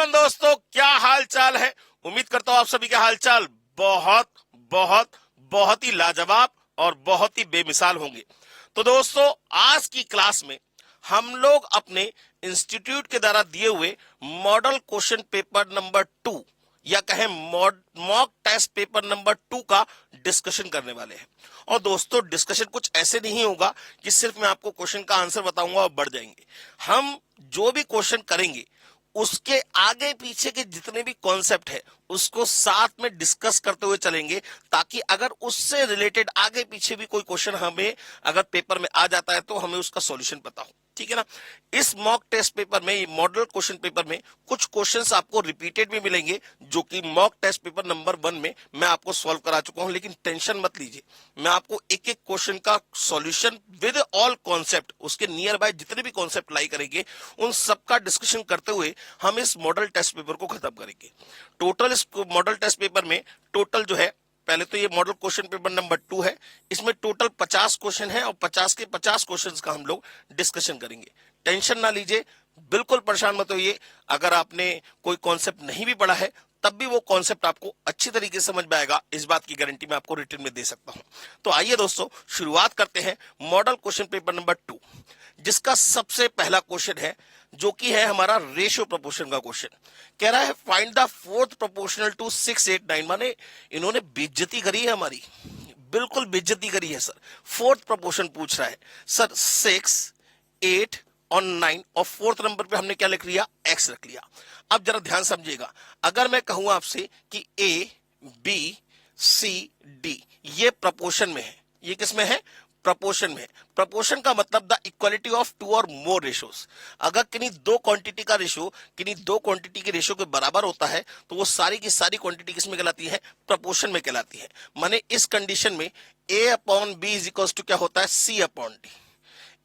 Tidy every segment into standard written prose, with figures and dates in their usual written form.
Everyone दोस्तों, क्या हाल चाल है। उम्मीद करता हूं आप सभी के हाल चाल बहुत बहुत बहुत ही लाजवाब और बहुत ही बेमिसाल होंगे। तो दोस्तों, आज की क्लास में हम लोग अपने इंस्टीट्यूट के द्वारा दिए हुए मॉडल क्वेश्चन पेपर नंबर 2 या कहें मॉक टेस्ट पेपर नंबर 2 का डिस्कशन करने वाले हैं। और दोस्तों, डिस्कशन कुछ ऐसे नहीं होगा कि सिर्फ मैं आपको क्वेश्चन का आंसर बताऊंगा और बढ़ जाएंगे। हम जो भी क्वेश्चन करेंगे उसके आगे पीछे के जितने भी कॉन्सेप्ट है उसको साथ में डिस्कस करते हुए चलेंगे, ताकि अगर उससे रिलेटेड आगे पीछे भी कोई क्वेश्चन हमें अगर पेपर में आ जाता है तो हमें उसका सॉल्यूशन पता हो। ठीक है ना। इस मॉक टेस्ट पेपर में, मॉडल क्वेश्चन पेपर में कुछ क्वेश्चंस आपको रिपीटेड भी मिलेंगे, जो कि मॉक टेस्ट पेपर नंबर 1 में मैं आपको सॉल्व करा चुका हूं। लेकिन टेंशन मत लीजिए, मैं आपको एक एक क्वेश्चन का सॉल्यूशन विद ऑल कॉन्सेप्ट, उसके नियर बाय जितने भी कॉन्सेप्ट लाई करेंगे उन सबका डिस्कशन करते हुए हम इस मॉडल टेस्ट पेपर को खत्म करेंगे। टोटल इस मॉडल टेस्ट पेपर में टोटल जो है, पहले तो ये मॉडल क्वेश्चन पेपर नंबर 2 है, इसमें टोटल 50 क्वेश्चन है और 50 के 50 क्वेश्चंस का हम लोग डिस्कशन करेंगे। टेंशन ना लीजिए, बिल्कुल परेशान मत होइए। अगर आपने कोई कॉन्सेप्ट नहीं भी पढ़ा है तब भी वो कॉन्सेप्ट आपको अच्छी तरीके से समझ में आएगा, इस बात की गारंटी मैं आपको रिटर्न में दे सकता हूं। तो आइए दोस्तों, शुरुआत करते हैं मॉडल क्वेश्चन पेपर नंबर 2, जिसका सबसे पहला क्वेश्चन है जो कि है हमारा रेशियो प्रोपोर्शन का क्वेश्चन। कह रहा है find the fourth proportional to 6, 8, 9। माने इन्होंने बेइज्जती करी है हमारी, बिल्कुल बेइज्जती करी है सर। फोर्थ प्रोपोर्शन पूछ रहा है सर, 6, 8 और 9, और फोर्थ नंबर पे हमने क्या लिख लिया, एक्स रख लिया। अब जरा ध्यान समझिएगा, अगर मैं कहूं आपसे कि ए बी सी डी ये प्रपोर्शन में है, ये किस में है, प्रपोर्शन में है। प्रपोर्शन का मतलब द इक्वालिटी ऑफ 2 और मोर रेशियोज। अगर किन्हीं दो क्वांटिटी का रेशियो किन्हीं दो क्वांटिटी के रेशियो के बराबर होता है तो वो सारी की सारी क्वांटिटी किसमें कहलाती है, प्रपोर्शन में कहलाती है। माने इस कंडीशन में A upon B is equal to क्या होता है, C upon D.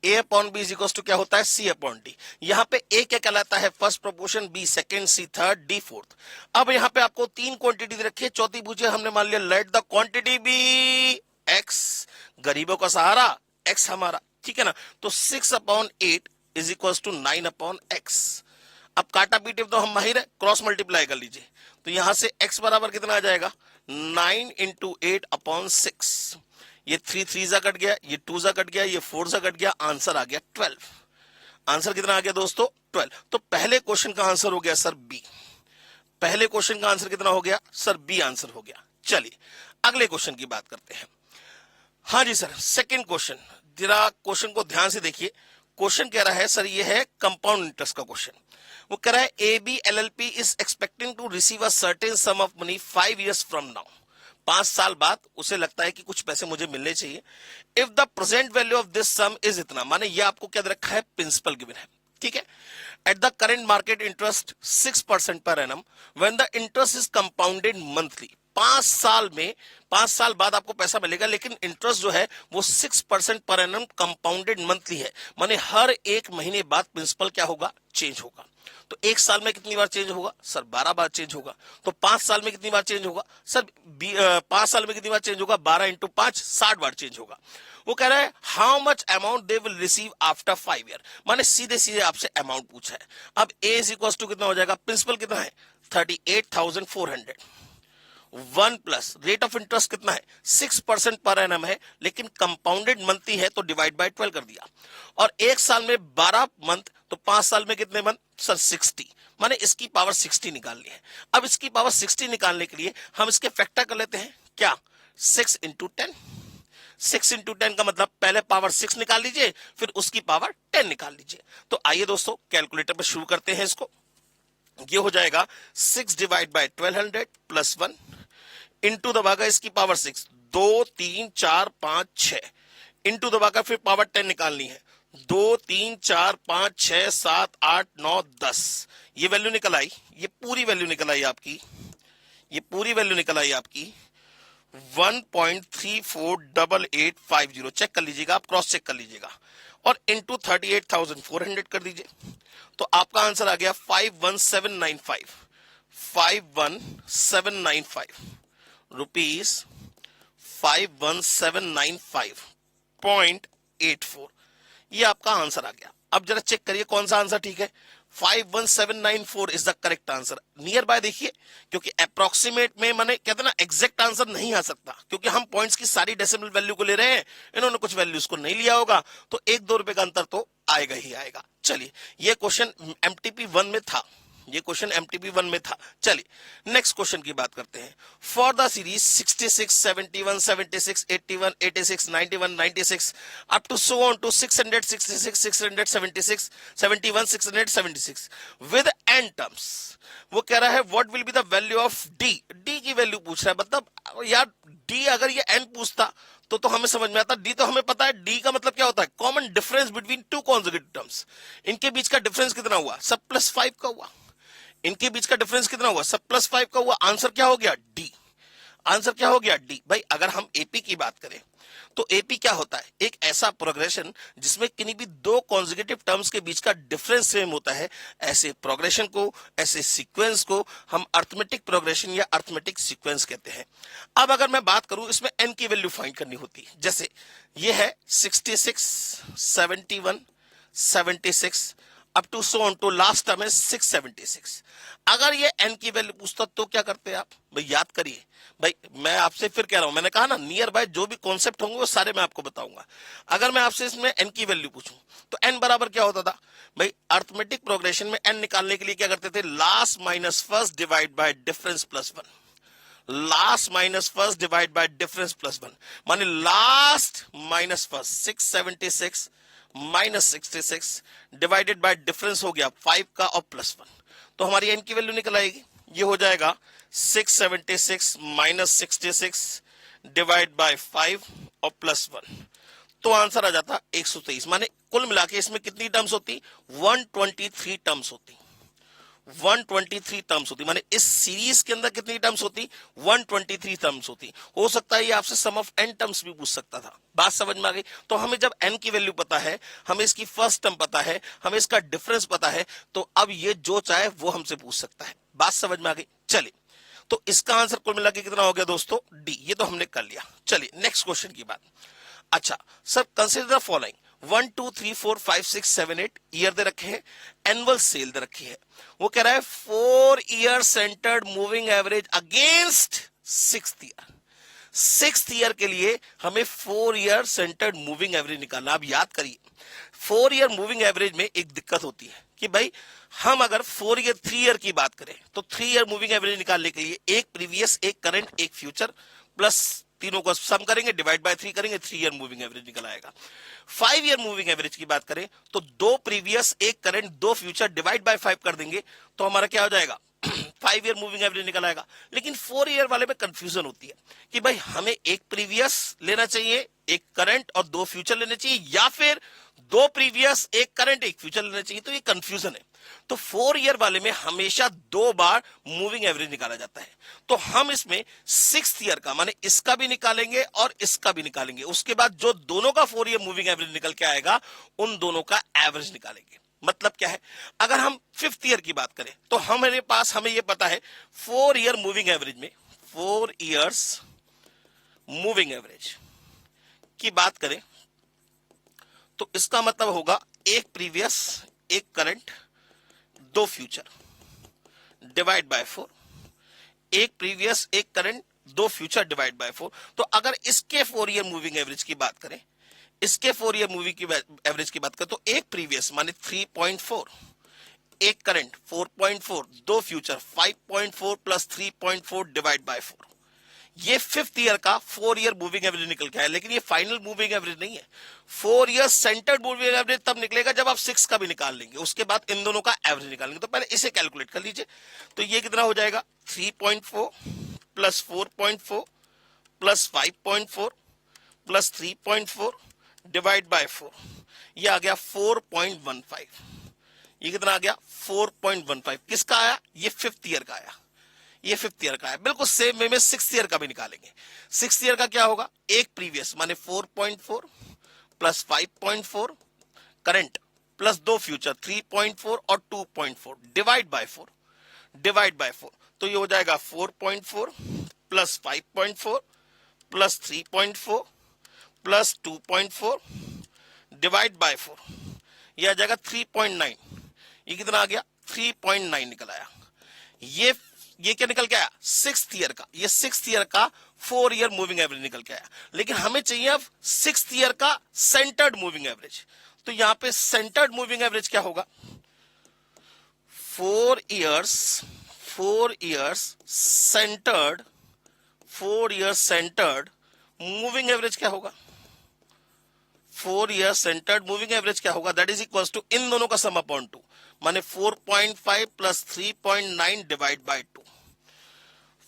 A upon B is equal to क्या होता है, सी अपॉन डी। यहां पे ए क्या कहलाता है, फर्स्ट प्रोपोर्शन, बी सेकंड, सी थर्ड, डी फोर्थ। अब यहां पे आपको 3 क्वांटिटी दे रखी है, चौथी पूछे हमने मान लिया let the quantity be x, गरीबों का सहारा एक्स हमारा, ठीक है ना। तो 6 upon 8 is equal to 9 upon x. अब काटा पीटे तो हम माहिर है, क्रॉस मल्टीप्लाई कर लीजिए। तो यहां से x बराबर कितना आ जाएगा, 9 इंटू 8 अपॉन 6। ये 3 3 जा कट गया, ये 2 जा कट गया, ये 4 जा कट गया, आंसर आ गया 12। आंसर कितना आ गया दोस्तों, 12। तो पहले क्वेश्चन का आंसर हो गया सर बी। पहले क्वेश्चन का आंसर कितना हो गया सर, बी आंसर हो गया। चलिए अगले क्वेश्चन की बात करते हैं। हाँ जी सर, सेकंड क्वेश्चन, जरा क्वेश्चन को ध्यान से देखिए। क्वेश्चन कह रहा है सर, ये है कंपाउंड इंटरेस्ट का क्वेश्चन। वो कह रहा है A B L L P is expecting to receive a certain sum of money 5 years from now. 5 साल बाद उसे लगता है कि कुछ पैसे मुझे मिलने चाहिए। If the present value of this some is इतना, माने ये आपको क्या दे रखा है, प्रिंसिपल गिवन है, ठीक है। At the current market interest 6% per annum when the interest is compounded monthly. 5 साल बाद आपको पैसा मिलेगा, लेकिन इंटरेस्ट जो है वो 6% पर एनम कंपाउंडेड मंथली है। माने हर एक महीने बाद प्रिंसिपल क्या होगा, चेंज होगा। तो एक साल में कितनी बार चेंज होगा सर, 12 बार चेंज होगा। तो 5 साल में कितनी बार चेंज होगा सर, 5 साल में कितनी बार चेंज होगा, 12 इंटू 5 60 बार चेंज होगा। वो कह रहा है how much amount they will receive after 5 year। माने सीधे सीधे आपसे अमाउंट पूछा है। अब ए इज इक्वल टू कितना हो जाएगा, प्रिंसिपल कितना है 38,400, 1 प्लस रेट ऑफ इंटरेस्ट कितना है 6% पर एनम है, लेकिन कंपाउंडेड मंथली है तो डिवाइड बाय 12 कर दिया। और एक साल में 12 मंथ, तो 5 साल में कितने मंथ सर, 60। माने इसकी पावर 60 निकालनी है। अब इसकी पावर 60 निकालने के लिए हम इसके फैक्टर कर लेते हैं, क्या 6 इंटू 10। 6 इंटू 10 का मतलब पहले पावर 6 निकाल लीजिए, फिर उसकी पावर 10 निकाल लीजिए। तो आइए दोस्तों कैलकुलेटर पर शुरू करते हैं इसको। ये हो जाएगा 6 डिवाइड बाय 1200 प्लस 1 इंटू दबाकर इसकी पावर 6, 2 3 4 5 6 इंटू दबाकर फिर पावर 10 निकालनी है, 2 3 4 5 6 7 8 9 10। ये वैल्यू निकल आई, ये पूरी वैल्यू निकल आई आपकी, ये पूरी वैल्यू निकल आई आपकी 1.348850। चेक कर लीजिएगा, आप क्रॉस चेक कर लीजिएगा। और इंटू 38,400 कर दीजिए, तो आपका आंसर आ गया 51795। 51795 रुपीज 51795.84, ये आपका आंसर आ गया। अब जरा चेक करिए कौन सा आंसर ठीक है, 51794 is the correct answer. Near by देखिए, क्योंकि अप्रोक्सीमेट में माने कहते ना एग्जैक्ट आंसर नहीं आ सकता, क्योंकि हम पॉइंट्स की सारी डेसिमल वैल्यू को ले रहे हैं, इन्होंने कुछ वैल्यूज को नहीं लिया होगा, तो 1-2 रुपए का अंतर तो आएगा ही आएगा। चलिए, ये क्वेश्चन एमटीपी 1 में था, ये क्वेश्चन एमटीपी 1 में था। चलिए नेक्स्ट क्वेश्चन की बात करते हैं। For the series 66, 71, 76, 81, 86, 91, 96 up to so on to 666, 676, 71, 676 with n terms, वो कह रहा है what will be the value of d। d की वैल्यू पूछ रहा है, मतलब यार d अगर ये n पूछता तो हमें समझ में आता, d तो हमें पता है, d का मतलब क्या होता है, common difference between two consecutive terms. इनके बीच का डिफरेंस कितना हुआ, सब +5 का हुआ। इनके बीच का डिफरेंस कितना हुआ, सब +5 का हुआ। आंसर क्या हो गया, डी। आंसर क्या हो गया, डी। भाई अगर हम एपी की बात करें तो एपी क्या होता है, एक ऐसा प्रोग्रेशन जिसमें किन्हीं भी दो कॉन्सेक्यूटिव टर्म्स के बीच का डिफरेंस सेम होता है। ऐसे प्रोग्रेशन को, ऐसे सीक्वेंस को हम अर्थमेटिक प्रोग्रेशन या अर्थमेटिक सीक्वेंस कहते हैं। अब अगर मैं बात करूं, इसमें एन की वैल्यू फाइंड करनी होती है। जैसे ये है 66, 71, 76 up to so on to last term है 676। अगर ये n की वैल्यू पूछता तो क्या करते आप भाई, याद करिए। भाई मैं आपसे फिर कह रहा हूं, मैंने कहा ना नियर बाय जो भी कॉन्सेप्ट होंगे वो सारे मैं आपको बताऊंगा। अगर मैं आपसे इसमें n की वैल्यू पूछूं तो n बराबर क्या होता था भाई, अर्थमेटिक प्रोग्रेशन में n निकालने के लिए क्या करते थे, last minus first divide by difference +1। Last minus first divide by difference +1, माने last minus first 676 -66 divided by difference हो गया 5 का और +1, तो हमारी n की वैल्यू निकल आएगी। ये हो जाएगा 676 -66 डिवाइड बाय 5 और +1, तो आंसर आ जाता 123। माने कुल मिला के इसमें कितनी टर्म्स होती, 123 टर्म्स होती। 123 टर्म्स होती, माने इस सीरीज के अंदर कितनी टर्म्स होती, 123 टर्म्स होती। हो सकता है ये आपसे सम ऑफ n टर्म्स भी पूछ सकता था। बात समझ में आ गई। तो हमें जब n की वैल्यू पता है, हमें इसकी फर्स्ट टर्म पता है, हमें इसका डिफरेंस पता है, तो अब ये जो चाहे वो हमसे पूछ सकता है। बात समझ में आ गई। चलिए, तो इसका आंसर कुल मिला के कितना हो गया दोस्तों, डी। ये तो हमने कर लिया। चलिए नेक्स्ट क्वेश्चन की बात। अच्छा sir, consider the following 1 2 3 4 5 6 7 8 year दे रखे हैं, एनुअल सेल दे रखी है। वो कह रहा है 4 year centred moving average against 6th year. 6th year के लिए हमें 4 ईयर सेंटर्ड मूविंग एवरेज निकालना। आप याद करिए, 4 ईयर मूविंग एवरेज में एक दिक्कत होती है कि भाई हम अगर 3 ईयर की बात करें तो 3 ईयर मूविंग एवरेज निकालने के लिए एक प्रीवियस, एक करंट, एक फ्यूचर, प्लस तीनों को सम करेंगे, डिवाइड बाय 3 करेंगे, 3 ईयर मूविंग एवरेज निकल आएगा। 5 ईयर मूविंग एवरेज की बात करें तो 2 प्रीवियस, एक करंट, 2 फ्यूचर, डिवाइड बाय 5 कर देंगे तो हमारा क्या हो जाएगा 5 ईयर मूविंग एवरेज निकल आएगा। लेकिन 4 ईयर वाले में कंफ्यूजन होती है कि भाई हमें एक प्रीवियस लेना चाहिए, एक करंट और 2 फ्यूचर लेने चाहिए, या फिर 2 प्रीवियस, एक करंट, एक फ्यूचर लेना चाहिए। तो ये कंफ्यूजन है। तो 4 ईयर वाले में हमेशा 2 बार मूविंग एवरेज निकाला जाता है। तो हम इसमें 6th ईयर का माने इसका भी निकालेंगे और इसका भी निकालेंगे। उसके बाद जो दोनों का 4 ईयर मूविंग एवरेज निकल के आएगा, उन दोनों का एवरेज निकालेंगे। मतलब क्या है, अगर हम 5th ईयर की बात करें तो हमारे पास, हमें यह पता है 4 ईयर मूविंग एवरेज में, 4 इयर्स मूविंग एवरेज की बात करें तो इसका मतलब होगा एक प्रीवियस, एक करंट, 2 फ्यूचर, डिवाइड बाय 4। एक प्रीवियस, एक करंट, 2 फ्यूचर, डिवाइड बाय 4। तो अगर इसके 4 ईयर मूविंग एवरेज की बात करें, इसके 4 ईयर मूविंग की एवरेज की बात करें तो एक प्रीवियस माने 3.4, एक current 4.4, 2 future 5.4 plus 3.4 divide by 4। ये 5th ईयर का 4 ईयर मूविंग एवरेज निकल के आया। लेकिन ये फाइनल मूविंग एवरेज नहीं है। 4 ईयर सेंटर्ड मूविंग एवरेज तब निकलेगा जब आप 6 का भी निकाल लेंगे, उसके बाद इन दोनों का एवरेज निकालेंगे। तो पहले इसे कैलकुलेट कर लीजिए। तो ये कितना हो जाएगा, 3.4 plus 4.4 plus 5.4 plus 3.4 divide by 4। ये आ गया 4.15। ये कितना आ गया, 4.15। किसका आया, ये 5th ईयर का आया। ये 5th ईयर का है। बिल्कुल सेम वे में 6th ईयर का भी निकालेंगे। 6th ईयर का क्या होगा, एक प्रीवियस माने 4.4 प्लस 5.4 करंट प्लस 2 फ्यूचर 3.4 और 2.4 डिवाइड बाय 4, डिवाइड बाय 4। तो ये हो जाएगा 4.4 plus 5.4 plus 3.4 plus 2.4 divide by 4। ये आ जाएगा 3.9। ये कितना आ गया, 3.9 निकल आया। ये क्या निकल के आया? 6th ईयर का, ये 6th ईयर का 4 ईयर मूविंग एवरेज निकल के आया। लेकिन हमें चाहिए अब 6th ईयर का सेंटर्ड मूविंग एवरेज। तो यहां पे सेंटर्ड मूविंग एवरेज क्या होगा? 4 years centred, 4 years centred moving average क्या होगा? 4 इयर्स सेंटर्ड मूविंग एवरेज क्या होगा? दैट इज इक्वल टू इन दोनों का सम अपॉन 2, माने 4.5 plus 3.9 divide by 2।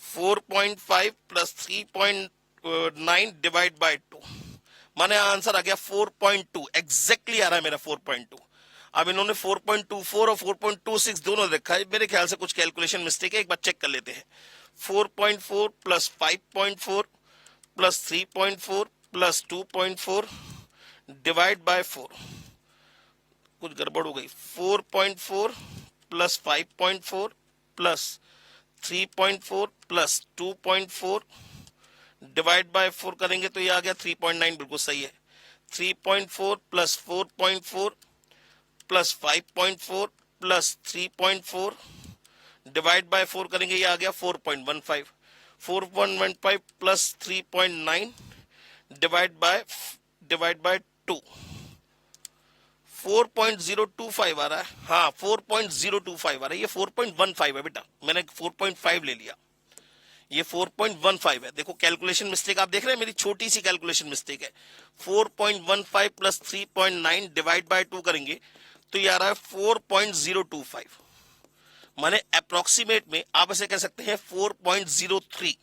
4.5 plus 3.9 divide by 2, माने आंसर आ गया 4.2। एग्जैक्टली आ रहा है मेरा 4.2। अब इन्होंने 4.24 और 4.26 दोनों रखा है, मेरे ख्याल से कुछ कैलकुलेशन मिस्टेक है, एक बार चेक कर लेते हैं। 4.4 plus 5.4 plus 3.4 plus 2.4 divide by 4, कुछ गड़बड़ हो गई। 4.4 plus 5.4 plus 3.4 plus 2.4 divide by 4 करेंगे तो ये आ गया 3.9, बिल्कुल सही है। 3.4 plus 4.4 plus 5.4 plus 3.4 divide by 4 करेंगे, ये आ गया 4.15। 4.15 प्लस 3.9 डिवाइड बाय 2, 4.025 आ रहा है। हाँ 4.025 आ रहा है, ये 4.15 है बेटा, मैंने 4.5 ले लिया, ये 4.15 है। देखो कैलकुलेशन मिस्टेक आप देख रहे हैं, मेरी छोटी सी कैलकुलेशन मिस्टेक है। 4.15 प्लस 3.9 डिवाइड बाय 2 करेंगे तो ये आ रहा है 4.025, माने अप्रोक्सीमेट में आप ऐसे कह सकते हैं 4.03।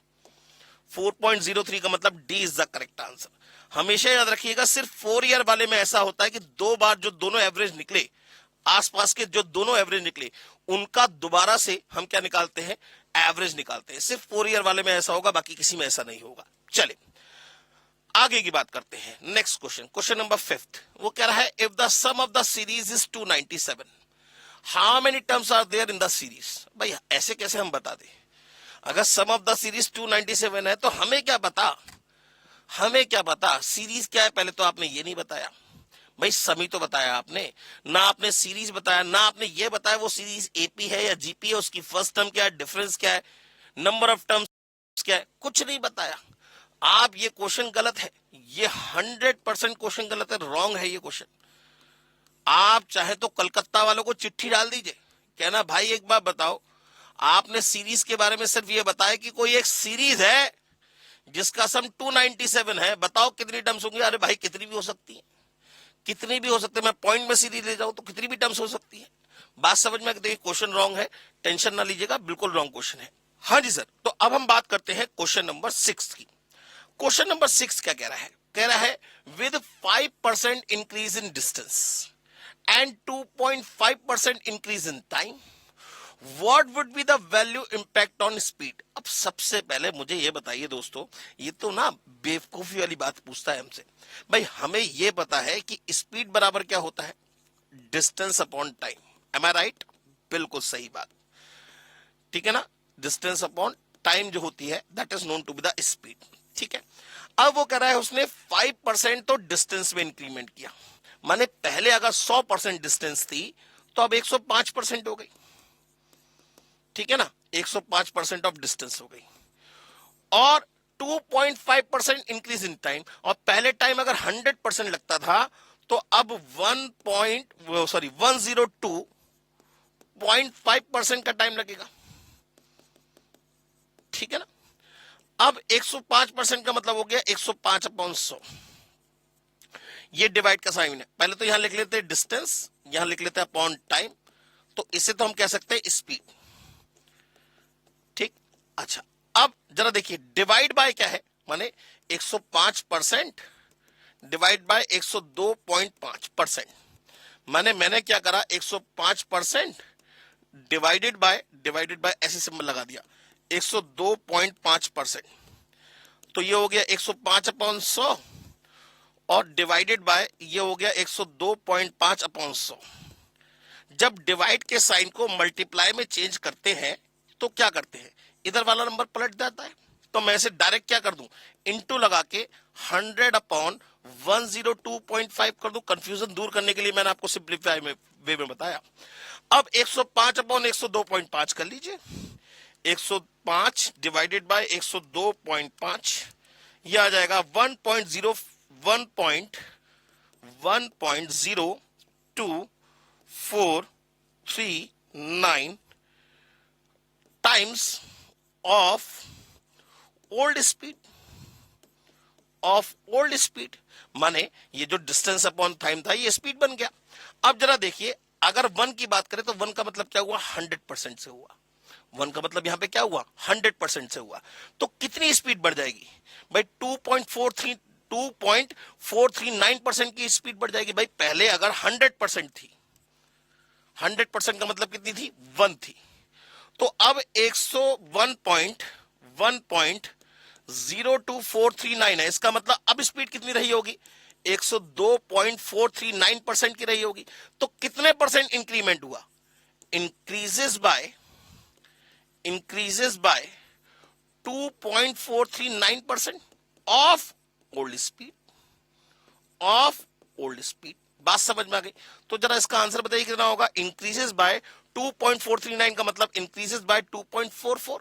4.03 का मतलब D is the correct answer. हमेशा याद रखिएगा, सिर्फ 4 ईयर वाले में ऐसा होता है कि 2 बार जो दोनों एवरेज निकले, आसपास के जो दोनों एवरेज निकले, उनका दोबारा से हम क्या निकालते हैं? एवरेज निकालते हैं। सिर्फ 4 ईयर वाले में ऐसा होगा, बाकी किसी में ऐसा नहीं होगा। चलिए आगे की बात करते हैं। नेक्स्ट क्वेश्चन, क्वेश्चन नंबर 5, वो कह रहा है if the sum of the series is 297, how many terms are there in the series? भाई ऐसे कैसे हम बता दें? अगर सम ऑफ द सीरीज 297 है तो हमें क्या पता सीरीज क्या है? पहले तो आपने ये नहीं बताया भाई, समी तो बताया आपने ना, आपने सीरीज बताया ना, आपने ये बताया वो सीरीज एपी है या जीपी है, उसकी फर्स्ट टर्म क्या है, डिफरेंस क्या है, नंबर ऑफ टर्म्स क्या है, कुछ नहीं बताया आप। ये क्वेश्चन गलत है, ये 100% क्वेश्चन गलत है, रॉन्ग है ये क्वेश्चन। आप चाहे तो कलकत्ता वालों को चिट्ठी डाल दीजिए, कहना भाई एक बार बताओ, आपने सीरीज के बारे में सिर्फ ये बताया कि कोई एक सीरीज है जिसका सम 297 है, बताओ कितनी टर्म्स होंगी? अरे भाई कितनी भी हो सकती है, कितनी भी हो सकते हैं। मैं पॉइंट में सीरीज ले जाऊं तो कितनी भी टर्म्स हो सकती है। बात समझ में? देखिए क्वेश्चन रॉन्ग है, टेंशन ना लीजिएगा, बिल्कुल रॉन्ग क्वेश्चन है। हाँ जी सर, तो अब हम बात करते हैं क्वेश्चन नंबर 6 की। क्वेश्चन नंबर 6 क्या कह रहा है? कह रहा है with 5% increase in distance and 2.5% increase in time, what would be the value impact on speed? अब सबसे पहले मुझे ये बताइए दोस्तों, ये तो ना बेवकूफी वाली बात पूछता है हमसे। भाई हमें ये पता है कि स्पीड बराबर क्या होता है? Distance upon time. एम आई राइट? बिल्कुल सही बात, ठीक है ना। डिस्टेंस अपॉन टाइम जो होती है that is known to be the speed, ठीक है। अब वो कह रहा है उसने 5% तो डिस्टेंस में इंक्रीमेंट किया, माने पहले अगर 100% डिस्टेंस थी तो अब 105% हो गई, ठीक है ना। 105% ऑफ डिस्टेंस हो गई। और 2.5% इंक्रीज इन टाइम, और पहले टाइम अगर 100% लगता था तो अब 102.5% का टाइम लगेगा, ठीक है ना। अब 105% का मतलब हो गया 105/100, ये डिवाइड का साइन है। पहले तो यहां लिख लेते हैं डिस्टेंस, यहां लिख लेते हैं अपॉन टाइम, तो इसे तो हम कह सकते हैं स्पीड, ठीक। अच्छा अब जरा देखिए डिवाइड बाय क्या है, माने 105% डिवाइड बाय 102.5%, माने मैंने क्या करा 105% डिवाइडेड बाय ऐसे सिंबल लगा दिया 102.5%, तो ये हो गया 105/100 और डिवाइडेड बाय ये हो गया 102.5/100। जब डिवाइड के साइन को मल्टीप्लाई में चेंज करते हैं तो क्या करते हैं, इधर वाला नंबर पलट जाता है। तो मैं इसे डायरेक्ट क्या कर दूं, इनटू लगा के 100/102.5 कर दूं। कंफ्यूजन दूर करने के लिए मैंने आपको सिंपलीफाई में वे में बताया। अब 105 अपॉन 102.5 कर लीजिए, 105 डिवाइडेड बाय 102.5, यह आ जाएगा 1.02439 टाइम्स ऑफ ओल्ड स्पीड, माने ये जो डिस्टेंस अपॉन टाइम था ये स्पीड बन गया। अब जरा देखिए, अगर 1 की बात करें तो 1 का मतलब क्या हुआ, 100% से हुआ। 1 का मतलब यहां पे क्या हुआ, 100% से हुआ। तो कितनी स्पीड बढ़ जाएगी भाई, 2.439% की स्पीड बढ़ जाएगी। भाई पहले अगर 100% थी, 100% का मतलब कितनी थी, 1 थी, तो अब 101.02439 है, इसका मतलब अब स्पीड कितनी रही होगी, 102.439% की रही होगी। तो कितने परसेंट इंक्रीमेंट हुआ, increases by 2.439% of old speed. बात समझ में आ गई? तो जरा इसका आंसर बताइए कितना होगा, इंक्रीजेस बाय 2.439 का मतलब इंक्रीजेस बाय 2.44,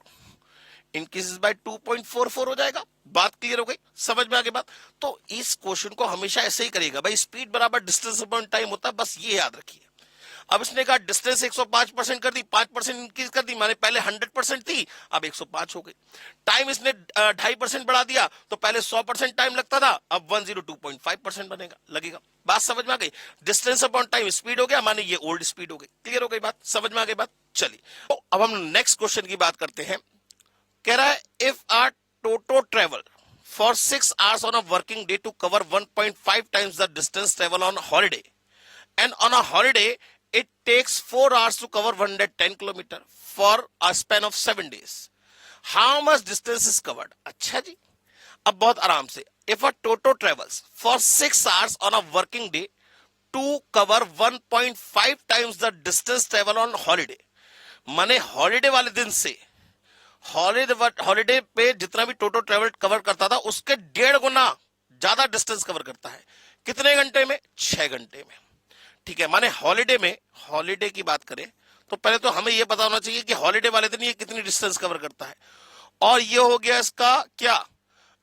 इंक्रीजेस बाय 2.44 हो जाएगा। बात क्लियर हो गई, समझ में आ गई बात? तो इस क्वेश्चन को हमेशा ऐसे ही करिएगा भाई, स्पीड बराबर डिस्टेंस अपॉन टाइम होता है, बस ये याद रखिए। अब इसने कहा डिस्टेंस 105% कर दी, 5% इंक्रीज कर दी, माने पहले 100% थी अब 105 हो गई। टाइम इसने 2.5% बढ़ा दिया, तो पहले 100% टाइम लगता था, अब 102.5% बनेगा, लगेगा। बात समझ में आ गई? डिस्टेंस अपॉन टाइम स्पीड हो गया, माने ये ओल्ड स्पीड हो गई। क्लियर हो गई बात, समझ में आ गई बात? चलिए तो अब हम नेक्स्ट क्वेश्चन की बात करते हैं। कह रहा है if a toto travel for 6 hours on a working day to cover 1.5 times the distance travel on holiday, and on a holiday it takes 4 hours to cover 110 kilometer for a span of 7 days. How much distance is covered? अच्छा जी, अब बहुत आराम से, if a Toto travels for 6 hours on a working day to cover 1.5 times the distance travel on holiday, माने holiday वाले दिन से holiday पे जितना भी टोटो ट्रेवल कवर करता था उसके 1.5 गुना ज्यादा डिस्टेंस कवर करता है। कितने घंटे में? 6 घंटे में। ठीक है, माने हॉलिडे की बात करें तो पहले तो हमें यह पता होना चाहिए कि हॉलिडे वाले दिन ये कितनी डिस्टेंस कवर करता है। और ये हो गया इसका क्या,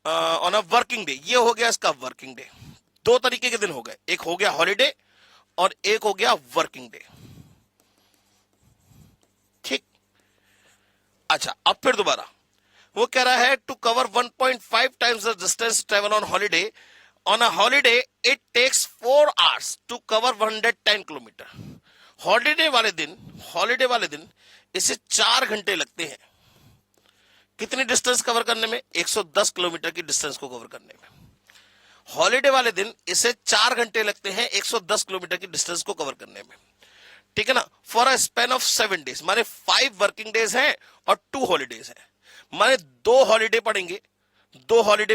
ऑन अ वर्किंग डे, ये हो गया इसका वर्किंग डे। 2 तरीके के दिन हो गए, एक हो गया हॉलिडे और एक हो गया वर्किंग डे। ठीक, अच्छा अब फिर दोबारा वो कह रहा है to cover 1.5 times the distance travel on holiday, on a holiday it takes 4 hours to cover 110 kilometre. Holiday वाले दिन इसे 4 घंटे लगते हैं कितनी डिस्टेंस कवर करने में, 110 किलोमीटर की डिस्टेंस को कवर करने में। हॉलिडे वाले दिन इसे 4 घंटे लगते हैं 110 किलोमीटर की डिस्टेंस को कवर करने में। ठीक है ना, for a span of 7 days, माने 5 वर्किंग डेज हैं और 2 हॉलीडेज हैं, माने 2 हॉलीडे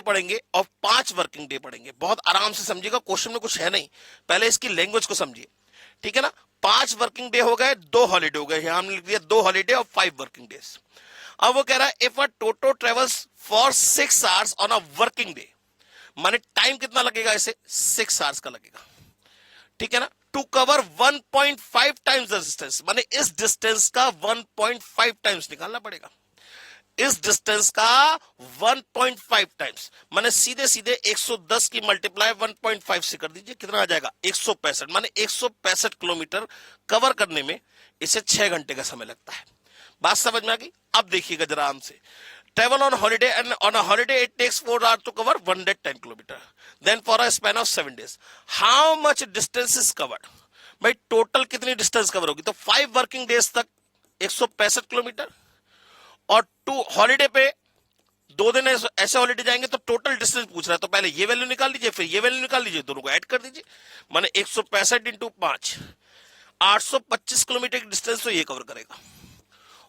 पढ़ेंगे और 5 वर्किंग डे पढ़ेंगे। बहुत आराम से समझिएगा, क्वेश्चन में कुछ है नहीं, पहले इसकी लैंग्वेज को समझिए। ठीक है ना, 5 वर्किंग डे हो गए, 2 हॉलीडे हो गए, यहां हमने लिख दिया 2 हॉलीडे और 5 वर्किंग डेज। अब वो कह रहा है if a toto travels for 6 hours on a working day, माने टाइम कितना लगेगा इसे, 6 आवर्स का लगेगा। ठीक है ना, to cover 1.5 times the distance, माने इस डिस्टेंस का 1.5 टाइम्स निकालना पड़ेगा, इस डिस्टेंस का 1.5 टाइम्स, माने सीधे 110 की मल्टीप्लाई 1.5 से कर दीजिए, कितना आ जाएगा 165, माने 165 किलोमीटर कवर करने में इसे 6 घंटे का समय लगता है। बात समझ में आ गई? अब देखिएगा जरा आराम से, travel on holiday and on a holiday it takes 4 hours to cover 110 kilometer, then for a span of 7 days how much distance is covered? भाई टोटल कितनी डिस्टेंस कवर होगी, तो 5 वर्किंग डेज तक 165 किलोमीटर और 2 हॉलिडे पे 2 दिन ऐसे holiday जाएंगे तो टोटल डिस्टेंस पूछ रहा है, तो पहले ये वैल्यू निकाल लीजिए फिर ये वैल्यू निकाल लीजिए, दोनों को ऐड कर दीजिए, माने 165 इंटू 5 825 किलोमीटर की डिस्टेंस तो ये कवर करेगा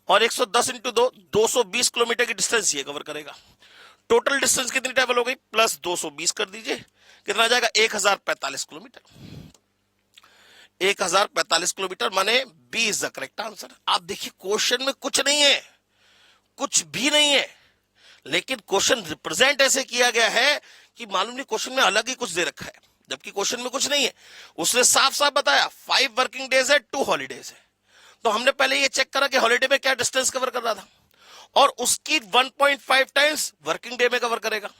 और 110 इंटू 2 220 किलोमीटर की डिस्टेंस ये कवर करेगा। टोटल डिस्टेंस कितनी ट्रेवल हो गई, प्लस 220 कर दीजिए, कितना आ जाएगा 1045 किलोमीटर। 1045 किलोमीटर माने B is the correct answer. आप देखिए क्वेश्चन में कुछ नहीं है, कुछ भी नहीं है, लेकिन क्वेश्चन रिप्रेजेंट ऐसे किया गया है कि मालूम नहीं क्वेश्चन में अलग ही कुछ दे रखा है, जबकि क्वेश्चन में कुछ नहीं है। उसने साफ साफ बताया 5 वर्किंग डेज है 2 हॉलीडेज है, तो हमने पहले ये चेक करा कि हॉलीडे में क्या डिस्टेंस कवर कर रहा था, और उसकी 1.5 टाइम्स वर्किंग डे में कवर करेगा।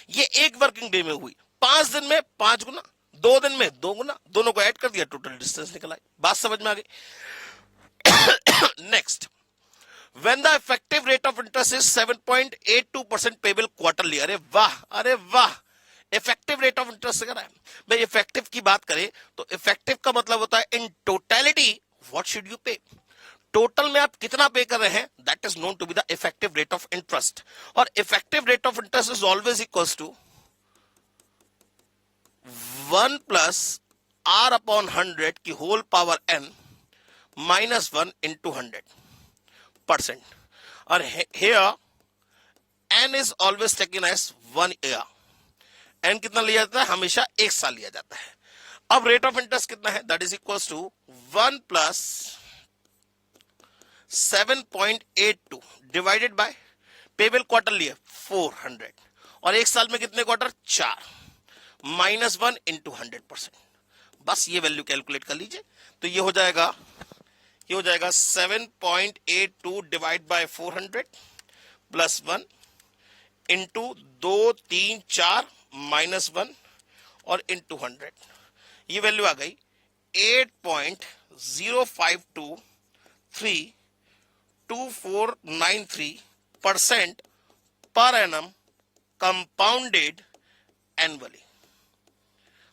ये एक वर्किंग डे में हुई, 5 दिन में 5 गुना, 2 दिन में 2 गुना, दोनों को ऐड कर दिया, टोटल डिस्टेंस निकल आई। बात समझ में आ गई? Next, when the effective rate of interest is 7.82% payable quarterly। अरे वाह, अरे वाह, इफेक्टिव रेट ऑफ इंटरेस्ट कह रहा है भाई। इफेक्टिव की बात करें तो इफेक्टिव का मतलब होता है in totality what should you pay, total में आप कितना पे कर रहे हैं, that is known to be the effective rate of interest. और effective rate of interest is always equals to 1 plus R upon 100 की whole power n minus 1 into 100%। और here n is always taken as 1 year। n कितना लिया जाता है? हमेशा 1 साल लिया जाता है। अब रेट ऑफ इंटरेस्ट कितना है? That is equals to 1 plus 7.82 divided by payable quarterly है 400, और 1 साल में कितने क्वार्टर? 4, minus 1 into 100%। बस ये वैल्यू कैलकुलेट कर लीजिए, तो ये हो जाएगा 7.82 divide by 400 plus 1 into 2 3 4 minus 1 और इंटू 100। ये वैल्यू आ गई 8.05232493% पर एनम कंपाउंडेड एनुअली।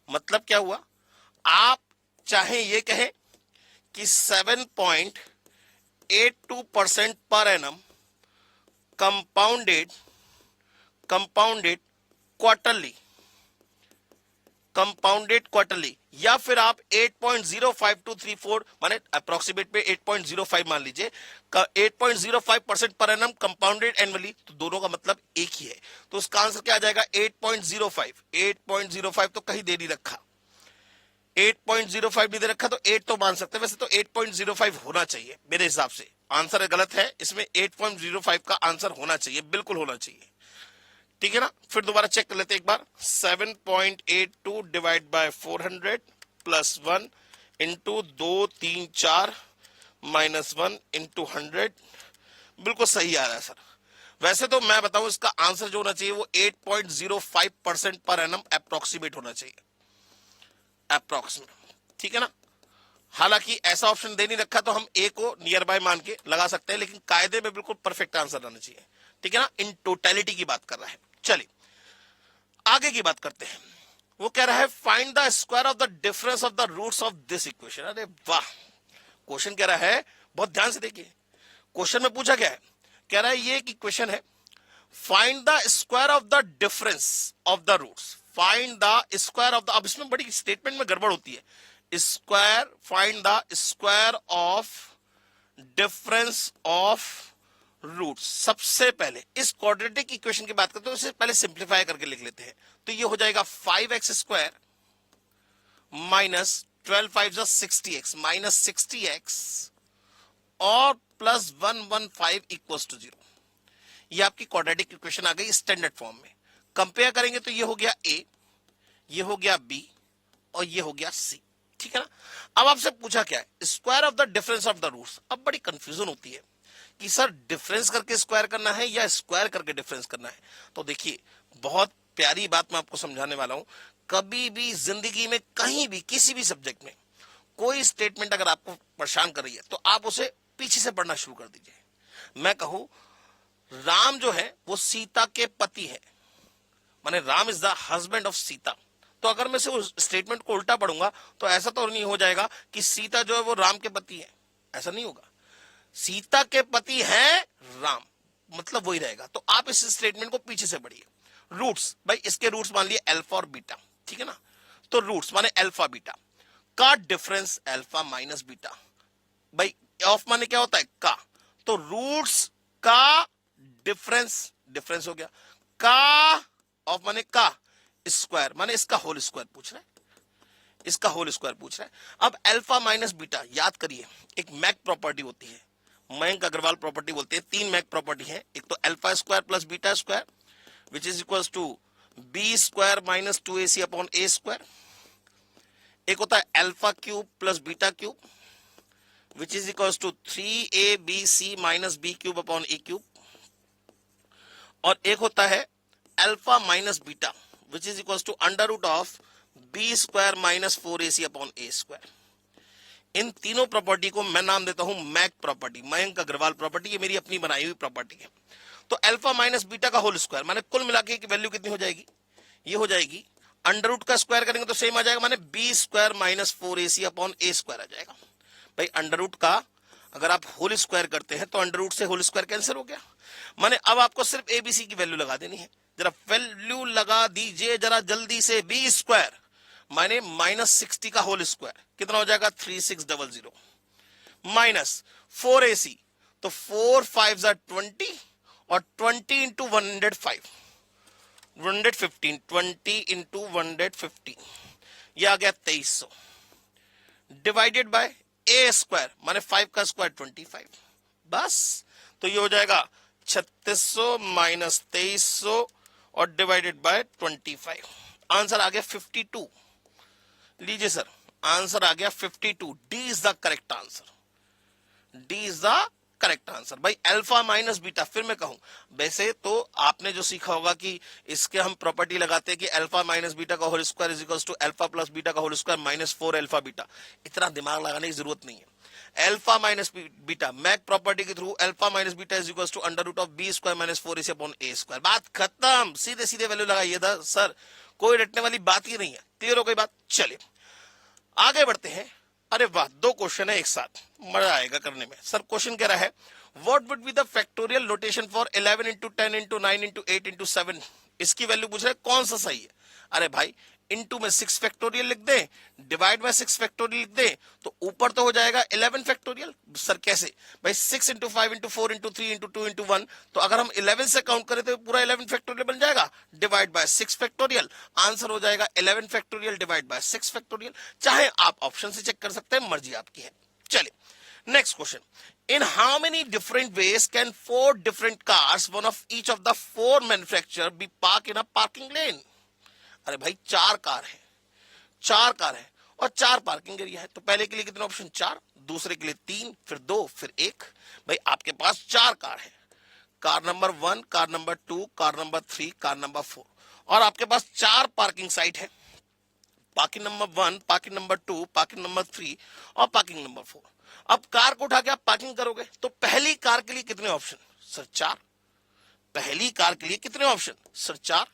मतलब क्या हुआ? आप चाहे ये कहें कि 7.82% पर एनम कंपाउंडेड क्वार्टरली, या फिर आप 8.05234 माने अप्रोक्सीमेट पे 8.05 मान लीजिए, 8.05% पर एनम कंपाउंडेड एनुअली, तो दोनों का मतलब एक ही है। तो उसका आंसर क्या आ जाएगा? 8.05 तो कहीं दे नहीं रखा, 8.05 नहीं दे रखा, तो 8 तो मान सकते हैं। वैसे तो 8.05 होना चाहिए मेरे हिसाब से, आंसर गलत है इसमें, 8.05 का आंसर होना चाहिए, बिल्कुल होना चाहिए। ठीक है ना? फिर दोबारा चेक कर लेते हैं एक बार। 7.82 divide by 400 plus 1 into 2 3 4 minus 1 into 100, बिल्कुल सही आ रहा है सर। वैसे तो मैं बताऊं, इसका आंसर जो होना चाहिए वो 8.05% पर एनम अप्रोक्सीमेट होना चाहिए, अप्रोक्सीमेट। ठीक है ना? हालांकि ऐसा ऑप्शन दे नहीं रखा, तो हम ए को नियर बाय मान के लगा सकते हैं, लेकिन कायदे में बिल्कुल परफेक्ट आंसर आना चाहिए। ठीक है ना? इन टोटलिटी की बात कर रहा है। चलिए आगे की बात करते हैं। वो कह रहा है find the square of the difference of the roots of this equation. अरे वाह, क्वेश्चन कह रहा है, बहुत ध्यान से देखिए, क्वेश्चन में पूछा गया है, कह रहा है ये एक इक्वेशन है, find the square of the difference of the roots, find the square of the. अब इसमें बड़ी स्टेटमेंट में गड़बड़ होती है, square, find the square of difference of roots. सबसे पहले इस क्वाड्रेटिक इक्वेशन की बात करते हैं, उसे पहले सिंप्लीफाई करके लिख लेते हैं। तो ये हो जाएगा 5x square minus 12 5 60x minus 60x और प्लस 115 इक्वल्स टू 0। ये आपकी क्वाड्रेटिक इक्वेशन आ गई स्टैंडर्ड फॉर्म में। कंपेयर करेंगे तो ये हो गया a, ये हो गया b और ये हो गया c। ठीक है ना? अब आपसे पूछा क्या है? Square of the difference of the roots. अब बड़ी कंफ्यूजन होती है कि सर डिफरेंस करके स्क्वायर करना है या स्क्वायर करके डिफरेंस करना है। तो देखिए, बहुत प्यारी बात मैं आपको समझाने वाला हूं। कभी भी जिंदगी में कहीं भी किसी भी सब्जेक्ट में कोई स्टेटमेंट अगर आपको परेशान कर रही है, तो आप उसे पीछे से पढ़ना शुरू कर दीजिए। मैं कहूं राम जो है वो सीता के पति है, माने Ram is the husband of Sita, तो अगर मैं से उस स्टेटमेंट को उल्टा पढ़ूंगा तो ऐसा तो नहीं हो जाएगा कि सीता जो है वो राम के पति है, ऐसा नहीं होगा। सीता के पति है राम, मतलब वही रहेगा। तो आप इस स्टेटमेंट को पीछे से पढ़िए। रूट्स, भाई इसके रूट्स मान लिए अल्फा और बीटा, ठीक है ना? तो रूट्स माने अल्फा बीटा का डिफरेंस अल्फा माइनस बीटा। भाई ऑफ माने क्या होता है? का, तो रूट्स का डिफरेंस, डिफरेंस हो गया, का ऑफ माने का, स्क्वायर माने इसका होल स्क्वायर पूछ रहा है, इसका होल स्क्वायर पूछ रहा है। अब अल्फा माइनस बीटा याद करिए, एक मैक प्रॉपर्टी होती है, मयंक अग्रवाल प्रॉपर्टी बोलते हैं। 3 मैक प्रॉपर्टी है, एक तो alpha square plus beta square which is equals to B square minus 2ac upon A square, एक होता है alpha cube plus beta cube which is equal to 3abc minus B cube upon A cube, और एक होता है alpha minus beta which is equal to under root of B square minus 4ac upon A square. इन तीनों property को मैं नाम देता हूं Mac property, Mayank Agarwal property, ये मेरी अपनी बनाई हुई प्रॉपर्टी है। तो अल्फा माइनस बीटा का होल स्क्वायर माने कुल मिला के वैल्यू कितनी हो जाएगी, ये हो जाएगी अंडर रूट का स्क्वायर करेंगे तो सेम आ जाएगा, माने B square minus 4ac upon A square आ जाएगा। भाई अंडर रूट का अगर आप होल स्क्वायर करते हैं तो अंडर रूट से होल स्क्वायर कैंसिल हो गया, माने अब आपको सिर्फ एबीसी की वैल्यू लगा देनी है। जरा वैल्यू लगा दीजिए जरा जल्दी से। बी स्क्वायर माने माइनस 60 का होल स्क्वायर कितना हो जाएगा 3600 माइनस 4ac, तो 4 5 20 और 20 इंटू 105 115, 20 इंटू 115 ये आ गया 2300 डिवाइडेड बाय ए स्क्वायर माने 5 का स्क्वायर 25, बस। तो ये हो जाएगा 3600 माइनस 2300 और डिवाइडेड बाय 25, आंसर आ गया 52। लीजिए सर आंसर आ गया 52। D is the correct answer, D is the correct answer. भाई अल्फा माइनस बीटा, फिर मैं कहूं वैसे तो आपने जो सीखा होगा कि इसके हम प्रॉपर्टी लगाते हैं कि अल्फा माइनस बीटा का whole square is equal to alpha plus beta का whole square minus 4 alpha beta. इतना दिमाग लगाने की जरूरत नहीं है। Alpha minus beta Mac property के through alpha minus beta is equal to under root of B square minus 4ac upon A square. बात खत्म, सीधे सीधे वैल्यू लगाइए था सर, कोई रटने वाली बात ही नहीं है। क्लियर हो गई बात? चलिए आगे बढ़ते हैं। अरे वाह, दो क्वेश्चन है एक साथ, मजा आएगा करने में। सर क्वेश्चन कह रहा है what would be the factorial notation for 11 into 10 into 9 into 8 into 7। इसकी वैल्यू पूछ रहे कौन सा सही है। अरे भाई इंटू में 6 फैक्टोरियल लिख दे, डिवाइड में 6 फैक्टोरियल लिख दे, तो ऊपर तो हो जाएगा 11 फैक्टोरियल। सर कैसे भाई? 6 into 5 into 4 into 3 into 2 into 1, तो अगर हम 11 से काउंट करें तो पूरा 11 फैक्टोरियल बन जाएगा। डिवाइड बाय 6 फैक्टोरियल, आंसर हो जाएगा 11 फैक्टोरियल डिवाइड बाय 6 फैक्टोरियल। चाहे आप ऑप्शन से चेक कर सकते हैं, मर्जी आपकी है। चलिए next question. In how many different ways can 4 different cars, one of each of the 4 manufacturer, be parked in a parking lane? अरे भाई 4 कार है, 4 कार है और 4 पार्किंग एरिया है, तो पहले के लिए कितने ऑप्शन? 4, दूसरे के लिए 3, फिर 2, फिर 1। भाई आपके पास 4 कार है, car number 1, car number 2, car number 3, car number 4, और आपके पास 4 पार्किंग साइट है, parking number 1, parking number 2, parking number 3 और पार्किंग नंबर 4। अब कार को उठा के आप पार्किंग करोगे तो पहली कार के लिए कितने ऑप्शन? सर 4। पहली कार के लिए कितने ऑप्शन? सर 4।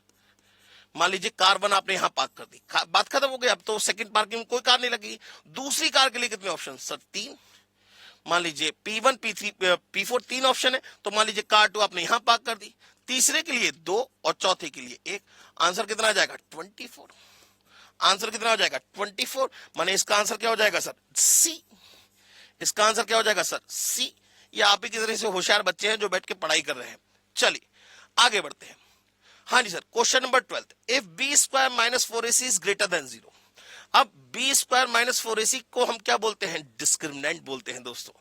मान लीजिए कार 1 आपने यहां पार्क कर दी, बात खत्म हो गई, अब तो सेकंड पार्किंग में कोई कार नहीं लगी। दूसरी कार के लिए कितने ऑप्शन? सर 3। मान लीजिए P1 P3 P4 3 ऑप्शन है, तो मान लीजिए कार 2 आपने यहां पार्क कर दी, तीसरे के लिए 2 और चौथे के लिए 1। आंसर कितना आ जाएगा? 24। आंसर कितना हो जाएगा? 24। माने इसका आंसर क्या हो जाएगा सर? सी। इसका आंसर क्या हो जाएगा सर? सी। ये आप ही की तरह से होशियार बच्चे हैं जो बैठ के पढ़ाई कर रहे हैं। चलिए आगे बढ़ते हैं। हाँ जी sir, question number 12, if B square minus 4ac is greater than 0। अब बी स्क्वायर माइनस 4ac को हम क्या बोलते हैं? डिस्क्रिमिनेंट बोलते हैं दोस्तों।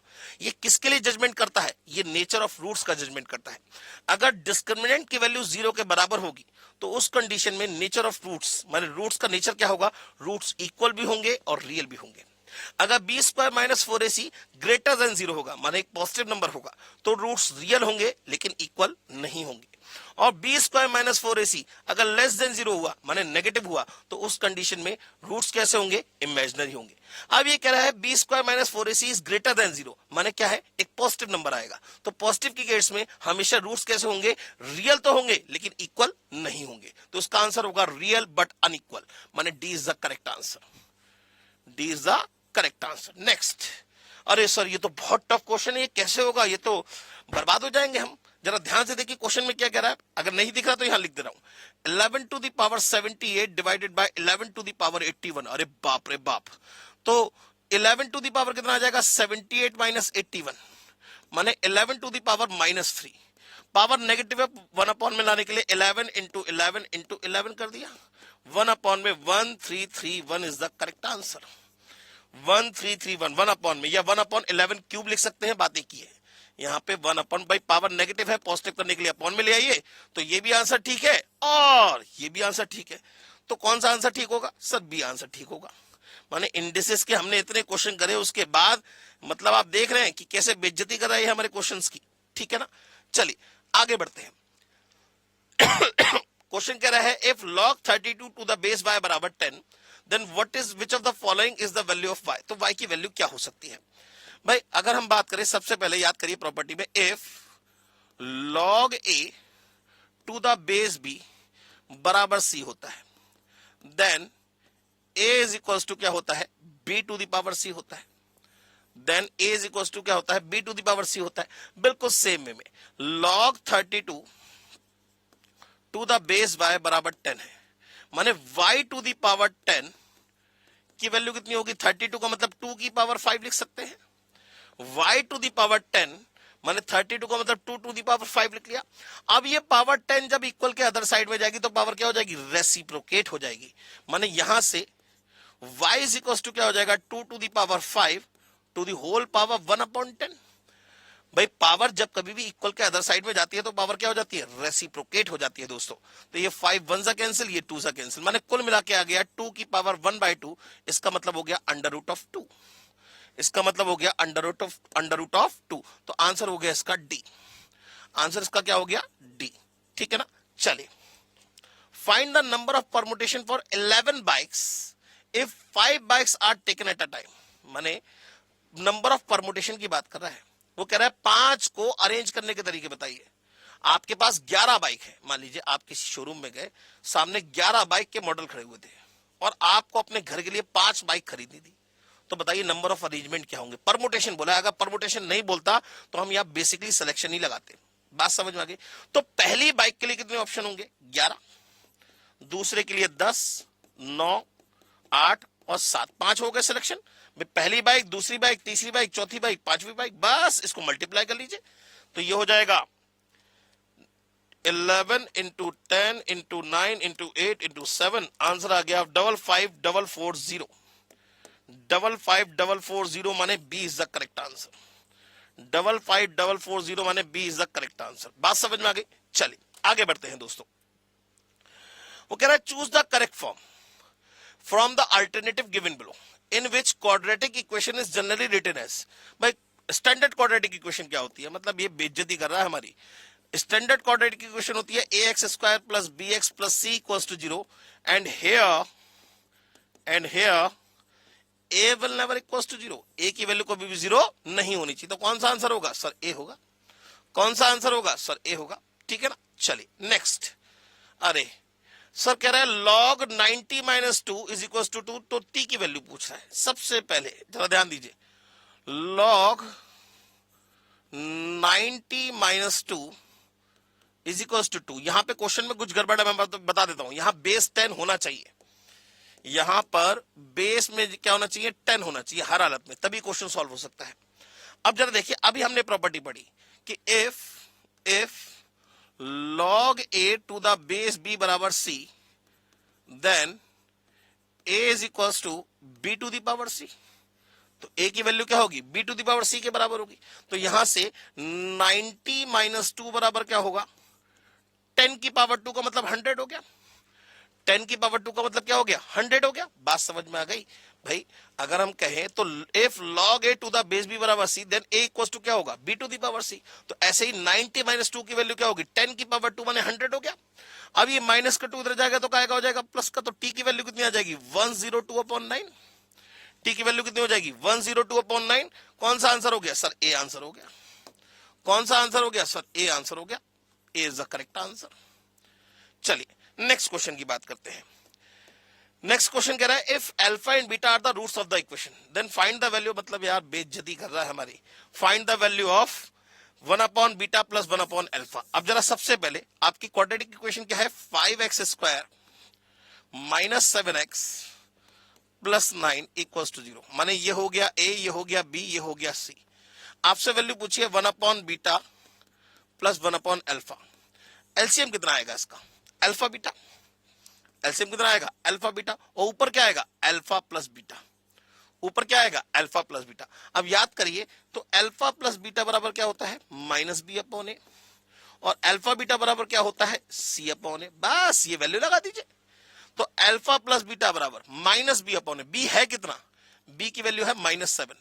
ये किसके लिए जजमेंट करता है? ये नेचर ऑफ रूट्स का जजमेंट करता है। अगर डिस्क्रिमिनेंट की वैल्यू 0 के बराबर होगी तो उस कंडीशन में नेचर ऑफ रूट्स माने रूट्स का नेचर क्या होगा? रूट्स इक्वल भी होंगे और रियल भी होंगे। अगर b square minus 4ac greater than 0 होगा माने एक पॉजिटिव नंबर होगा तो रूट्स रियल होंगे लेकिन इक्वल नहीं होंगे। और बी स्क्वायर माइनस 4ac अगर लेस देन 0 हुआ माने नेगेटिव हुआ तो उस कंडीशन में रूट्स कैसे होंगे? इमेजिनरी होंगे। अब ये कह रहा है b square minus 4ac is greater than 0 माने क्या है? एक पॉजिटिव नंबर आएगा, तो पॉजिटिव की केस में हमेशा रूट्स कैसे होंगे? रियल तो होंगे लेकिन इक्वल नहीं होंगे, तो इसका आंसर होगा रियल बट अनइक्वल, माने D is the correct answer. D is the correct answer. Next. अरे सर ये तो बहुत टफ क्वेश्चन है, ये कैसे होगा? ये तो बर्बाद हो जाएंगे हम। जरा ध्यान से देखिए क्वेश्चन में क्या कह रहा है, अगर नहीं दिख रहा तो यहां लिख दे रहा हूं। 11 to the power 78 divided by 11 to the power 81। अरे बाप रे बाप, तो 11 टू द पावर कितना आ जाएगा? 78 माइनस 81 माने 11 to the power minus 3। Power negative है, 1 अपॉन में लाने के लिए 11 इंटू 11 इंटू 11 कर दिया, 1 अपॉन में 1331 is the correct answer. 1331 1 upon में या 1 अपॉन 11 क्यूब लिख सकते हैं, बात एक ही है। यहाँ पे 1 अपॉन, भाई पावर नेगेटिव है, पॉजिटिव करने के लिए अपॉन में ले आइए, तो ये भी आंसर ठीक है और ये भी आंसर ठीक है। तो कौन सा आंसर ठीक होगा? सर बी आंसर ठीक होगा। माने इंडिसेस के हमने इतने क्वेश्चन करे, उसके बाद मतलब आप देख रहे हैं कि कैसे बेइज्जती कर रहा है हमारे क्वेश्चंस की, ठीक है ना। चलिए आगे बढ़ते हैं। क्वेश्चन कह रहा है if log 32 to the base y बराबर 10 then what is which of the following is the value of y। तो y की वैल्यू क्या हो सकती है भाई। अगर हम बात करें, सबसे पहले याद करिए प्रॉपर्टी में, if log a to the base b बराबर c होता है, then a is equal to क्या होता है, b to the power c होता है। Then a is equal to क्या होता है, b to the power c होता है। बिल्कुल सेम वे में log 32 to the base y बराबर 10 है, माने y टू द पावर 10 की वैल्यू कितनी होगी, 32 का मतलब 2 की पावर 5 लिख सकते हैं। y टू द पावर 10 माने 32 का मतलब 2 टू द पावर 5 लिख लिया। अब ये पावर 10 जब इक्वल के अदर साइड में जाएगी तो पावर क्या हो जाएगी, रेसिप्रोकेट हो जाएगी। माने यहां से y इज इक्वल टू क्या हो जाएगा, 2 to the power 5 to the whole power 1/10। भाई पावर जब कभी भी इक्वल के अदर साइड में जाती है तो पावर क्या हो जाती है, रेसिप्रोकेट हो जाती है दोस्तों। तो ये 5 1 सा कैंसिल, ये 2 सा कैंसिल, माने कुल मिला के आ गया 2 की पावर 1/2। इसका मतलब हो गया अंडर रूट ऑफ 2। इसका मतलब हो गया अंडर रूट ऑफ 2। तो आंसर हो गया इसका डी। आंसर इसका क्या हो गया, डी, ठीक है ना। चलिए find the number of permutation for 11 bikes if 5 bikes are taken at a time. माने नंबर ऑफ परमुटेशन की बात कर रहा है। वो कह रहा है 5 को अरेंज करने के तरीके बताइए। आपके पास 11 बाइक है, मान लीजिए आप किसी शोरूम में गए, सामने 11 बाइक के मॉडल खड़े हुए थे और आपको अपने घर के लिए 5 बाइक खरीदनी थी। तो बताइए नंबर ऑफ अरेंजमेंट क्या होंगे। परमुटेशन बोला, अगर परमुटेशन नहीं बोलता तो हम यहां बेसिकली सिलेक्शन ही लगाते। बात समझ में आ गई। तो पहली बाइक के लिए कितने ऑप्शन होंगे, 11, दूसरे के लिए 10, 9, 8 और 7, 5 हो गए सिलेक्शन। पहली बाइक, दूसरी बाइक, तीसरी बाइक, चौथी बाइक, पांचवी बाइक, बस इसको मल्टीप्लाई कर लीजिए तो ये हो जाएगा 11 into 10 into 9 into 8 into 7। Answer आ गया 55,440। 55,440 माने B is the correct answer. 55,440 माने B is the correct answer. बात समझ में आ गई। चलिए आगे बढ़ते हैं दोस्तों। वो कह रहा है choose the correct form from the alternative given below in which quadratic equation is generally written as। भाई स्टैंडर्ड क्वाड्रेटिक इक्वेशन क्या होती है, मतलब ये बेइज्जती कर रहा है हमारी। स्टैंडर्ड क्वाड्रेटिक इक्वेशन होती है ax square plus bx plus c equals to 0 and here a will never equals to 0। a की वैल्यू कभी भी 0 नहीं होनी चाहिए। तो कौन सा आंसर होगा सर, a होगा। कौन सा आंसर होगा सर, a होगा, ठीक है ना। चलिए नेक्स्ट। अरे सर कह रहा है log 90 minus 2 is equal to 2, तो t की वैल्यू पूछ रहा है। सबसे पहले जरा ध्यान दीजिए, log 90 minus 2 is equal to 2। यहां पे क्वेश्चन में कुछ गड़बड़ है, मैं बता देता हूं। यहां बेस 10 होना चाहिए, यहां पर बेस में क्या होना चाहिए, 10 होना चाहिए हर हालत में, तभी क्वेश्चन सॉल्व हो सकता है। अब जरा देखिए, अभी हमने प्रॉपर्टी पढ़ी कि if log a to the base b बराबर c then a is equal to b to the power c। तो a की वैल्यू क्या होगी, b to the power c के बराबर होगी। तो यहां से 90 माइनस 2 बराबर क्या होगा, 10 की पावर 2 का मतलब 100 हो गया। 10 की पावर 2 का मतलब क्या हो गया, 100 हो गया। बात समझ में आ गई भाई। अगर हम कहें तो if log a to the base b बराबर c then a equals to क्या होगा, b to the power c। तो ऐसे ही 90 माइनस 2 की वैल्यू क्या होगी, 10 की पावर 2 माने 100 हो गया। अब ये माइनस का 2 इधर जाएगा तो क्या हो जाएगा, प्लस का। तो t की वैल्यू कितनी आ जाएगी, 102/9। t की वैल्यू कितनी हो जाएगी, 102/9। कौन सा आंसर हो गया सर, a आंसर हो गया। कौन सा आंसर हो गया सर, a आंसर हो गया। a is the correct answer. चलिए नेक्स्ट क्वेश्चन की बात करते हैं। नेक्स्ट क्वेश्चन कह रहा है if alpha and beta are the roots of the equation then find the value. मतलब यार बेइज्जती कर रहा है हमारी। फाइंड द वैल्यू ऑफ 1/बीटा प्लस 1/अल्फा। अब जरा सबसे पहले आपकी क्वाड्रेटिक इक्वेशन क्या है, 5x square minus 7x plus 9 equals to 0। माने ये हो गया a, ये हो गया b, ये हो गया c। आपसे वैल्यू पूछिए 1/बीटा प्लस 1/अल्फा। एलसीएम कितना आएगा इसका, अल्फा बीटा। एलसीएम कितना आएगा, अल्फा बीटा। और ऊपर क्या आएगा, अल्फा प्लस बीटा। ऊपर क्या आएगा, अल्फा प्लस बीटा। अब याद करिए तो अल्फा प्लस बीटा बराबर क्या होता है, माइनस बी अपॉन ए। और अल्फा बीटा बराबर क्या होता है, सी अपॉन ए। बस ये वैल्यू लगा दीजिए। तो अल्फा प्लस बीटा बराबर माइनस बी अपॉन ए, बी है कितना, बी की वैल्यू है -7,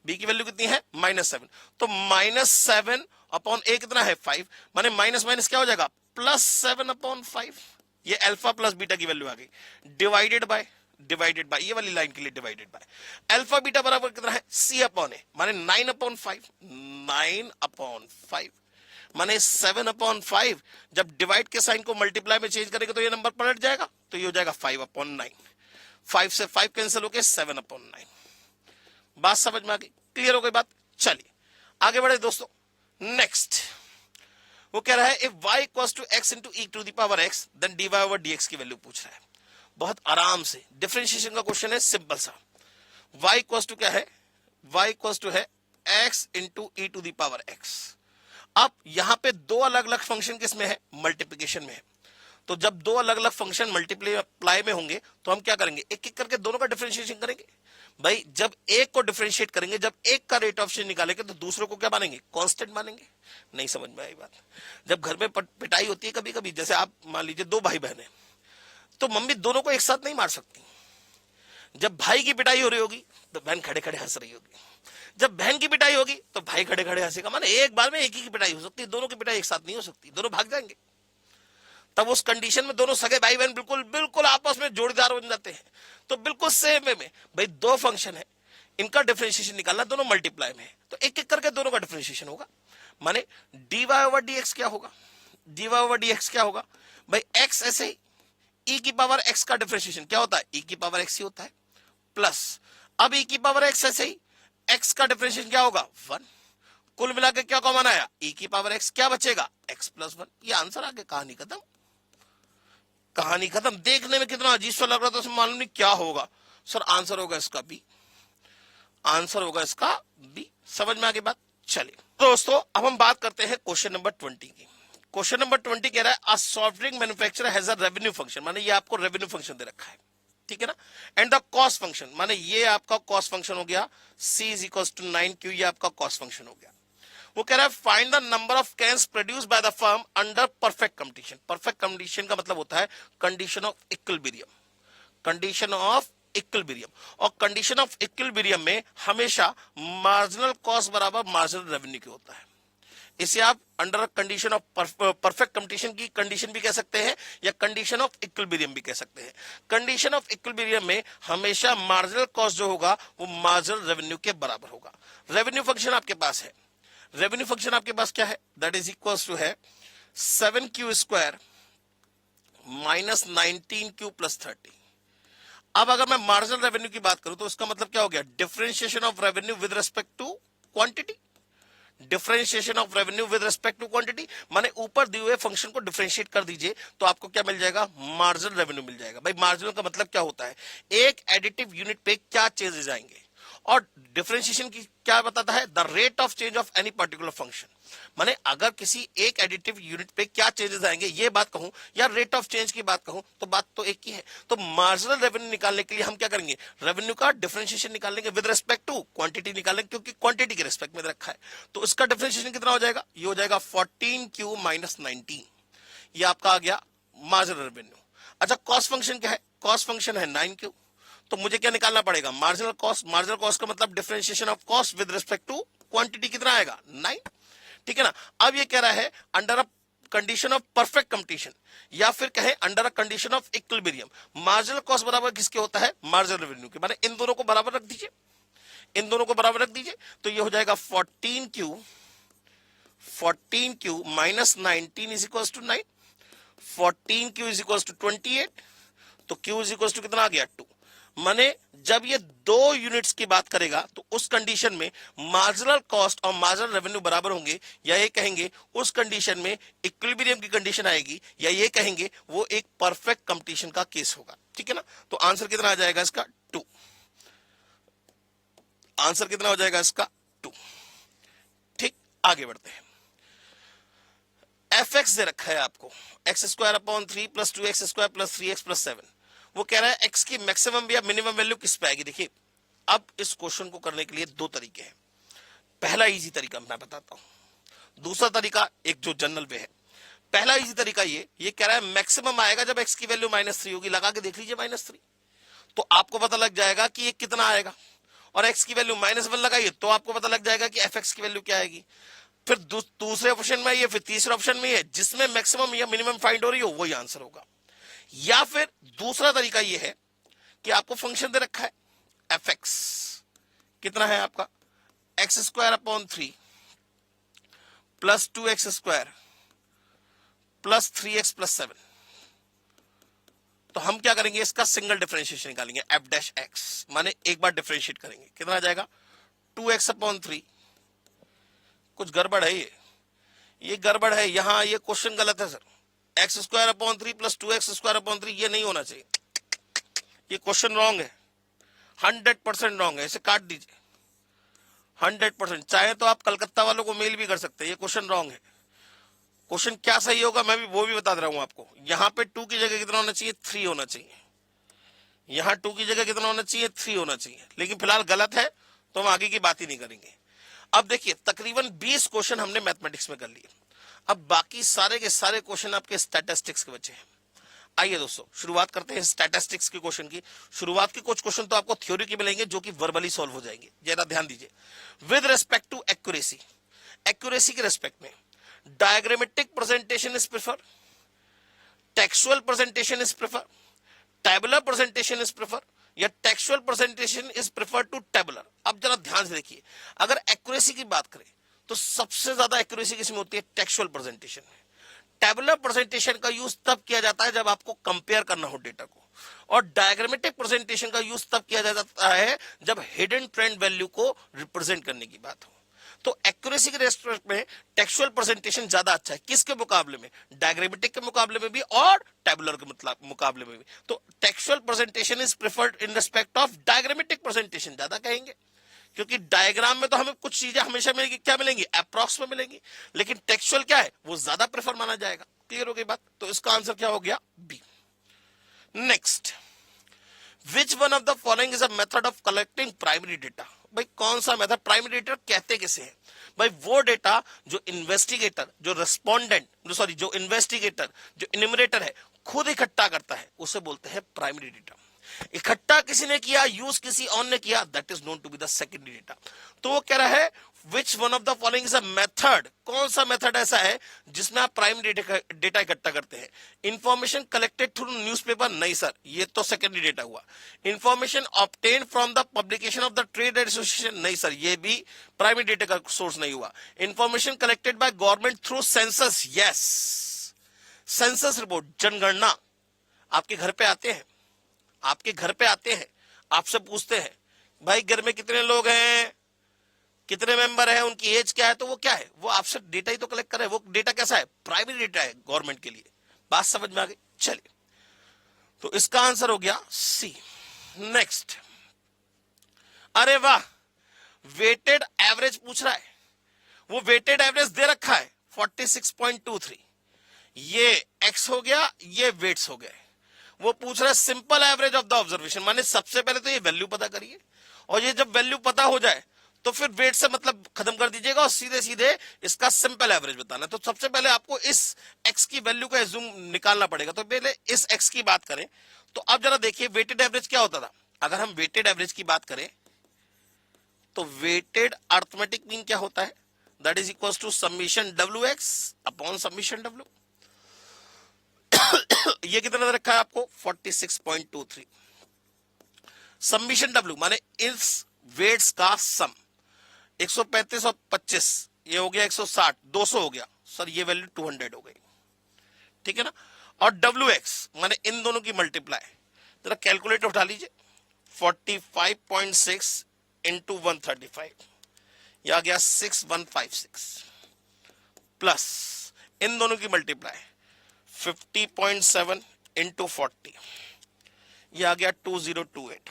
बी की वैल्यू कितनी है -7, तो -7 अपॉन ए कितना है 5, माने माइनस माइनस क्या हो जाएगा +7 अपॉन 5, ये अल्फा प्लस बीटा की वैल्यू आ गई, डिवाइडेड बाय ये वाली लाइन के लिए डिवाइडेड बाय अल्फा बीटा बराबर कितना है सी अपॉन ए, माने 9 अपॉन 5, 9 अपॉन 5 माने 7 अपॉन 5, जब डिवाइड के साइन को मल्टीप्लाई में चेंज करेंगे तो ये नंबर पलट जाएगा, तो ये हो जाएगा 5 अपॉन 9, 5 से 5 कैंसिल होके 7 अपॉन 9। बात समझ में आ गई, क्लियर हो गई बात। चलिए आगे बढ़े दोस्तों, नेक्स्ट वो कह रहा है if y equals to x into e to the power x then dy over dx की वैल्यू पूछ रहा है। बहुत आराम से डिफरेंशिएशन का क्वेश्चन है, सिंपल सा। y इक्वल्स टू क्या है, y इक्वल्स टू है x into e to the power x। अब यहां पे दो अलग अलग फंक्शन किसमें है, मल्टीप्लिकेशन में है। तो जब दो अलग अलग फंक्शन मल्टीप्लाई में होंगे तो हम क्या करेंगे, एक एक करके दोनों का डिफरेंशिएशन करेंगे। भाई जब एक को डिफरेंशिएट करेंगे, जब एक का रेट ऑफ चेंज निकालेंगे तो दूसरे को क्या मानेंगे, कांस्टेंट मानेंगे। नहीं समझ में आई बात। जब घर में पिटाई होती है कभी कभी, जैसे आप मान लीजिए दो भाई बहन है, तो मम्मी दोनों को एक साथ नहीं मार सकती। जब भाई की पिटाई हो रही होगी तो बहन खड़े खड़े हंस रही होगी, जब बहन की पिटाई होगी तो भाई खड़े खड़े हंसेगा। माने एक बार में एक ही की पिटाई हो सकती है, दोनों की पिटाई एक साथ नहीं हो सकती, दोनों भाग जाएंगे। तब उस कंडीशन में दोनों सगे भाई बहन बिल्कुल बिल्कुल आपस में जोड़ीदार बन जाते हैं। तो बिल्कुल सेम वे में भाई दो फंक्शन है, इनका डिफरेंशिएशन निकालना, दोनों मल्टीप्लाई में है, तो एक एक करके दोनों का डिफरेंशिएशन होगा। माने dy ओवर dx क्या होगा, dy ओवर dx क्या होगा भाई, x ऐसे ही e की पावर x का डिफरेंशिएशन क्या होता है, e की पावर x ही होता है, प्लस अब e की पावर x ऐसे ही x का डिफरेंशिएशन क्या होगा 1, कुल मिलाकर क्या कॉमन आया e की पावर x, क्या बचेगा x प्लस 1। ये आंसर आगे, कहानी खत्म, कहानी खत्म। देखने में कितना अजीब सा लग रहा था, उसमें मालूम नहीं क्या होगा। सर आंसर होगा इसका बी, आंसर होगा इसका बी। समझ में आ गई बात। चलिए दोस्तों अब हम बात करते हैं क्वेश्चन नंबर 20 की। क्वेश्चन नंबर 20 कह रहा है a soft drink manufacturer has a revenue function, माने ये आपको रेवेन्यू फंक्शन दे रखा है, ठीक है ना, एंड द कॉस्ट फंक्शन, माने ये आपका कॉस्ट फंक्शन हो गया, c is equal to 9q, ये आपका कॉस्ट फंक्शन हो गया। वो कह रहा है find the number of cans produced by the firm under perfect condition. Perfect condition का मतलब होता है condition of equilibrium, condition of equilibrium. और कंडीशन ऑफ इक्विलिब्रियम में हमेशा मार्जिनल कॉस्ट बराबर मार्जिनल रेवेन्यू की होता है। इसे आप under condition of perfect condition की कंडीशन भी कह सकते हैं, या कंडीशन ऑफ इक्विलिब्रियम भी कह सकते हैं। कंडीशन ऑफ इक्विलिब्रियम में हमेशा मार्जिनल कॉस्ट जो होगा वो मार्जिनल रेवेन्यू के बराबर होगा। रेवेन्यू फंक्शन आपके पास है, रेवेन्यू फंक्शन आपके पास क्या है, दैट इज इक्वल टू है 7q square minus 19q plus 30। अब अगर मैं मार्जिनल रेवेन्यू की बात करूं तो इसका मतलब क्या हो गया, differentiation of revenue with respect to quantity, differentiation of revenue with respect to quantity. माने ऊपर दिए हुए फंक्शन को डिफरेंशिएट कर दीजिए तो आपको क्या मिल जाएगा, मार्जिनल रेवेन्यू मिल जाएगा। भाई मार्जिनल का मतलब क्या होता है, एक एडिटिव यूनिट पे क्या चेंजेस आएंगे, और डिफरेंशिएशन की क्या बताता है, the rate of change of any particular function. माने अगर किसी एक एडिटिव यूनिट पे क्या चेंजेस आएंगे ये बात कहूं, या रेट ऑफ चेंज की बात कहूं, तो बात तो एक ही है। तो मार्जिनल रेवेन्यू निकालने के लिए हम क्या करेंगे, रेवेन्यू का डिफरेंशिएशन निकालेंगे विद रिस्पेक्ट टू क्वांटिटी निकालेंगे, क्योंकि क्वांटिटी के रिस्पेक्ट में रखा है। तो इसका डिफरेंशिएशन कितना हो जाएगा, ये हो जाएगा 14q माइनस 19, ये आपका आ गया मार्जिनल रेवेन्यू। अच्छा कॉस्ट फंक्शन क्या है, कॉस्ट फंक्शन है 9q, तो मुझे क्या निकालना पड़ेगा, मार्जिनल कॉस्ट। मार्जिनल कॉस्ट का मतलब differentiation of cost with respect to quantity कितना आएगा 9, ठीक है ना। अब ये कह रहा है under a condition of perfect competition, या फिर कहे under a condition of equilibrium, marginal cost बराबर किसके होता है, मार्जिनल रेवेन्यू के। माने इन दोनों को बराबर रख दीजिए, इन दोनों को बराबर रख दीजिए, तो ये हो जाएगा 14q minus 19 is equal to 9, 14q is equal to 28, तो q इज इक्वल टू कितना आ गया 2। माने जब ये दो यूनिट्स की बात करेगा तो उस कंडीशन में मार्जिनल कॉस्ट और मार्जिनल रेवेन्यू बराबर होंगे, या ये कहेंगे उस कंडीशन में इक्विलिब्रियम की कंडीशन आएगी, या ये कहेंगे वो एक परफेक्ट कंपटीशन का केस होगा, ठीक है ना। तो आंसर कितना आ जाएगा इसका 2, आंसर कितना हो जाएगा इसका 2। ठीक, आगे बढ़ते हैं। fx दे रखा है आपको x square upon 3 plus 2x square plus 3x plus 7। वो कह रहा है x की मैक्सिमम या मिनिमम वैल्यू किस पे आएगी। देखिए अब इस क्वेश्चन को करने के लिए दो तरीके हैं। पहला इजी तरीका मैं बताता हूं, दूसरा तरीका एक जो जनरल वे है। पहला इजी तरीका ये कह रहा है मैक्सिमम आएगा जब x की वैल्यू -3 होगी, लगा के देख लीजिए -3, तो आपको पता लग जाएगा कि ये कितना आएगा। और x की वैल्यू -1 लगाइए तो आपको पता लग जाएगा कि fx की वैल्यू क्या आएगी। फिर दूसरे ऑप्शन में ये, फिर तीसरे ऑप्शन में ये, जिसमें मैक्सिमम या मिनिमम फाइंड हो रही हो वही आंसर होगा। या फिर दूसरा तरीका ये है कि आपको फंक्शन दे रखा है fx, कितना है आपका x² / 3 + 2x² + 3x + 7। तो हम क्या करेंगे, इसका सिंगल डिफरेंशिएशन निकालेंगे f'(x), माने एक बार डिफरेंशिएट करेंगे, कितना आ जाएगा 2x/3। कुछ गड़बड़ है, ये गड़बड़ है, यहां ये क्वेश्चन गलत है सर। x² / 3 + 2x² / 3 ये नहीं होना चाहिए, ये क्वेश्चन रॉन्ग है, 100% रॉन्ग है, इसे काट दीजिए 100%। चाहे तो आप कलकत्ता वालों को मेल भी कर सकते हैं, ये क्वेश्चन रॉन्ग है। क्वेश्चन क्या सही होगा मैं भी वो भी बता रहा हूं आपको। यहां पे 2 की जगह कितना होना चाहिए, 3 होना चाहिए। यहां 2 की जगह कितना होना चाहिए, 3 होना चाहिए। लेकिन फिलहाल गलत है तो हम आगे की बात ही नहीं करेंगे। अब देखिए तकरीबन 20 क्वेश्चन हमने मैथमेटिक्स में कर लिए। अब बाकी सारे के सारे क्वेश्चन आपके स्टैटिस्टिक्स के बचे हैं। आइए दोस्तों शुरुआत करते हैं स्टैटिस्टिक्स के क्वेश्चन की। शुरुआत के कुछ क्वेश्चन तो आपको थ्योरी के मिलेंगे जो कि वर्बली सॉल्व हो जाएंगे, जरा ध्यान दीजिए। With respect to accuracy, accuracy के रिस्पेक्ट में diagrammatic presentation is prefer, textual presentation is prefer, tabular presentation is prefer, या textual presentation is prefer to tabular. अब जरा ध्यान से देखिए, अगर एक्यूरेसी की बात करें तो सबसे ज्यादा एक्यूरेसी किसमें होती है, टेक्सुअल प्रेजेंटेशन में। टेबुलर प्रेजेंटेशन का यूज तब किया जाता है जब आपको कंपेयर करना हो डेटा को, और डायग्रामेटिक प्रेजेंटेशन का यूज तब किया जाता है जब हिडन ट्रेंड वैल्यू को रिप्रेजेंट करने की बात हो। तो एक्यूरेसी के रेस्पेक्ट में टेक्सुअल प्रेजेंटेशन ज्यादा अच्छा है, किसके मुकाबले में, डायग्रामेटिक के मुकाबले में भी और टेबुलर के मुकाबले में भी। तो textual presentation is preferred in respect of diagrammatic presentation, ज्यादा कहेंगे, क्योंकि डायग्राम में तो हमें कुछ चीजें हमेशा मिलेगी, क्या मिलेंगी, अप्रॉक्स में मिलेंगी, लेकिन टेक्सुअल क्या है वो ज्यादा प्रेफर माना जाएगा। क्लियर हो गई बात। तो इसका आंसर क्या हो गया, B. Next, which one of the following is a method of collecting primary data. भाई कौन सा मेथड, प्राइमरी डेटा कहते किसे हैं, भाई वो डेटा जो इन्वेस्टिगेटर, जो रेस्पोंडेंट, सॉरी जो इन्वेस्टिगेटर, जो इन्यूमरेटर है खुद इकट्ठा करता है उसे बोलते हैं प्राइमरी डेटा। इकट्ठा किसी ने किया, यूज किसी और ने किया, that is known to be the secondary data. तो वो कह रहा है which one of the following is a method, कौन सा मेथड ऐसा है जिसमें आप प्राइमरी डेटा इकट्ठा करते हैं। इंफॉर्मेशन कलेक्टेड थ्रू न्यूज़पेपर, नहीं सर ये तो सेकेंडरी डेटा हुआ। Information obtain from the publication of the trade association, नहीं सर ये भी प्राइमरी डेटा का सोर्स नहीं हुआ। Information collected by government through census, yes census report, जनगणना। आपके घर पे आते हैं, आपके घर पे आते हैं, आपसे पूछते हैं भाई घर में कितने लोग हैं, कितने मेंबर हैं, उनकी एज क्या है, तो वो क्या है, वो आपसे डेटा ही तो कलेक्ट कर रहे हैं। वो डेटा कैसा है, प्राइमरी डेटा है गवर्नमेंट के लिए। बात समझ में आ गई। चलिए तो इसका आंसर हो गया सी। नेक्स्ट, अरे वाह, वेटेड एवरेज पूछ रहा है। वो वेटेड एवरेज दे रखा है 46.23, ये एक्स हो गया, ये वेट्स हो गए। वो पूछ रहा है simple average of the observation, माने सबसे पहले तो ये वैल्यू पता करिए, और ये जब वैल्यू पता हो जाए तो फिर वेट से मतलब खत्म कर दीजिएगा और सीधे सीधे इसका सिंपल एवरेज बताना। तो सबसे पहले आपको इस एक्स की वैल्यू का एज्यूम निकालना पड़ेगा। तो पहले इस एक्स की बात करें तो अब जरा देखिए वेटेड एवरेज क्या होता था। अगर हम वेटेड एवरेज की बात करें तो वेटेड अर्थमेटिक मीन क्या होता है, that is equal to summation W X upon summation W. ये कितना रखा है आपको 46.23। समीशन डब्ल्यू माने इस वेट्स का सम, 135 और 25 ये हो गया 160, 200 हो गया सर, ये वैल्यू 200 हो गई, ठीक है ना। और डब्ल्यू एक्स माने इन दोनों की मल्टीप्लाई, जरा कैलकुलेटर उठा लीजिए, 45.6 इंटू 135, ये आ गया 6156, प्लस इन दोनों की मल्टीप्लाई 50.7 इंटू 40, ये आ गया 2028,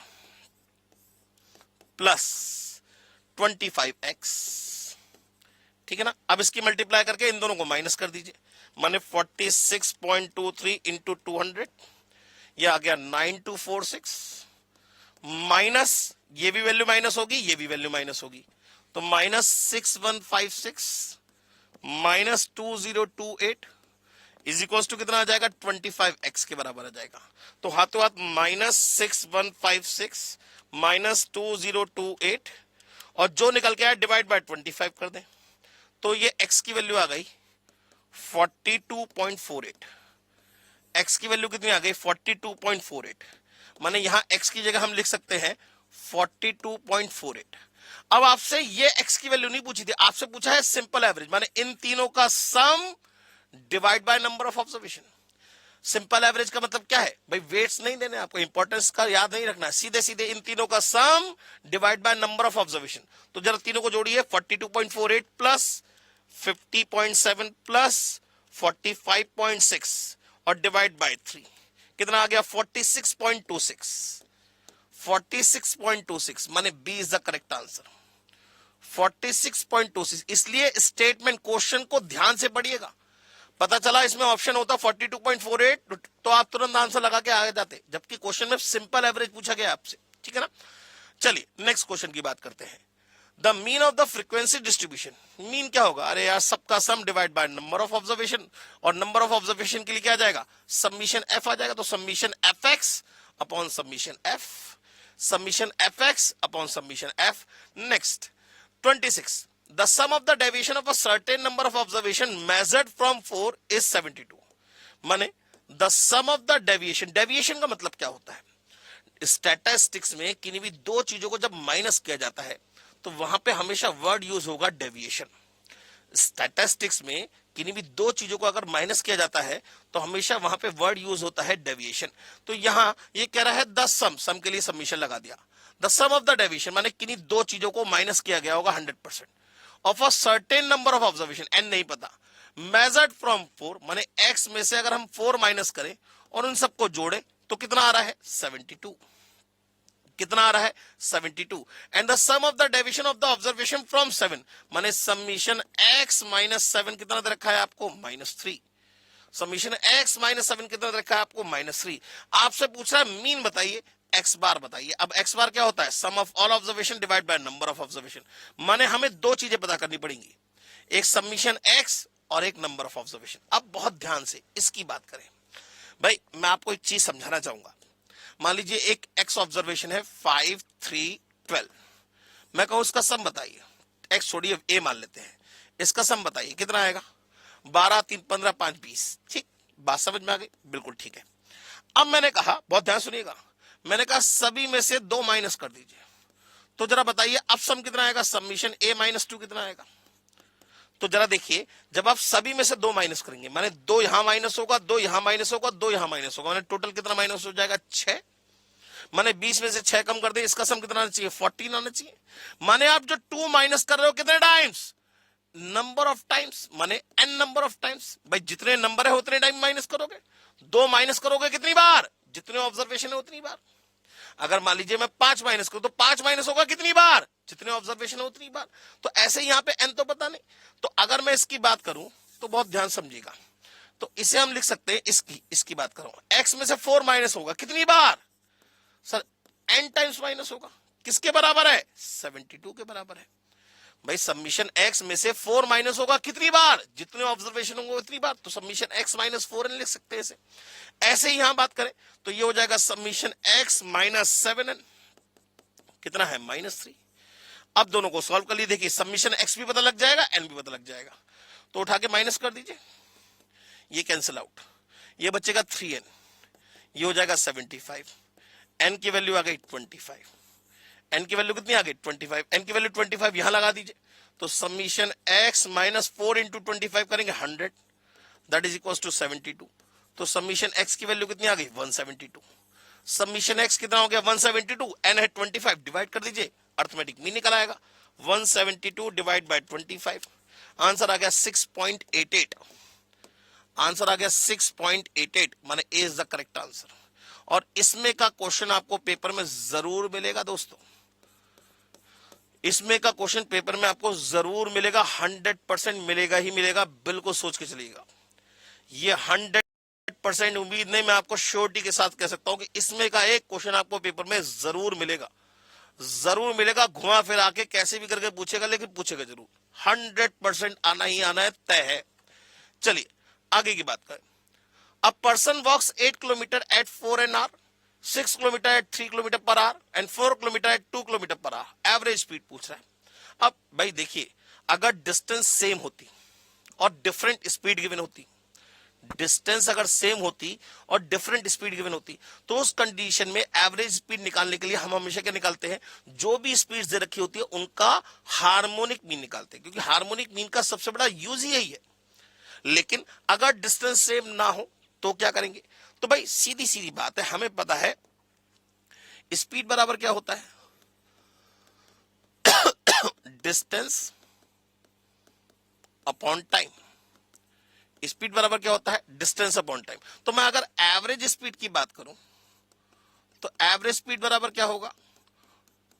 प्लस 25x, ठीक है ना। अब इसकी मल्टीप्लाई करके इन दोनों को माइनस कर दीजिए, माने 46.23 इंटू 200, ये आ गया 9246, माइनस ये भी वैल्यू माइनस होगी, ये भी वैल्यू माइनस होगी, तो minus 6156 minus 2028, is equal to कितना आ जाएगा 25x के बराबर आ जाएगा। तो हाथों हाथ -6156 -2028 और जो निकल के आया डिवाइड बाय 25 कर दें तो ये x की वैल्यू आ गई 42.48। x की वैल्यू कितनी आ गई 42.48, माने यहां x की जगह हम लिख सकते हैं 42.48। अब आपसे ये x की वैल्यू नहीं पूछी थी, आपसे पूछा है सिंपल एवरेज, माने इन तीनों का sum divide by number of observation. Simple average का मतलब क्या है भाई, वेट्स नहीं देने आपको, इंपॉर्टेंस का याद नहीं रखना, सीधे सीधे इन तीनों का sum divide by number of observation. तो जरा तीनों को जोड़िए, 42.48 प्लस 50.7 प्लस 45.6 और डिवाइड बाय 3 कितना आ गया 46.26। 46.26 माने B is the correct answer, 46.26। इसलिए स्टेटमेंट क्वेश्चन को ध्यान से पढ़िएगा। पता चला इसमें ऑप्शन होता 42.48 तो आप तुरंत आंसर लगा के आगे जाते, जबकि क्वेश्चन में सिंपल एवरेज पूछा गया आपसे, ठीक है ना। चलिए नेक्स्ट क्वेश्चन की बात करते हैं। The mean of the frequency distribution, mean क्या होगा, अरे यार सबका sum divide by number of observation, और नंबर ऑफ ऑब्जर्वेशन के लिए क्या आ जाएगा सबमिशन एफ आ जाएगा। तो submission F x upon submission F, submission F x upon submission F. Next 26, the sum of the deviation of a certain number of observation measured from 4 is 72। माने the sum of the deviation, deviation का मतलब क्या होता है, statistics में किन्हीं भी दो चीजों को जब माइनस किया जाता है तो वहां पे हमेशा वर्ड यूज होगा डेविएशन। स्टैटिस्टिक्स में किन्हीं भी दो चीजों को अगर माइनस किया जाता है तो हमेशा वहां पे वर्ड यूज होता है डेविएशन। तो यहां ये कह रहा है द सम, सम के लिए सबमिशन लगा दिया, the sum of the deviation माने किन्हीं दो चीजों को माइनस किया गया होगा 100% of a certain number of observation, n नहीं पता, मेजर्ड फ्रॉम 4 माने x में से अगर हम 4 माइनस करें और उन सबको जोड़े तो कितना आ रहा है 72, कितना आ रहा है 72। And the sum of the deviation of the observation from 7 माने समीशन x माइनस 7 कितना दे रखा है आपको -3, समीशन x माइनस 7 कितना दे रखा है आपको -3। आपसे पूछ रहा है मीन बताइए, एक्स बार बताइए। अब एक्स बार क्या होता है sum of all observation divide by number of observation, माने हमें दो चीजें पता करनी पड़ेंगी, एक सबमिशन एक्स और एक नंबर ऑफ ऑब्जर्वेशन। अब बहुत ध्यान से इसकी बात करें भाई, मैं आपको एक चीज समझाना चाहूंगा। मान लीजिए एक एक्स ऑब्जर्वेशन है 5, 3, 12, मैं कहूं उसका सम बताइए, एक्स छोड़िए ए मान लेते हैं, इसका सम बताइए कितना आएगा 12, 3, 15, 5, 20। ठीक, बात समझ में आ गई, बिल्कुल ठीक है। अब मैंने कहा, बहुत ध्यान सुनिएगा, मैंने कहा सभी में से 2 माइनस कर दीजिए, तो जरा बताइए अब सम कितना आएगा, सबमिशन a -2 कितना आएगा। तो जरा देखिए, जब आप सभी में से 2 माइनस करेंगे माने 2 यहां माइनस होगा, 2 यहां माइनस होगा, 2 यहां माइनस होगा, माने टोटल कितना माइनस हो जाएगा 6। माने 20 में से 6 कम कर दे, इसका सम कितना आना चाहिए 14 आना चाहिए। माने आप जो 2 माइनस कर रहे हो कितने टाइम्स, नंबर ऑफ टाइम्स, माने n नंबर ऑफ टाइम्स। भाई जितने नंबर है उतने टाइम माइनस करोगे, 2 माइनस करोगे कितनी बार, जितने ऑब्जर्वेशन है उतनी बार। अगर मान लीजिए मैं 5 माइनस करूं तो 5 माइनस होगा कितनी बार, जितने ऑब्जर्वेशन है उतनी बार। तो ऐसे ही यहां पे n तो पता नहीं, तो अगर मैं इसकी बात करूं तो बहुत ध्यान समझिएगा, तो इसे हम लिख सकते हैं, इसकी बात करूं, x में से 4 माइनस होगा कितनी बार सर, n टाइम्स माइनस होगा, किसके बराबर है 72 के बराबर है। भाई सबमिशन x में से 4 माइनस होगा कितनी बार, जितने ऑब्जर्वेशन होंगे उतनी बार, तो सबमिशन x -4n लिख सकते हैं इसे। ऐसे ही यहां बात करें तो ये हो जाएगा सबमिशन x -7n कितना है -3। अब दोनों को सॉल्व कर लिए, देखिए सबमिशन x भी पता लग जाएगा, n भी पता लग जाएगा, तो उठा के माइनस कर दीजिए, ये कैंसिल आउट, ये बचेगा 3n, ये हो जाएगा 75, n की वैल्यू आ गई 25, n की वैल्यू कितनी आ गई 25, n की वैल्यू 25 यहां लगा दीजिए, तो सबमिशन x -4 इंटू 25 करेंगे 100, दैट इज इक्वल टू 72। तो सबमिशन x की वैल्यू कितनी आ गई 172, सबमिशन x कितना हो गया 172, n है 25, डिवाइड कर दीजिए, अर्थमेटिक मीन निकल आएगा 172 डिवाइड बाय 25, आंसर आ गया 6.88, आंसर आ गया 6.88, माने A is the correct answer. और इसमें का क्वेश्चन आपको पेपर में जरूर मिलेगा दोस्तों, इसमें का क्वेश्चन पेपर में आपको जरूर मिलेगा, 100% मिलेगा ही मिलेगा, बिल्कुल सोच के चलिएगा। ये 100% उम्मीद नहीं, मैं आपको श्योरिटी के साथ कह सकता हूं कि इसमें का एक क्वेश्चन आपको पेपर में जरूर मिलेगा, जरूर मिलेगा, घुमा फिरा के कैसे भी करके पूछेगा, लेकिन पूछेगा जरूर, 100% आना ही आना है, तय है। चलिए आगे की बात करें। A person walks 8 kilometer at 4 an hour, 6 kilometer at 3 kilometer per hour and 4 kilometer at 2 kilometer per hour. Average speed पूछ रहा है। अब भाई देखिए, अगर डिस्टेंस सेम होती और डिफरेंट स्पीड गिवन होती, डिस्टेंस अगर सेम होती और डिफरेंट स्पीड गिवन होती, तो उस कंडीशन में एवरेज स्पीड निकालने के लिए हम हमेशा क्या निकालते हैं, जो भी स्पीड दे रखी होती है उनका हार्मोनिक मीन निकालते हैं, क्योंकि हार्मोनिक मीन का सबसे बड़ा यूज ही यही है। लेकिन अगर डिस्टेंस सेम ना हो तो क्या करेंगे? तो भाई सीधी सीधी बात है, हमें पता है स्पीड बराबर क्या होता है, डिस्टेंस अपॉन टाइम। स्पीड बराबर क्या होता है, डिस्टेंस अपॉन टाइम। तो मैं अगर एवरेज स्पीड की बात करूं तो एवरेज स्पीड बराबर क्या होगा,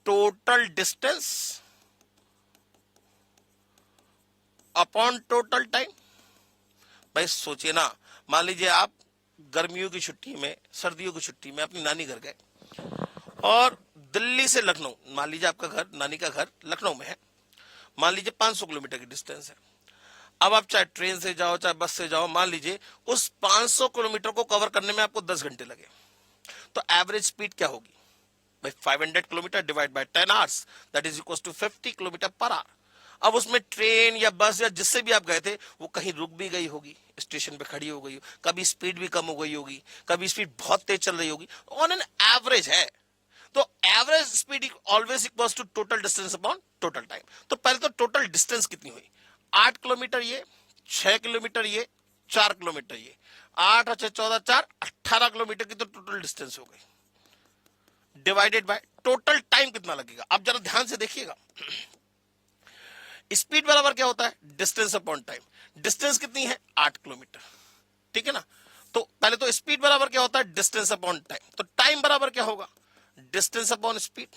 total distance upon total time. भाई सोचिए ना, मान लीजिए आप गर्मियों की छुट्टी में, सर्दियों की छुट्टी में अपनी नानी घर गए और दिल्ली से लखनऊ, मान लीजिए आपका घर, नानी का घर लखनऊ में है, मान लीजिए 500 किलोमीटर की डिस्टेंस है। अब आप चाहे ट्रेन से जाओ चाहे बस से जाओ, मान लीजिए उस 500 किलोमीटर को कवर करने में आपको 10 घंटे लगे, तो एवरेज स्पीड क्या होगी भाई, 500 kilometre divide by 10 hours, that is equal to 50 kilometre per hour. अब उसमें ट्रेन या बस या जिससे भी आप गए थे वो कहीं रुक भी गई होगी, स्टेशन पे खड़ी हो गई हो, कभी स्पीड भी कम हो गई होगी, कभी स्पीड बहुत तेज चल रही होगी, ऑन एन एवरेज है। तो average speed always equals to total distance upon total time. तो पहले तो टोटल डिस्टेंस कितनी हुई, 8 किलोमीटर ये, 6 किलोमीटर ये, 4 किलोमीटर ये, 8 और 6 14, 4 18 किलोमीटर की तो टोटल डिस्टेंस हो गई, डिवाइडेड बाय टोटल टाइम कितना लगेगा। अब जरा ध्यान से देखिएगा, स्पीड बराबर क्या होता है, डिस्टेंस अपॉन टाइम। डिस्टेंस कितनी है, 8 किलोमीटर, ठीक है ना। तो पहले तो स्पीड बराबर क्या होता है, डिस्टेंस अपॉन टाइम। तो टाइम बराबर क्या होगा, डिस्टेंस अपॉन स्पीड।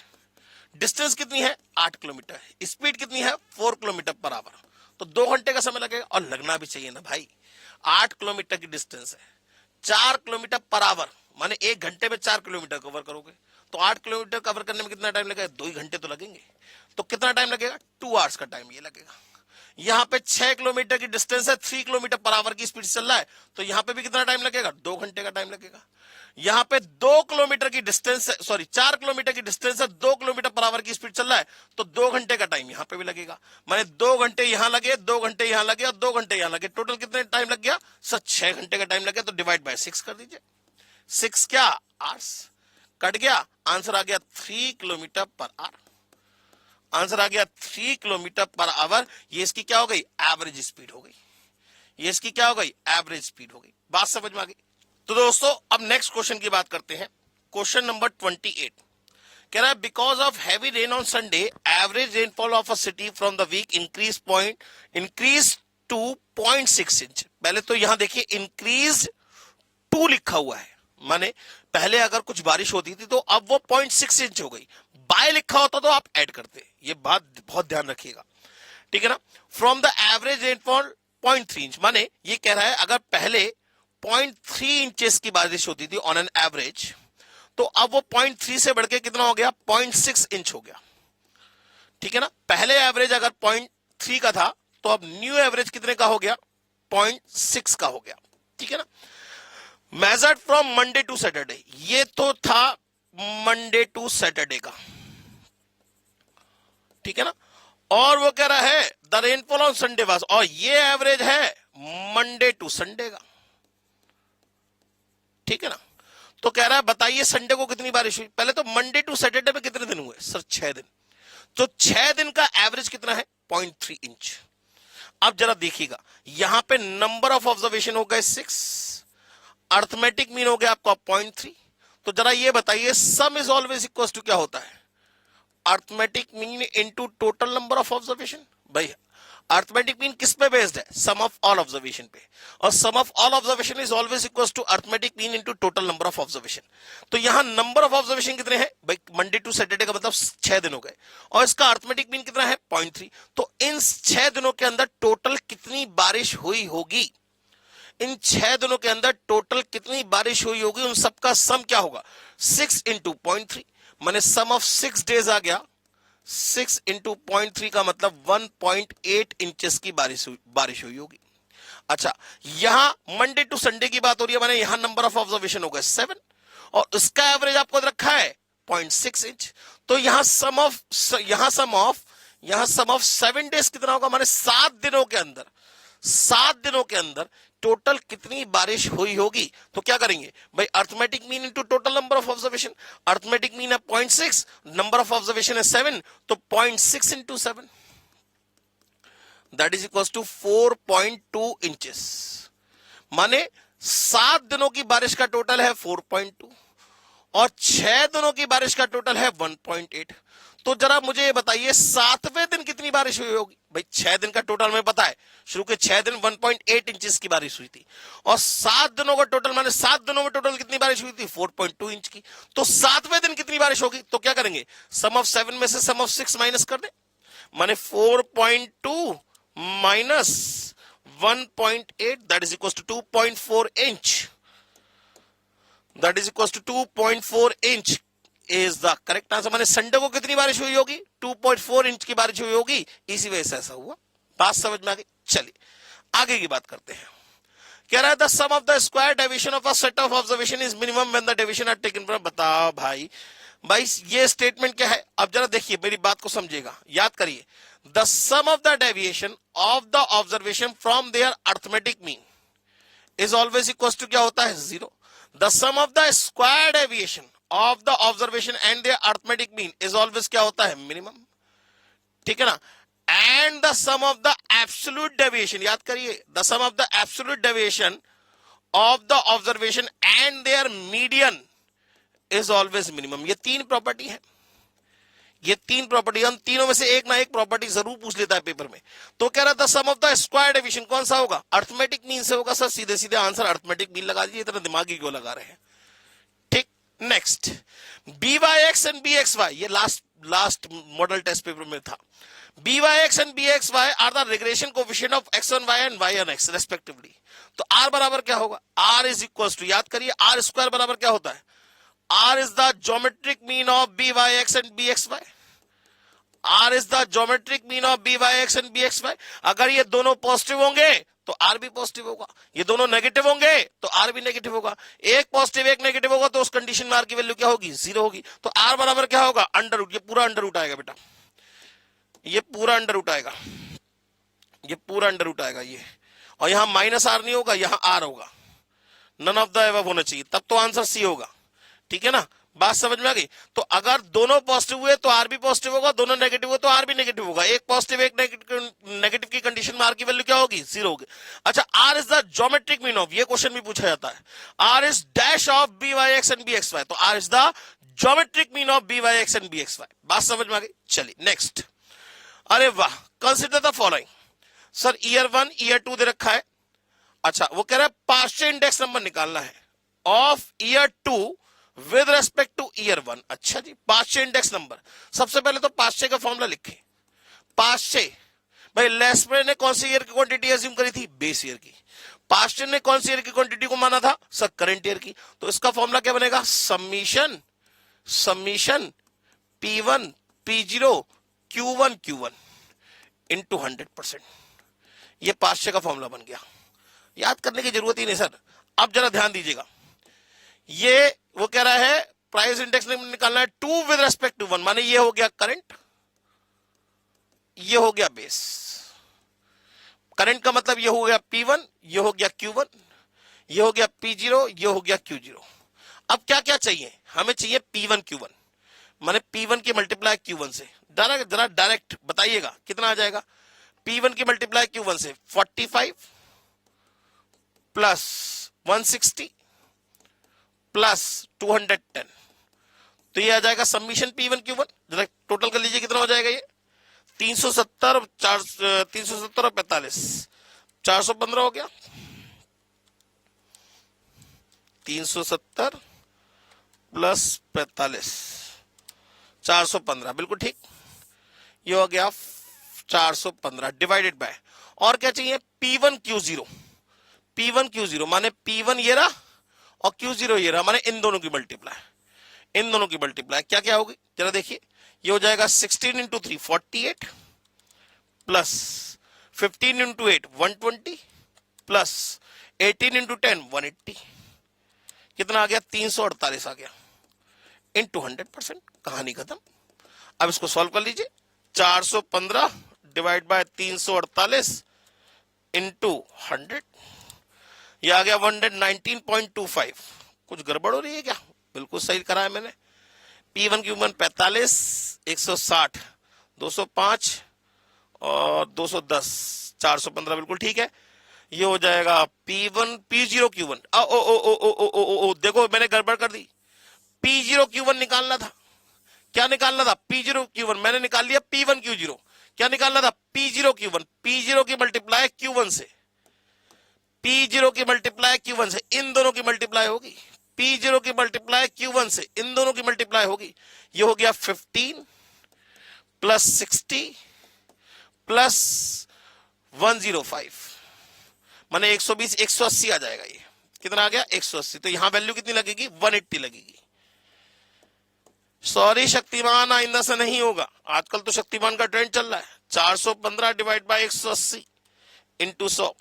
डिस्टेंस कितनी है, 8 किलोमीटर, स्पीड कितनी है, 4 किलोमीटर पर आवर। तो 2 घंटे का समय लगेगा, और लगना भी चाहिए ना भाई, 8 किलोमीटर की डिस्टेंस है, 4 किलोमीटर पर आवर, माने 1 घंटे में 4 किलोमीटर कवर करोगे, तो 8 किलोमीटर कवर करने में कितना टाइम लगेगा, 2 ही घंटे तो लगेंगे। तो कितना टाइम लगेगा, 2 आवर्स का टाइम ये लगेगा। यहां पे 6 किलोमीटर की डिस्टेंस है, 3 किलोमीटर पर आवर की स्पीड चल रहा है, तो यहां पे भी कितना टाइम लगेगा, 2 घंटे का टाइम लगेगा। यहां पे 2 किलोमीटर की डिस्टेंस है, सॉरी 4 किलोमीटर की डिस्टेंस है, 2 किलोमीटर पर आवर की स्पीड चल रहा है, तो 2 घंटे का टाइम यहां पे भी लगेगा। माने 2 घंटे यहां लगे, 2 घंटे यहां लगे और 2 घंटे यहां लगे, टोटल कितने टाइम लग गया सर, 6 घंटे का टाइम लग गया। तो डिवाइड बाय 6 कर दीजिए, 6 क्या आवर्स, कट गया, आंसर आ गया 3 किलोमीटर पर आवर। आंसर आ गया 3 किलोमीटर पर आवर। ये इसकी क्या हो गई, एवरेज स्पीड हो गई। ये इसकी क्या हो गई, एवरेज स्पीड हो गई। बात समझ में आ गई। तो दोस्तों अब नेक्स्ट क्वेश्चन की बात करते हैं, क्वेश्चन नंबर 28 कह रहा है, because of heavy rain on Sunday average rainfall of a city from the week increase to 0.6 inch. पहले तो यहां देखिए इंक्रीज टू लिखा हुआ है, माने पहले अगर कुछ बारिश होती थी तो अब वो 0.6 इंच हो गई, बाय लिखा होता तो आप ऐड करते, ये बात बहुत ध्यान रखिएगा, ठीक है ना। From the average rainfall 0.3 inch, माने ये कह रहा है अगर पहले 0.3 इंचेस की बारिश होती थी ऑन एन एवरेज, तो अब वो 0.3 से बढ़ के कितना हो गया, 0.6 इंच हो गया, ठीक है ना। पहले एवरेज अगर 0.3 का था तो अब न्यू एवरेज कितने का हो गया, 0.6 का हो गया, ठीक है ना। Measured from Monday to Saturday, ये तो था मंडे टू सैटरडे का, ठीक है ना। और वो कह रहा है the rainfall on Sunday was, और ये एवरेज है मंडे टू संडे का, ठीक है ना। तो कह रहा है बताइए संडे को कितनी बारिश हुई। पहले तो मंडे टू सैटरडे में कितने दिन हुए सर, 6 दिन। तो 6 दिन का एवरेज कितना है, 0.3 इंच। अब जरा देखिएगा, यहां पे नंबर ऑफ ऑब्जर्वेशन हो गए 6, अर्थमेटिक मीन हो गया आपका 0.3। तो जरा ये बताइए sum is always equal to क्या होता है, arithmetic mean into total number of observation. भाई अर्थमेटिक मीन किस पे बेस्ड है, सम ऑफ ऑल ऑब्जर्वेशन पे, और sum of all observation is always equal to arithmetic mean into total number of observation. तो यहां नंबर ऑफ ऑब्जर्वेशन कितने हैं भाई, मंडे टू सैटरडे का मतलब 6 दिन हो गए, और इसका अर्थमेटिक मीन कितना है 0.3। तो इन 6 दिनों के अंदर टोटल कितनी बारिश हुई होगी, इन 6 दिनों के अंदर टोटल कितनी बारिश हुई होगी, उन सबका सम क्या होगा, 6 इंटू 0.3, माने सम ऑफ 6 डेज आ गया, 6 इंटू 0.3 का मतलब 1.8 इंचेस की बारिश हुई होगी। अच्छा, यहां मंडे टू संडे की बात हो रही है, माने यहां नंबर ऑफ ऑब्जर्वेशन हो गए 7 और उसका एवरेज आपको रखा है 0.6 इंच। तो यहां सम ऑफ 7 डेज कितना होगा, माने 7 दिनों के अंदर टोटल कितनी बारिश हुई होगी। तो क्या करेंगे भाई, arithmetic mean into total number of observation. Arithmetic mean है 0.6, नंबर ऑफ ऑब्जर्वेशन है 7, तो 0.6 into 7 that is equal to 4.2 inches. माने 7 दिनों की बारिश का टोटल है 4.2 और 6 दिनों की बारिश का टोटल है 1.8। तो जरा मुझे ये बताइए 7वें दिन कितनी बारिश हुई होगी। भाई 6 दिन का टोटल हमें पता है, शुरू के 6 दिन 1.8 इंचेस की बारिश हुई थी और 7 दिनों का टोटल, माने 7 दिनों में टोटल कितनी बारिश हुई थी 4.2 इंच की। तो 7वें दिन कितनी बारिश होगी, तो क्या करेंगे, सम ऑफ 7 में से सम ऑफ 6 माइनस कर दे, माने 4.2 minus 1.8 that is equal to 2.4 inch. That is equal to 2.4 inch is the correct answer. माने संडे को कितनी बारिश हुई होगी, 2.4 इंच की बारिश हुई होगी, इसी वजह से ऐसा हुआ। बात समझ में आ गई। चलिए आगे की बात करते हैं। कह रहा है the sum of the square deviation of a set of observation is minimum when the deviation are taken from. बताओ भाई ये स्टेटमेंट क्या है। अब जरा देखिए मेरी बात को समझिएगा, याद करिए। The sum of the deviation of the observation from their arithmetic mean is always equal to क्या होता है 0। The sum of the square deviation of the observation and their arithmetic mean is always क्या होता है minimum, ठीक है ना। And the sum of the absolute deviation, याद करिए, the sum of the absolute deviation of the observation and their median is always minimum. ये 3 property है, ये 3 प्रॉपर्टी, हम तीनों में से एक ना एक प्रॉपर्टी जरूर पूछ लेता है पेपर में। तो कह रहा था सम ऑफ द स्क्वायर डेविएशन कौन सा होगा, अर्थमेटिक मीन से होगा। सर सीधे सीधे आंसर अर्थमेटिक मीन लगा दीजिए, इतना दिमागी क्यों लगा रहे हैं। ठीक, नेक्स्ट BYX एंड BXY, ये लास्ट मॉडल टेस्ट पेपर में था। BYX and BXY are the regression coefficient of x1y and y1x respectively. तो R बराबर क्या होगा, R इज इक्वल टू, याद करिए, R स्क्वायर बराबर क्या होता है, R is the geometric mean of BYX and BXY. R is the geometric mean of BYX and BXY. अगर ये दोनों पॉजिटिव होंगे तो R भी पॉजिटिव होगा, ये दोनों नेगेटिव होंगे तो R भी नेगेटिव होगा। एक पॉजिटिव एक नेगेटिव होगा तो उस कंडीशन में R की वैल्यू क्या होगी 0 होगी। तो R बराबर क्या होगा अंडर रूट, ये पूरा अंडर रूट आएगा बेटा, ये पूरा अंडर रूट आएगा, ये पूरा अंडर रूट आएगा ये, और यहां माइनस R नहीं होगा, यहां R होगा। नन ऑफ द अबव होना चाहिए, तब तो आंसर C होगा, ठीक है ना। बात समझ में आ गई। तो अगर दोनों पॉजिटिव हुए तो आर भी पॉजिटिव होगा, दोनों नेगेटिव हुए तो आर भी नेगेटिव होगा। एक पॉजिटिव एक नेगेटिव की कंडीशन में आर की वैल्यू क्या होगी 0 होगी। अच्छा, r is the geometric mean of, ये क्वेश्चन भी पूछा जाता है, r is dash of BYX and BXY। तो r is the geometric mean of BYX and BXY। बात समझ में आ गई। चलिए नेक्स्ट। अरे वाह, consider the following. Sir year 1 year 2 दे रखा है। अच्छा, वो कह रहा है पार्शियल इंडेक्स नंबर निकालना है of year 2 with respect two year 1। अच्छा जी, पार्शियल इंडेक्स नंबर। सबसे पहले तो पार्शियल का फॉर्मूला लिखें। पार्शियल भाई लेस्परे ने कौन सी ईयर की क्वांटिटी एज्यूम करी थी, बेस ईयर की। पार्शियल ने कौन सी ईयर की क्वांटिटी को माना था, सर करंट ईयर की। तो इसका फॉर्मूला क्या बनेगा, summation P1 P0 Q1 into 100%। ये पार्शियल का फॉर्मूला बन गया, याद करने की जरूरत ही नहीं सर। अब जरा ध्यान दीजिएगा, ये वो कह रहा है प्राइस इंडेक्स निकालना है 2 विद रेस्पेक्ट टू 1, माने ये हो गया करंट, ये हो गया बेस। करंट का मतलब ये हो गया P1, ये हो गया Q1, ये हो गया P0, ये हो गया Q0। अब क्या क्या चाहिए, हमें चाहिए P1 Q1, माने P1 की मल्टीप्लाई Q1 से। जरा डायरेक्ट बताइएगा कितना आ जाएगा। P1 की मल्टीप्लाई Q1 से 45 प्लस 160 प्लस 210, तो ये आ जाएगा सबमिशन P1 Q1। जरा टोटल कर लीजिए कितना हो जाएगा ये 370 और 45 415 हो गया। 370 प्लस 45 415, बिल्कुल ठीक, ये हो गया 415 डिवाइडेड बाय, और क्या चाहिए P1 Q0 माने P1 ये रहा और Q0 ये रहा, माने इन दोनों की मल्टीप्लाई क्या क्या होगी जरा देखिए। ये हो जाएगा 16 into 3 48 plus 15 into 8 120 plus 18 into 10 180, कितना आ गया 348 आ गया, इंटू 100%, कहानी खत्म। अब इसको सॉल्व कर लीजिए, 415 डिवाइड बाय 348 इंटू 100, ये आ गया 119.25। कुछ गड़बड़ हो रही है क्या? बिल्कुल सही करा है मैंने। P1 Q1 45, 160, 205 और 210, 415 बिल्कुल ठीक है। ये हो जाएगा P1 P0 Q1, ओ ओ ओ ओ ओ ओ ओ, देखो मैंने गड़बड़ कर दी। P0 Q1 निकालना था, क्या निकालना था? P0 Q1, मैंने निकाल लिया P1 Q0। क्या निकालना था? P0 Q1, P0 की मल्टीप्लाई Q1 से, P0 की मल्टीप्लाई Q1 से, इन दोनों की मल्टीप्लाई होगी। P0 की मल्टीप्लाई Q1 से, इन दोनों की मल्टीप्लाई होगी। ये हो गया 15 प्लस 60 प्लस 105, माने 120, 180 आ जाएगा। ये कितना आ गया? 180। तो यहां वैल्यू कितनी लगेगी? 180 लगेगी। सॉरी शक्तिमान, आइंदा से नहीं होगा। आजकल तो शक्तिमान का ट्रेंड चल रहा है। 415 डिवाइड बाय 180 इंटू 100,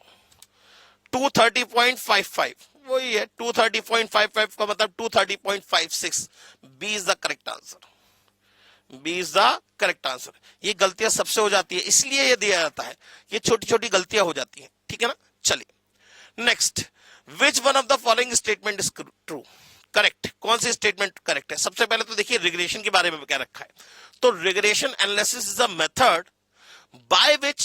230.55, वही है 230.55 का मतलब 230.56। B is the correct answer, B is the correct answer. ये गलतियां सबसे हो जाती है, इसलिए ये दिया जाता है। ये छोटी छोटी गलतियां हो जाती हैं, ठीक है ना। चलिए next, which one of the following statement is true? Correct, कौन सी स्टेटमेंट करेक्ट है? सबसे पहले तो देखिए रिग्रेशन के बारे में क्या रखा है। तो regression analysis is a method by which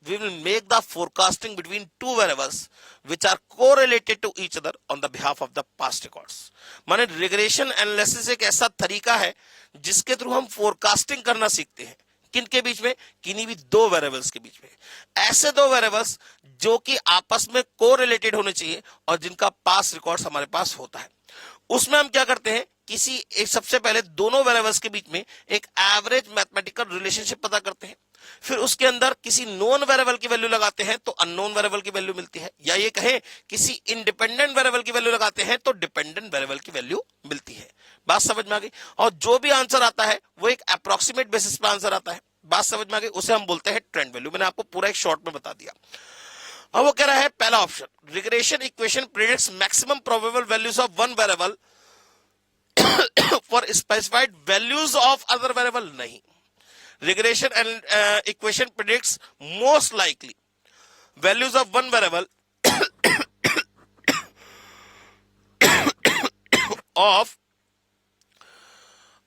we will make the forecasting between two variables which are correlated to each other on the behalf of the past records। माने रिग्रेशन एनालिसिस एक ऐसा तरीका है जिसके थ्रू हम forecasting करना सीखते हैं। किनके बीच में? किन्हीं भी दो वेरिएबल्स के बीच में। ऐसे दो वेरिएबल्स जो कि आपस में कोरिलेटेड होने चाहिए और जिनका पास्ट रिकॉर्ड्स हमारे पास होता है। उसमें हम क्या करते हैं, किसी एक सबसे पहले दोनों वेरिएबल्स के बीच में एक एवरेज मैथमेटिकल रिलेशनशिप पता करते हैं। फिर उसके अंदर किसी नोन वेरिएबल की वैल्यू लगाते हैं तो अननोन वेरिएबल की वैल्यू मिलती है, या ये कहें किसी इंडिपेंडेंट वेरिएबल की वैल्यू लगाते हैं तो डिपेंडेंट वेरिएबल की वैल्यू मिलती है। बात समझ में आ गई? और जो भी आंसर आता है वो एक अप्रोक्सीमेट बेसिस पे आंसर आता है। बात समझ में आ गई? उसे हम बोलते हैं ट्रेंड वैल्यू। मैंने आपको पूरा एक शॉर्ट में बता दिया। अब वो कह रहा है पहला option, regression equation predicts maximum probable values of one variable for specified values of other variable. नहीं, regression and equation predicts most likely values of one variable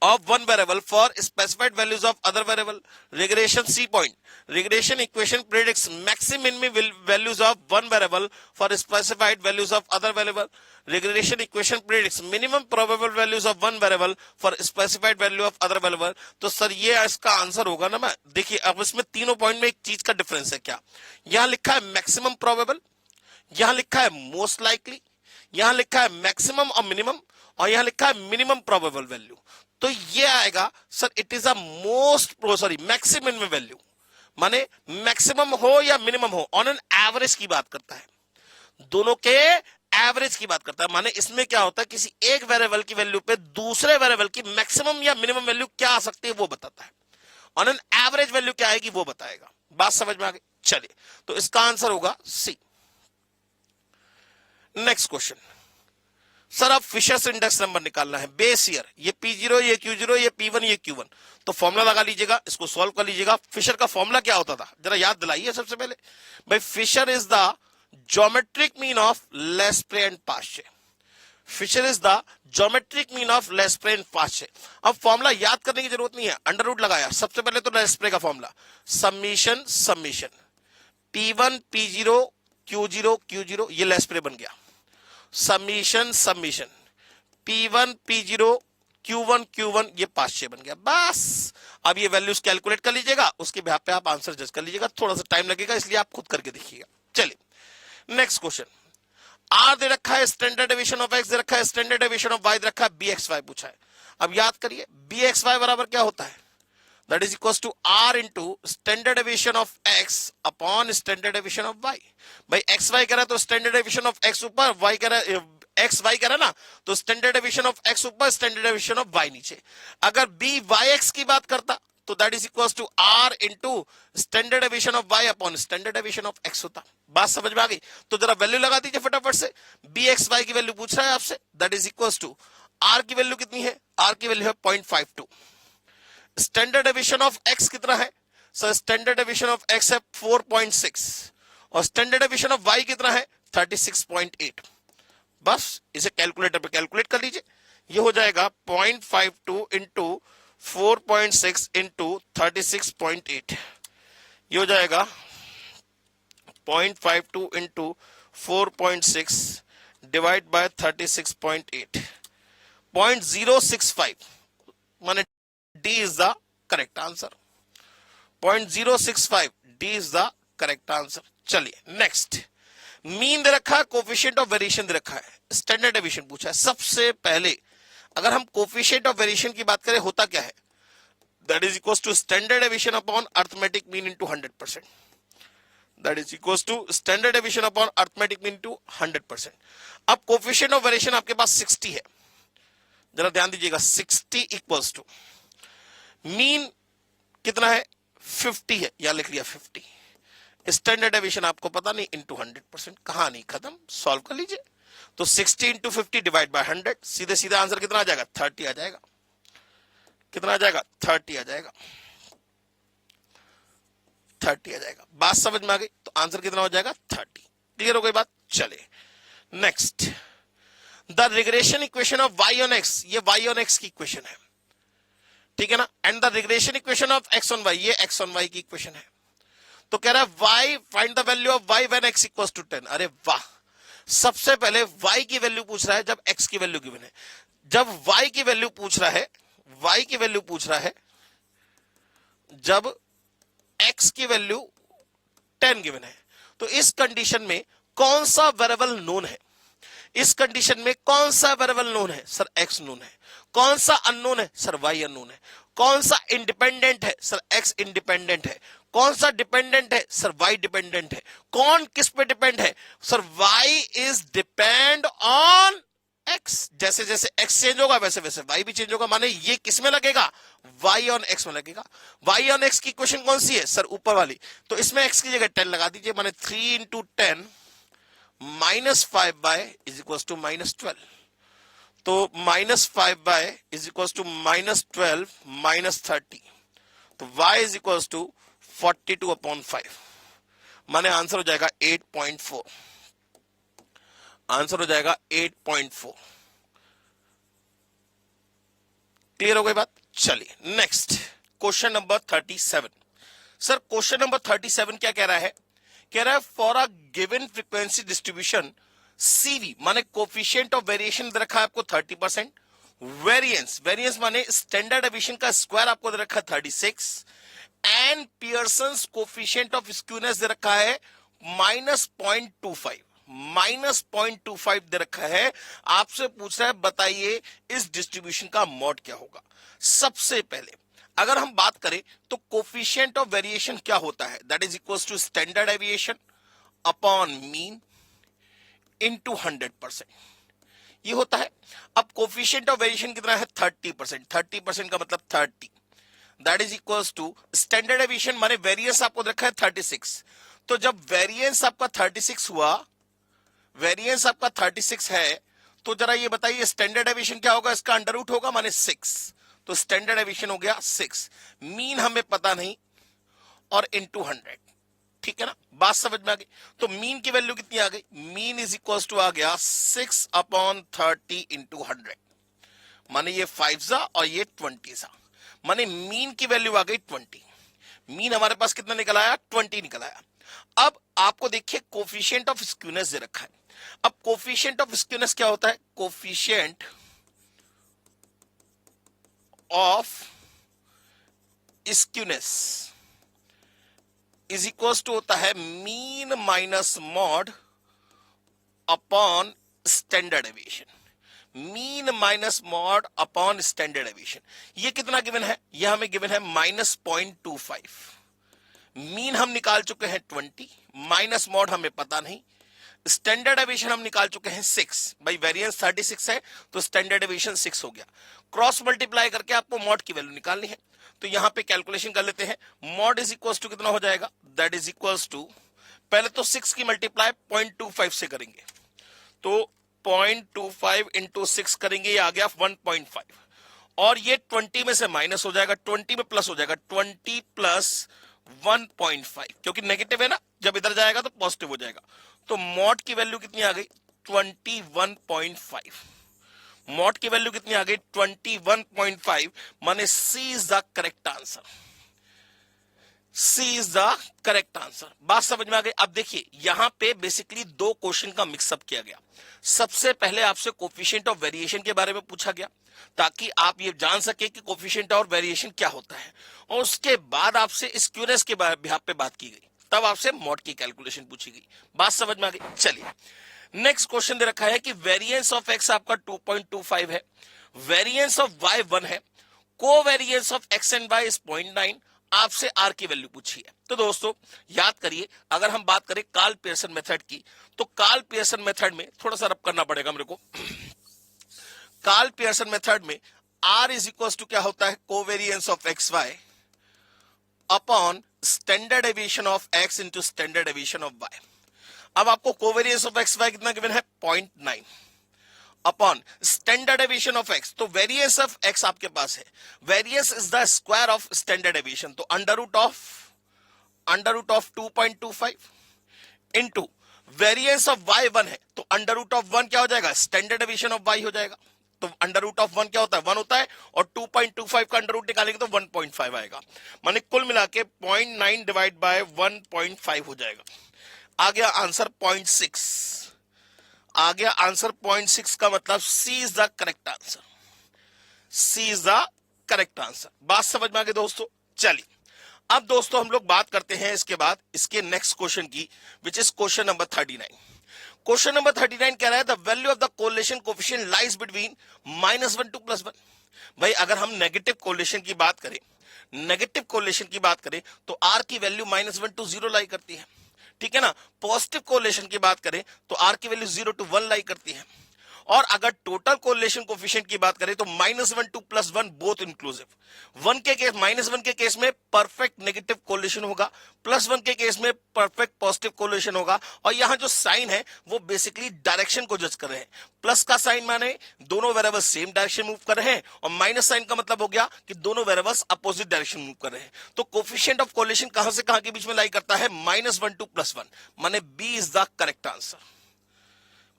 of one variable for specified values of other variable। regression C point, regression equation predicts maximum values of one variable for specified values of other variable। regression equation predicts minimum probable values of one variable for specified value of other variable। तो sir ये इसका answer होगा ना। मैं देखिए अब इसमें तीनों पॉइंट में एक चीज का डिफरेंस है। क्या? यहां लिखा है मैक्सिमम प्रोबेबल, यहां लिखा है मोस्ट लाइकली, यहां लिखा है मैक्सिमम और मिनिमम, और यहां लिखा है मिनिमम प्रोबेबल वैल्यू। तो ये आएगा sir it is a maximum value, माने मैक्सिमम हो या मिनिमम हो, ऑन एन एवरेज की बात करता है, दोनों के एवरेज की बात करता है। माने इसमें क्या होता है, किसी एक वेरिएबल की वैल्यू पे दूसरे वेरिएबल की मैक्सिमम या मिनिमम वैल्यू क्या आ सकती है वो बताता है। ऑन एन एवरेज वैल्यू क्या आएगी वो बताएगा। बात समझ में आ गई? चलिए, तो इसका आंसर होगा सी। नेक्स्ट क्वेश्चन, सर अब फिशर्स इंडेक्स नंबर निकालना है, बेस ईयर, ये P0, ये Q0, ये P1, ये Q1। तो फॉर्मूला लगा लीजिएगा, इसको सॉल्व कर लीजिएगा। फिशर का फॉर्मूला क्या होता था जरा याद दिलाइए सबसे पहले। भाई Fisher is the geometric mean of Laspeyres and Paasche. Fisher is the geometric mean of Laspeyres and Paasche. अब फॉर्मूला याद करने की जरूरत नहीं है, अंडर रूट लगाया। सबसे पहले तो लेस्प्रे का formula summation summation P1 P0 Q0 Q0, ये लेस्प्रे बन गया। Summation summation P1 P0 Q1 Q1, ये पास्चे बन गया। बस अब ये वैल्यूज कैलकुलेट कर लीजिएगा, उसके बेहाफ पे आप आंसर जज कर लीजिएगा। थोड़ा सा टाइम लगेगा इसलिए आप खुद करके देखिएगा। चलिए नेक्स्ट क्वेश्चन, आर दे रखा है स्टैंडर्ड डेविएशन ऑफ एक्स, दे रखा है स्टैंडर्ड डेविएशन ऑफ वाई, दे रखा है BXY पूछा है। अब याद करिए BXY बराबर क्या होता है, that is equals to R into standard deviation of X upon standard deviation of Y। भाई XY कह रहा है तो standard deviation of X ऊपर, Y कह रहा है XY कह रहा है ना, तो standard deviation of X ऊपर, standard deviation of Y नीचे। अगर BYX की बात करता तो that is equal to r into standard deviation of y upon standard deviation of x होता। बात समझ में आ गई? तो जरा वैल्यू लगा दीजिए फटाफट से। बी एक्स वाई की वैल्यू पूछ रहा है आपसे, that is equal to r की वैल्यू कितनी है? आर की वैल्यू है 0.52। स्टैंडर्ड डेविएशन ऑफ एक्स कितना है? Sir standard deviation of x है 4.6 और स्टैंडर्ड डेविएशन ऑफ वाई कितना है? 36.8। बस इसे कैलकुलेटर पे कैलकुलेट कर लीजिए। ये हो जाएगा 0.52 इंटू 4.6 इंटू 36.8। ये हो जाएगा 0.52 इंटू 4.6 डिवाइड बाय 36.8, 0.065 माने D is the correct answer. 0.065 D is the correct answer. चलिए नेक्स्ट, मीन दे रखा है, कोफिशिएंट ऑफ वेरिएशन दे रखा है, स्टैंडर्ड डेविएशन पूछा है। सबसे पहले अगर हम कोफिशिएंट ऑफ वेरिएशन की बात करें होता क्या है? That is equal to standard deviation upon arithmetic mean into 100%। That is equal to standard deviation upon arithmetic mean into 100%। अब कोफिशिएंट ऑफ वेरिएशन आपके पास 60 है, जरा ध्यान दीजिएगा। 60 इक्वल्स टू मीन कितना है? 50 है, या लिख लिया 50। स्टैंडर्ड डेविएशन आपको पता नहीं, इंटू 100%। कहानी खत्म, सॉल्व कर लीजिए। तो 60 इंटू 50 डिवाइड बाय 100, सीधे सीधे आंसर कितना आ जाएगा? 30 आ जाएगा। कितना आ जाएगा? 30 आ जाएगा। 30 आ जाएगा। बात समझ में आ गई? तो आंसर कितना हो जाएगा? 30। क्लियर हो गई बात? चले next, the regression equation of y on x, ये y ऑन x की इक्वेशन है, ठीक है ना। And the regression equation of x on y, ये x ऑन y की इक्वेशन है। तो कह रहा है y find the value of y when x equals to 10। अरे वाह, सबसे पहले y की वैल्यू पूछ रहा है जब x की वैल्यू गिवन है। जब y की वैल्यू पूछ रहा है, y की वैल्यू पूछ रहा है जब x की वैल्यू 10 गिवन है, तो इस कंडीशन में कौन सा वेरिएबल नोन है? इस कंडीशन में कौन सा वेरिएबल नोन है? सर x नोन है। कौन सा अननोन है? सर y अननोन है। कौन सा इंडिपेंडेंट है? सर x इंडिपेंडेंट है। कौन सा डिपेंडेंट है? सर y डिपेंडेंट है। कौन किस पे डिपेंड है? Sir y is depend on x। जैसे जैसे x चेंज होगा वैसे वैसे y भी चेंज होगा, माने ये किस में लगेगा? y ऑन x में लगेगा। y ऑन x की इक्वेशन कौन सी है? सर ऊपर वाली। तो इसमें x की जगह 10 लगा दीजिए, माने 3 into 10 minus 5 by is equal to minus 12। तो minus 5 by is equal to minus 12 minus 30, तो y is equal to 42 upon 5, माने आंसर हो जाएगा 8.4। आंसर हो जाएगा 8.4। क्लियर हो गई बात? चलिए next, question number 37। Sir question number 37 क्या कह रहा है? कह रहा है for a given frequency distribution CV, माने कोफिशिएंट ऑफ वेरिएशन दे रखा है आपको 30%, वेरिएंस, वेरिएंस माने स्टैंडर्ड डेविएशन का स्क्वायर आपको दे रखा है 36, and Pearson's coefficient of skewness दे रखा है -0.25, -0.25 दे रखा है। आपसे पूछ रहा है बताइए इस डिस्ट्रीब्यूशन का मॉड क्या होगा। सबसे पहले अगर हम बात करें तो कोफिशिएंट ऑफ वेरिएशन क्या होता है? That is equal to standard deviation upon mean into 100%, ये होता है। अब कोफिशिएंट ऑफ वेरिएशन कितना है? 30%। 30% का मतलब 30, that is equal to standard deviation माने वेरिएंस आपको रखा है 36। तो जब वेरिएंस आपका 36 हुआ, वेरिएंस आपका 36 है, तो जरा ये बताइए स्टैंडर्ड डेविएशन क्या होगा? इसका अंडर रूट होगा माने 6, तो स्टैंडर्ड डेविएशन हो गया 6। मीन हमें पता नहीं, और इनटू 100, ठीक है ना। बात समझ में आ गई? तो मीन की वैल्यू कितनी आ गई? मीन इज इक्वल टू आ गया 6 अपॉन 30 इंटू 100, माने ये 5 सा और ये 20 सा, माने मीन की वैल्यू आ गई 20। मीन हमारे पास कितना निकल आया? 20 निकल आया। अब आपको देखिए कोफिशिएंट ऑफ स्क्यूनेस दे रखा है। अब कोफिशिएंट ऑफ स्क्यूनेस क्या होता है? Coefficient of skewness is equal to होता है mean minus mode upon standard deviation. Mean minus mode upon standard deviation, ये कितना गिवन है? ये हमें गिवन है -0.25। मीन हम निकाल चुके हैं 20, माइनस मॉड हमें पता नहीं, स्टैंडर्ड डेविएशन हम निकाल चुके हैं 6, भाई वेरिएंस 36 है तो स्टैंडर्ड डेविएशन 6 हो गया। क्रॉस मल्टीप्लाई करके आपको मॉड की वैल्यू निकालनी है, तो यहां पे कैलकुलेशन कर लेते हैं। मॉड इज इक्वल टू कितना हो जाएगा, दैट इज इक्वल टू, पहले तो 6 की मल्टीप्लाई 0.25 से करेंगे, तो 0.25 इंटू 6 करेंगे, ये आ गया 1.5, और ये 20 में से माइनस हो जाएगा, 20 में प्लस हो जाएगा, 20 प्लस 1.5, क्योंकि नेगेटिव है ना, जब इधर जाएगा तो पॉजिटिव हो जाएगा। तो मॉड की वैल्यू कितनी आ गई, 21.5। मॉड की वैल्यू कितनी आ गई, 21.5, माने C is the correct answer. C is the correct answer. बात समझ में आ गई। अब देखिए यहां पे बेसिकली दो क्वेश्चन का मिक्सअप किया गया। सबसे पहले आपसे कोफिशिएंट ऑफ वेरिएशन के बारे में पूछा गया ताकि आप ये जान सके कि कोफिशिएंट और वेरिएशन क्या होता है, और उसके बाद आपसे स्क्यूनेस के बिहाफ पे बात की गई, तब आपसे मॉड की कैलकुलेशन पूछी गई। बात समझ में आ गई। चलिए नेक्स्ट क्वेश्चन दे रखा है कि वेरिएंस ऑफ एक्स आपका 2.25 है, वेरिएंस ऑफ वाई 1 है, covariance of x and y is 0.9, आपसे आर की वैल्यू पूछी है। तो दोस्तों याद करिए, अगर हम बात करें कार्ल पियर्सन मेथड की, तो कार्ल पियर्सन मेथड में थोड़ा सा रब करना पड़ेगा मेरे को। कार्ल पियर्सन मेथड में आर इज इक्वल टू क्या होता है, covariance of X Y upon standard deviation of X into standard deviation of Y. अब आपको कोवेरिएंस ऑफ एक्स वाई कितना गिवन है, 0.9 upon standard deviation of X, तो variance of X आपके पास है, variance is the square of standard deviation, तो under root of 2.25 into variance of Y 1 है, तो अंडर रूट ऑफ 1 क्या हो जाएगा, स्टैंडर्ड डेविएशन ऑफ वाई हो जाएगा। तो अंडर रूट ऑफ 1 क्या होता है, 1 होता है, और 2.25 का अंडर रूट निकालेंगे तो 1.5 आएगा, माने कुल मिला के 0.9 डिवाइड बाय 1.5 हो जाएगा। आ गया आंसर 0.6, आ गया आंसर 0.6 का मतलब C is the correct answer, C is the correct answer. बात समझ में आ गई दोस्तों। चलिए अब दोस्तों हम लोग बात करते हैं इसके बाद इसके नेक्स्ट क्वेश्चन की, which is question number 39। Question number 39 कह रहा है the value of the correlation coefficient lies between -1 to +1। भाई अगर हम नेगेटिव कोरिलेशन की बात करें, नेगेटिव कोरिलेशन की बात करें तो आर की वैल्यू -1 टू 0 लाई करती है, ठीक है ना। पॉजिटिव कोरिलेशन की बात करें तो आर की वैल्यू 0 टू 1 लाई करती है, और अगर टोटल कोरिलेशन कोएफिशिएंट की बात करें तो -1 टू +1 बोथ इंक्लूसिव। -1 के केस में परफेक्ट नेगेटिव कोरिलेशन होगा, +1 के केस में परफेक्ट पॉजिटिव कोरिलेशन होगा, और यहां जो साइन है वो बेसिकली डायरेक्शन को जज कर रहे हैं। प्लस का साइन माने दोनों वेरिएबल्स सेम डायरेक्शन मूव कर रहे हैं, और माइनस साइन का मतलब हो गया कि दोनों वेरिएबल्स अपोजिट डायरेक्शन मूव कर रहे हैं। तो कोएफिशिएंट ऑफ कोरिलेशन कहां से कहां के बीच में लाई करता है, -1 टू +1, माने B is the correct answer,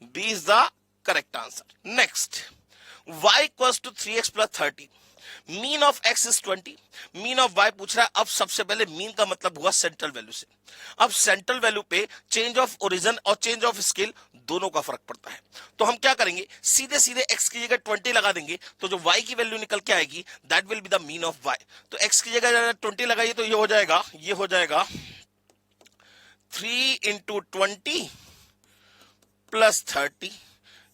B is the correct answer. Next y equals to 3x plus 30, mean of x is 20, mean of y पूछ रहा है। अब सबसे पहले मीन का मतलब हुआ सेंट्रल वैल्यू से। अब सेंट्रल वैल्यू पे चेंज ऑफ ओरिजिन और चेंज ऑफ स्केल दोनों का फर्क पड़ता है, तो हम क्या करेंगे, सीधे सीधे x की जगह 20 लगा देंगे, तो जो y की वैल्यू निकल के आएगी that will be the mean of y। तो x की जगह 20 लगाइए तो ये हो जाएगा 3 इंटू 20 प्लस 30,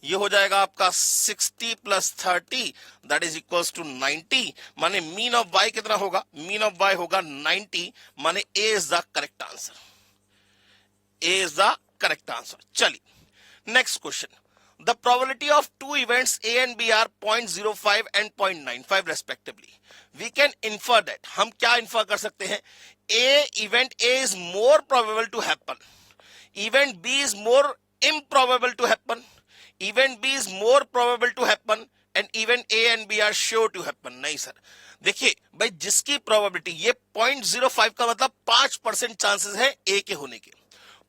ये हो जाएगा आपका 60 plus 30 that is equals to 90, माने मीन ऑफ y कितना होगा, मीन ऑफ y होगा 90, माने A is the correct answer, A is the correct answer. चलिए next question, the probability of two events A and B are 0.05 and 0.95 respectively, we can infer that, हम क्या infer कर सकते हैं, event A is more probable to happen, event B is more improbable to happen, event B is more probable to happen and event A and B are sure to happen। नहीं sir, देखिए भाई जिसकी probability, ये 0.05 का मतलब 5% chances है A के होने के,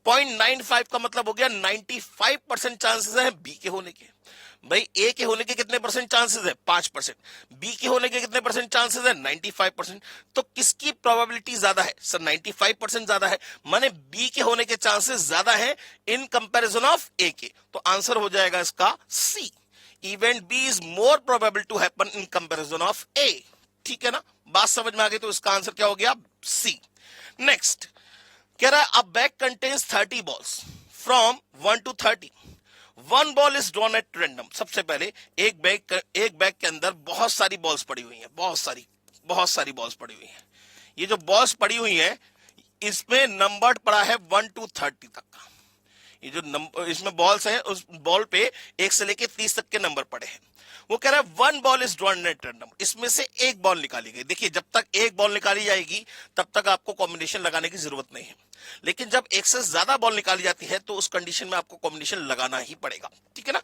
0.95 का मतलब हो गया 95% चांसेस है B के होने के। भाई A के होने के कितने परसेंट चांसेस है, 5%, B के होने के कितने परसेंट चांसेस है, 95%। तो किसकी प्रोबेबिलिटी ज्यादा है सर, 95% ज्यादा है, माने B के होने के चांसेस ज्यादा है इन कंपैरिजन ऑफ A के। तो आंसर हो जाएगा इसका C, event B is more probable to happen in comparison of A। ठीक है ना, बात समझ में आ गई, तो इसका आंसर क्या हो गया, C। नेक्स्ट कह रहा है a bag contains 30 balls from 1 to 30, one ball is drawn at random. सबसे पहले एक बैग के अंदर बहुत सारी बॉल्स पड़ी हुई हैं, बहुत सारी बॉल्स पड़ी हुई हैं। ये जो बॉल्स पड़ी हुई हैं इसमें नंबर पड़ा है 1 टू 30 तक का, ये जो नंबर इसमें बॉल्स हैं, उस बॉल पे 1 से लेके 30 तक के नंबर पड़े हैं। वो कह रहा है 1 ball is drawn at random, इसमें से एक बॉल निकाली गई। देखिए जब तक एक बॉल निकाली जाएगी तब तक आपको कॉम्बिनेशन लगाने की जरूरत नहीं है, लेकिन जब एक से ज्यादा बॉल निकाली जाती है तो उस कंडीशन में आपको कॉम्बिनेशन लगाना ही पड़ेगा, ठीक है ना।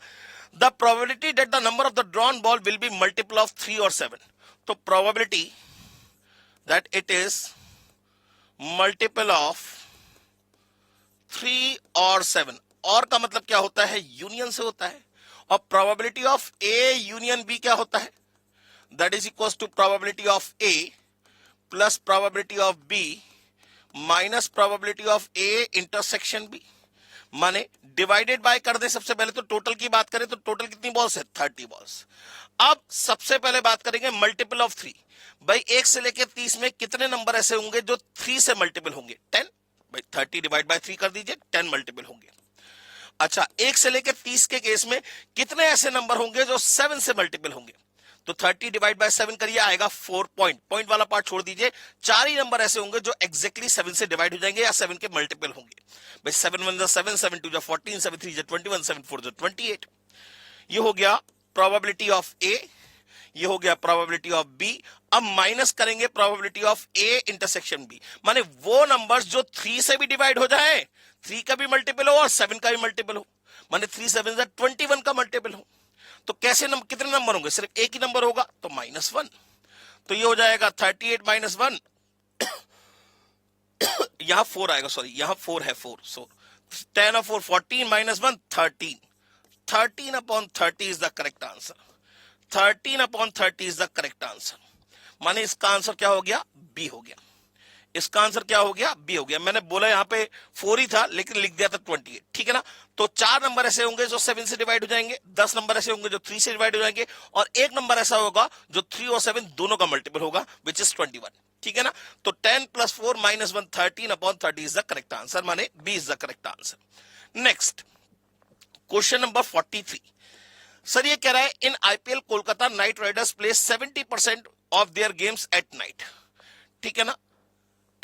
The probability that the number of the drawn ball will be multiple of 3 और 7, तो probability that it is multiple of 3 और 7, और का मतलब क्या होता है, यूनियन से होता है, और probability of A union B क्या होता है, that is equal to probability of A plus probability of B minus probability of A intersection B, माने डिवाइडेड बाय कर दे। सबसे पहले तो टोटल की बात करें तो टोटल कितनी बॉल्स है, 30 बॉल्स। अब सबसे पहले बात करेंगे मल्टीपल ऑफ 3। भाई 1 से लेकर 30 में कितने नंबर ऐसे होंगे जो 3 से मल्टीपल होंगे, 10। भाई 30 डिवाइड बाय 3 कर दीजिए, 10 मल्टीपल होंगे। अच्छा 1 से लेकर 30 के केस में कितने ऐसे नंबर होंगे जो 7 से मल्टीपल होंगे, तो 30 डिवाइड बाय 7 करिए, आएगा 4 पॉइंट वाला पार्ट छोड़ दीजिए। 4 ही नंबर ऐसे होंगे जो एग्जैक्टली 7 से डिवाइड हो जाएंगे या 7 के मल्टीपल होंगे। भाई 7 1 जा 7, 7 2 जा 14, 7 3 जा 21, 7 4 जा 28। ये हो गया प्रोबेबिलिटी ऑफ ए, ये हो गया प्रोबेबिलिटी ऑफ बी। अब माइनस करेंगे probability of A intersection B, माने वो नंबर्स जो 3 से भी डिवाइड हो जाए, 3 का भी मल्टीपल हो और 7 का भी मल्टीपल हो, माने 3 7 जा 21 का मल्टीपल हो। तो कैसे कितने नंबर होंगे, सिर्फ एक ही नंबर होगा तो -1, तो ये हो जाएगा 38 - 1 यहां 4 आएगा, सॉरी यहां 4 है, 4 सो 10 और 4 14 - 1 13, 13 upon 30 is the correct answer, 13 upon 30 is the correct answer. माने इसका आंसर क्या हो गया, बी हो गया। इसका आंसर क्या हो गया, बी हो गया। मैंने बोला यहाँ पे 4 ही था लेकिन लिख दिया था 28, ठीक है ना। तो 4 नंबर ऐसे होंगे जो 7 से डिवाइड हो जाएंगे, 10 नंबर ऐसे होंगे जो 3 से डिवाइड हो जाएंगे, और एक नंबर ऐसा होगा जो 3 और 7 दोनों का मल्टीपल होगा, विच इज 21, ठीक है ना। तो 10 + 4 - 1 13 upon 30 is the correct answer, माने B is the correct answer. Next question number 43। Sir ये कह रहा है in IPL Kolkata Knight Riders play 70% of their games at night, ठीक है ना,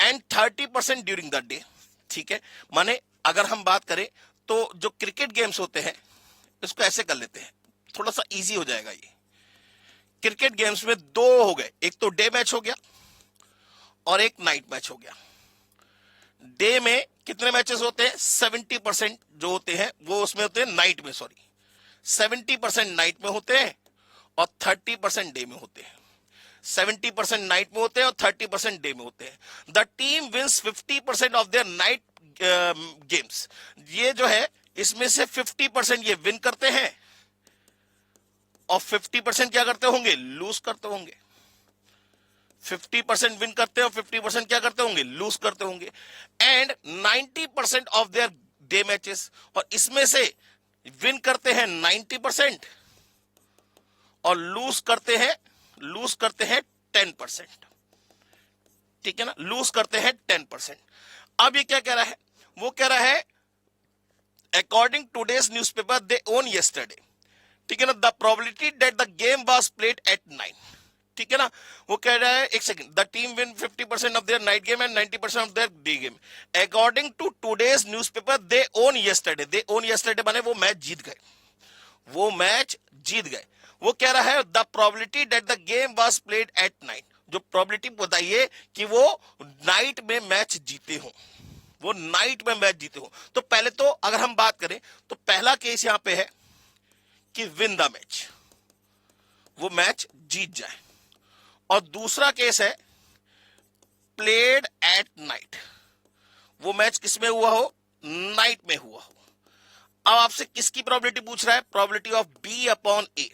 एंड 30% ड्यूरिंग द डे, ठीक है। माने अगर हम बात करें तो जो क्रिकेट गेम्स होते हैं इसको ऐसे कर लेते हैं, थोड़ा सा इजी हो जाएगा ये। क्रिकेट गेम्स में 2 हो गए, एक तो डे मैच हो गया और एक नाइट मैच हो गया। डे में कितने मैचेस होते हैं, 70% जो होते हैं वो उसमें होते हैं नाइट में, सॉरी 70% नाइट में होते हैं और 30% डे में होते हैं। 70% नाइट में होते हैं और 30% डे में होते हैं। The team wins 50% of their night games, ये जो है इसमें से 50% ये विन करते हैं और 50% क्या करते होंगे, लूज करते होंगे। 50% विन करते हैं और 50% क्या करते होंगे, लूज करते होंगे। And 90% of their day matches, और इसमें से विन करते हैं 90% और लूज करते हैं 10%, ठीक है ना, लूज करते हैं 10%। अब ये क्या कह रहा है, वो कह रहा है according today's newspaper they won yesterday, ठीक है ना, the probability that the game was played at 9, ठीक है ना। वो कह रहा है, एक second, the team win 50% of their night game and 90% of their day game according to today's newspaper they won yesterday. They won yesterday माने वो मैच जीत गए, वो मैच जीत गए। वो कह रहा है the probability that the game was played at night, जो प्रोबेबिलिटी बताइए कि वो नाइट में मैच जीते हो, वो नाइट में मैच जीते हो। तो पहले तो अगर हम बात करें तो पहला केस यहां पे है कि विन द मैच, वो मैच जीत जाए, और दूसरा केस है प्लेड एट नाइट, वो मैच किसमें हुआ हो, नाइट में हुआ हो। अब आपसे किसकी प्रोबेबिलिटी पूछ रहा है, probability of B upon A,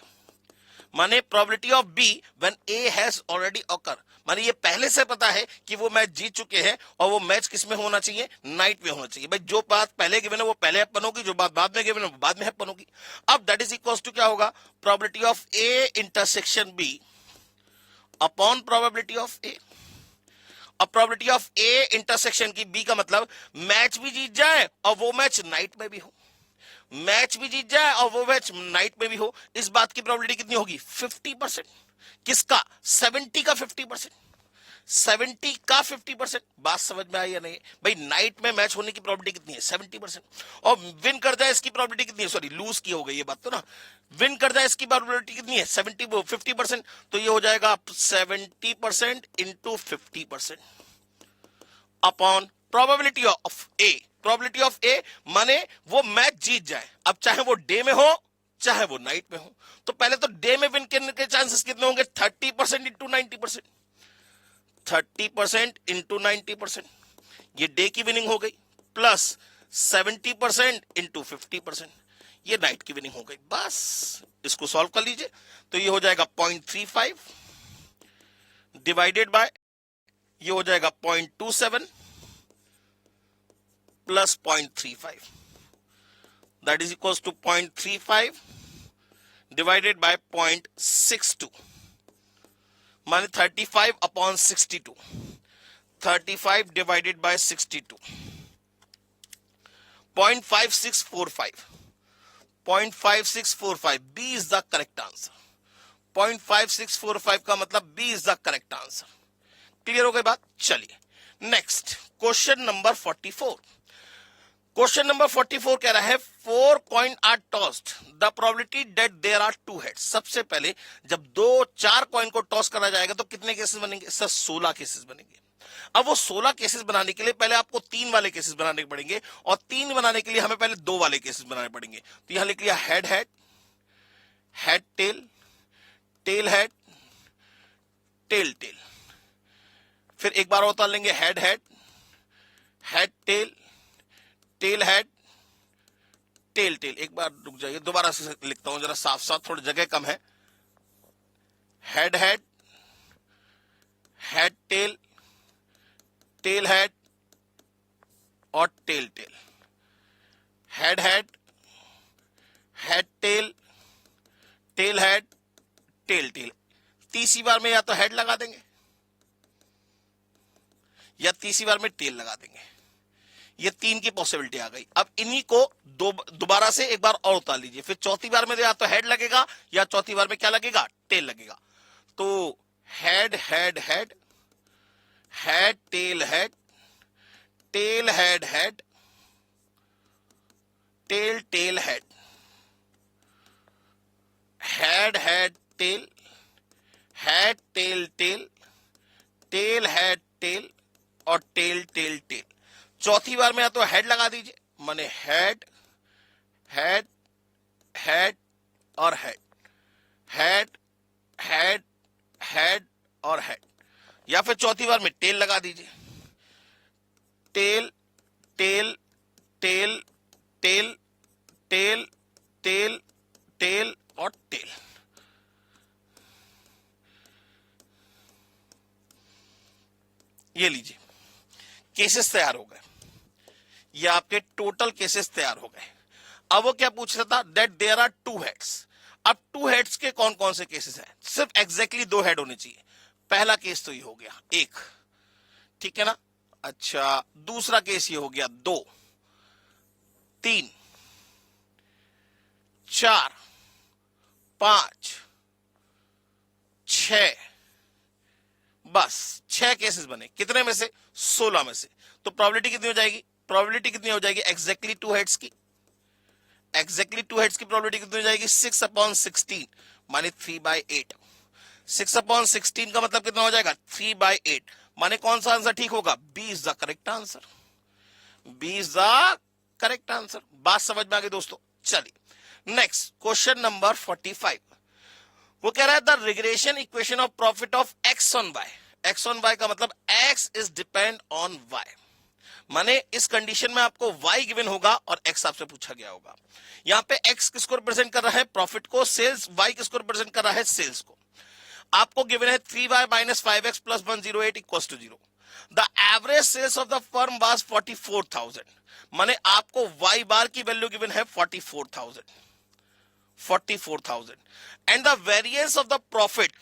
माने probability of B when A has already occur, माने ये पहले से पता है कि वो मैच जीत चुके हैं और वो मैच किस में होना चाहिए, नाइट में होना चाहिए। भाई जो बात पहले गिवन है वो पहले हैपन होगी, जो बात बाद में गिवन है वो बाद में हैपन होगी। अब दैट इज इक्वल टू क्या होगा, probability of A intersection B upon probability of A. अब प्रोबेबिलिटी ऑफ ए इंटरसेक्शन की बी का मतलब मैच भी जीत जाए और वो मैच नाइट में भी हो, मैच भी जीत जाए और वो मैच नाइट में भी हो। इस बात की प्रोबेबिलिटी कितनी होगी, 50%। किसका, 70 का 50%। 70 का 50%। बात समझ में आई या नहीं भाई? नाइट में मैच होने की प्रोबेबिलिटी कितनी है? 70%। और विन कर जाए इसकी प्रोबेबिलिटी कितनी है? सॉरी, लूज की हो गई ये बात तो ना। विन कर जाए इसकी प्रोबेबिलिटी कितनी है? 50%। तो ये हो जाएगा 70% into 50% upon probability of A. Probability of A माने वो मैच जीत जाए, अब चाहे वो डे में हो चाहे वो नाइट में हो। तो पहले तो डे में विन करने के चांसेस कितने होंगे? 30% इंटू 90%। 30% इंटू 90%, ये डे की विनिंग हो गई, प्लस 70% इंटू 50%, ये नाइट की विनिंग हो गई। बस इसको सॉल्व कर लीजिए तो ये हो जाएगा 0.35 डिवाइडेड बाय, ये हो जाएगा 0.27 plus 0.35, that is equals to 0.35 divided by 0.62 माने 35 upon 62। 35 divided by 62, 0.5645। 0.5645, B is the correct answer. 0.5645 का मतलब B is the correct answer. Clear हो गई बात? चलिए next question number 44। Question number 44 कह रहा है 4 coin are tossed, the probability that there are 2 heads. सबसे पहले जब 4 कॉइन को टॉस करा जाएगा तो कितने केसेस बनेंगे? सर 16 केसेस बनेंगे। अब वो 16 केसेस बनाने के लिए पहले आपको 3 वाले केसेस बनाने पड़ेंगे, और 3 बनाने के लिए हमें पहले 2 वाले केसेस बनाने पड़ेंगे। तो यहां लिख लिया head head, head tail, tail head, tail tail. फिर एक बार और उतार लेंगे head head, head tail, tail head, tail tail. एक बार रुक जाइए, दोबारा से लिखता हूं जरा साफ साफ, थोड़ी जगह कम है। Head head, head tail, tail head और tail tail. Head head, head tail, tail head, tail tail. तीसरी बार में या तो हेड लगा देंगे या तीसरी बार में टेल लगा देंगे। ये 3 की पॉसिबिलिटी आ गई। अब इन्हीं को दोबारा से एक बार और उतार लीजिए। फिर चौथी बार में या तो हेड लगेगा या चौथी बार में क्या लगेगा? टेल लगेगा। तो head head head, head tail head, tail head head, tail tail head, head head tail, head tail tail, tail head tail और टेल टेल टेल। चौथी बार में या तो हेड लगा दीजिए, माने हेड हेड हेड और हेड, हेड हेड हेड और हेड, या फिर चौथी बार में टेल लगा दीजिए, tail tail tail tail tail tail tail और टेल। ये लीजिए केसेस तैयार हो गए, ये आपके टोटल केसेस तैयार हो गए। अब वो क्या पूछ रहा था? That there are 2 heads. अब 2 हेड्स के कौन कौन से केसेस हैं? सिर्फ एग्जैक्टली 2 हेड होने चाहिए। पहला केस तो ये हो गया 1, ठीक है ना? अच्छा, दूसरा केस ये हो गया 2, 3, 4, 5, 6, बस 6 केसेस बने। कितने में से? 16 में से। तो प्रोबेबिलिटी कितनी हो जाएगी? प्रोबेबिलिटी कितनी हो जाएगी एग्जैक्टली 2 हेड्स की? एग्जैक्टली 2 हेड्स की प्रोबेबिलिटी कितनी हो जाएगी? 6/16 माने 3/8। 6/16 का मतलब कितना हो जाएगा? 3/8 माने कौन सा आंसर ठीक होगा? B is the correct answer. B is the correct answer. बात समझ में आ गई दोस्तों? चलिए नेक्स्ट क्वेश्चन नंबर 45। वो कह रहा है the regression equation of profit of X on Y. X on Y का मतलब X is depend on Y, माने इस कंडीशन में आपको y गिवन होगा और x आपसे पूछा गया होगा। यहां पे x किसको रिप्रेजेंट कर रहा है? प्रॉफिट को। सेल्स y किसको रिप्रेजेंट कर रहा है? सेल्स को। आपको गिवन है 3y minus 5x plus 108 equals to 0। The average sales of the firm was 44,000, माने आपको y बार की वैल्यू गिवन है 44,000 and the variance of the profit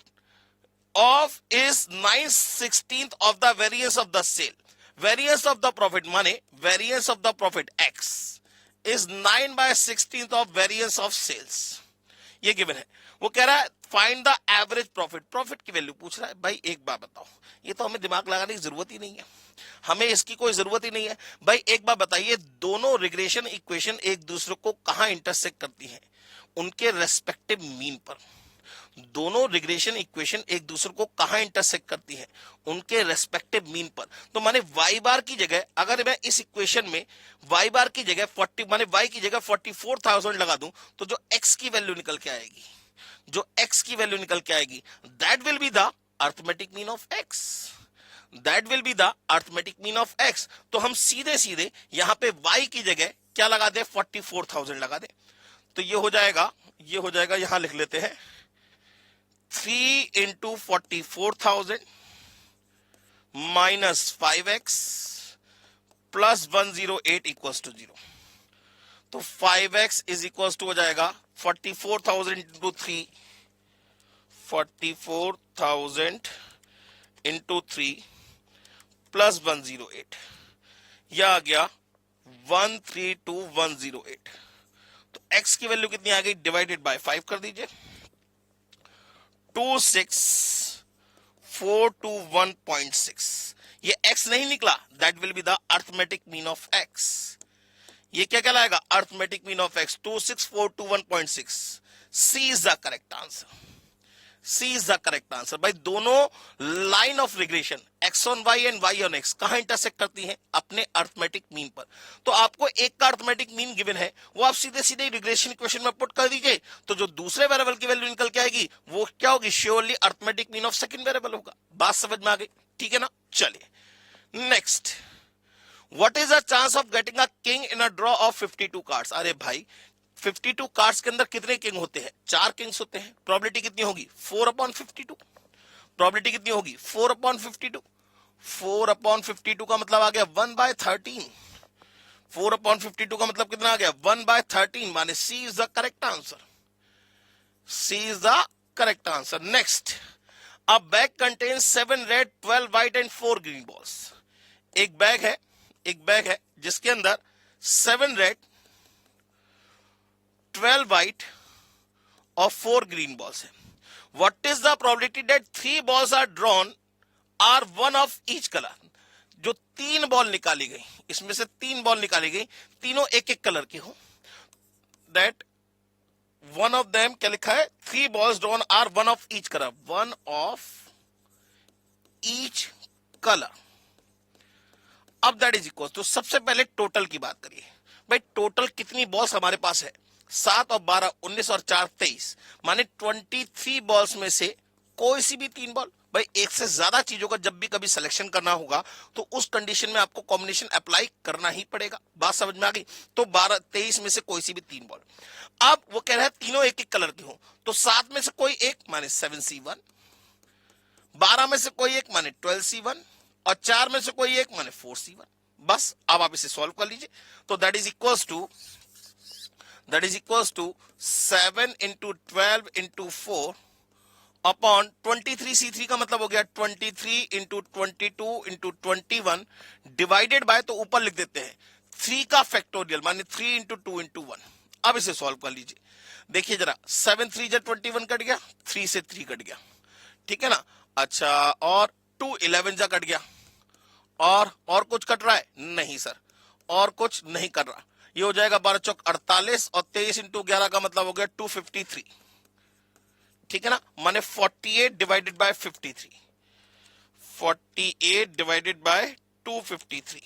of is 9/16 of the variance of the sale. Variance of the profit माने variance of the profit x is 9/16 of variance of sales। ये given है। वो कह रहा है find the average profit, profit की value पूछ रहा है। भाई एक बात बताओ, ये तो हमें दिमाग लगाने की जरूरत ही नहीं है, हमें इसकी कोई जरूरत ही नहीं है। भाई एक बात बताइए, दोनों रिग्रेशन इक्वेशन एक दूसरे को कहां इंटरसेक्ट करती हैं? उनके रेस्पेक्टिव मीन पर। दोनों रिग्रेशन इक्वेशन एक दूसरे को कहां इंटरसेक्ट करती हैं? उनके रेस्पेक्टिव मीन पर। तो माने y बार की जगह, अगर मैं इस इक्वेशन में y बार की जगह 40 माने y की जगह 44,000 लगा दूं, तो जो x की वैल्यू निकल के आएगी, जो x की वैल्यू निकल के आएगी, that will be the arithmetic mean of x, that will be the arithmetic mean of x। तो हम सीधे सीधे यहां पे y की जगह क्या लगा दे? 44,000 लगा दे। तो ये हो जाएगा, ये हो जाएगा, यहां लिख लेते हैं 3 into 44,000 minus 5x plus 108 equals to 0। तो 5x इज इक्वल्स टू हो जाएगा 44,000 इंटू 3, 44,000 इंटू 3 प्लस 108, यह आ गया 132,108। तो x की वैल्यू कितनी आ गई? डिवाइडेड बाय 5 कर दीजिए, 26,421.6। ये x नहीं निकला, that will be the arithmetic mean of x। ये क्या कहलाएगा? Arithmetic mean of x 26,421.6। C is the correct answer, C is the correct answer. भाई दोनों line of regression x on y and y on x कहां intersect करती हैं? अपने arithmetic mean पर। तो आपको एक का अर्थमेटिक मीन गिवन है, वो आप सीधे सीधे रिग्रेशन इक्वेशन में पुट कर दीजिए, तो जो दूसरे वेरिएबल की वैल्यू निकल के आएगी वो क्या होगी? Surely arithmetic mean of second variable होगा। बात समझ में आ गई? ठीक है ना? चलिए next, what is the chance of getting a king in a draw of 52 cards? अरे भाई 52 कार्ड्स के अंदर कितने किंग होते हैं? 4 किंग्स होते हैं। प्रोबेबिलिटी कितनी होगी? 4/52। प्रोबेबिलिटी कितनी होगी? 4/52। 4/52 का मतलब आ गया 1/13। 4/52 का मतलब कितना आ गया? 1/13। माने C is the correct answer, C is the correct answer. Next, a bag contains 7 red 12 white and 4 green balls. एक बैग है, एक बैग है जिसके अंदर 7 रेड 12 व्हाइट और 4 ग्रीन बॉल्स है। What is the probability that 3 balls are drawn are one of each colour? जो 3 ball निकाली गई, इसमें से 3 बॉल निकाली गई, तीनों एक एक कलर की हो, दैट वन ऑफ देम क्या लिखा है? 3 balls drawn are one of each colour, one of each colour. अब दैट इज इक्वल, तो सबसे पहले टोटल की बात करिए। भाई टोटल कितनी बॉल्स हमारे पास है? 7 और 12 19 और 4 23, माने 23 बॉल्स में से कोई सी भी 3 बॉल। भाई एक से ज्यादा चीजों का जब भी कभी सिलेक्शन करना होगा तो उस कंडीशन में आपको कॉम्बिनेशन अप्लाई करना ही पड़ेगा। बात समझ में आ गई? तो 12 23 में से कोई सी भी 3 बॉल। अब वो कह रहा है तीनों एक एक कलर की हो, तो 7 में से कोई एक माने 7C1, 12 में से कोई एक माने 12C1 और 4 में से कोई एक माने 4C1। बस अब आप इसे सॉल्व कर लीजिए। तो that is equals to 7 into 12 into 4 upon 23C3 का मतलब हो गया 23 इंटू 22 इंटू 21 डिवाइडेड बाय, तो ऊपर लिख देते हैं 3 का फैक्टोरियल माने 3 इंटू 2 इंटू 1। अब इसे सॉल्व कर लीजिए। देखिए जरा, 7 3 जा 21 कट गया, 3 से 3 कट गया, ठीक है ना? अच्छा, और 2 11 जा कट गया, और कुछ कट रहा है? नहीं सर, और कुछ नहीं कट रहा। ये हो जाएगा 12 चौक 48 और 23 इंटू 11 का मतलब हो गया 253, ठीक है ना? माने 48 डिवाइडेड बाय 53, 48 डिवाइडेड बाय 253,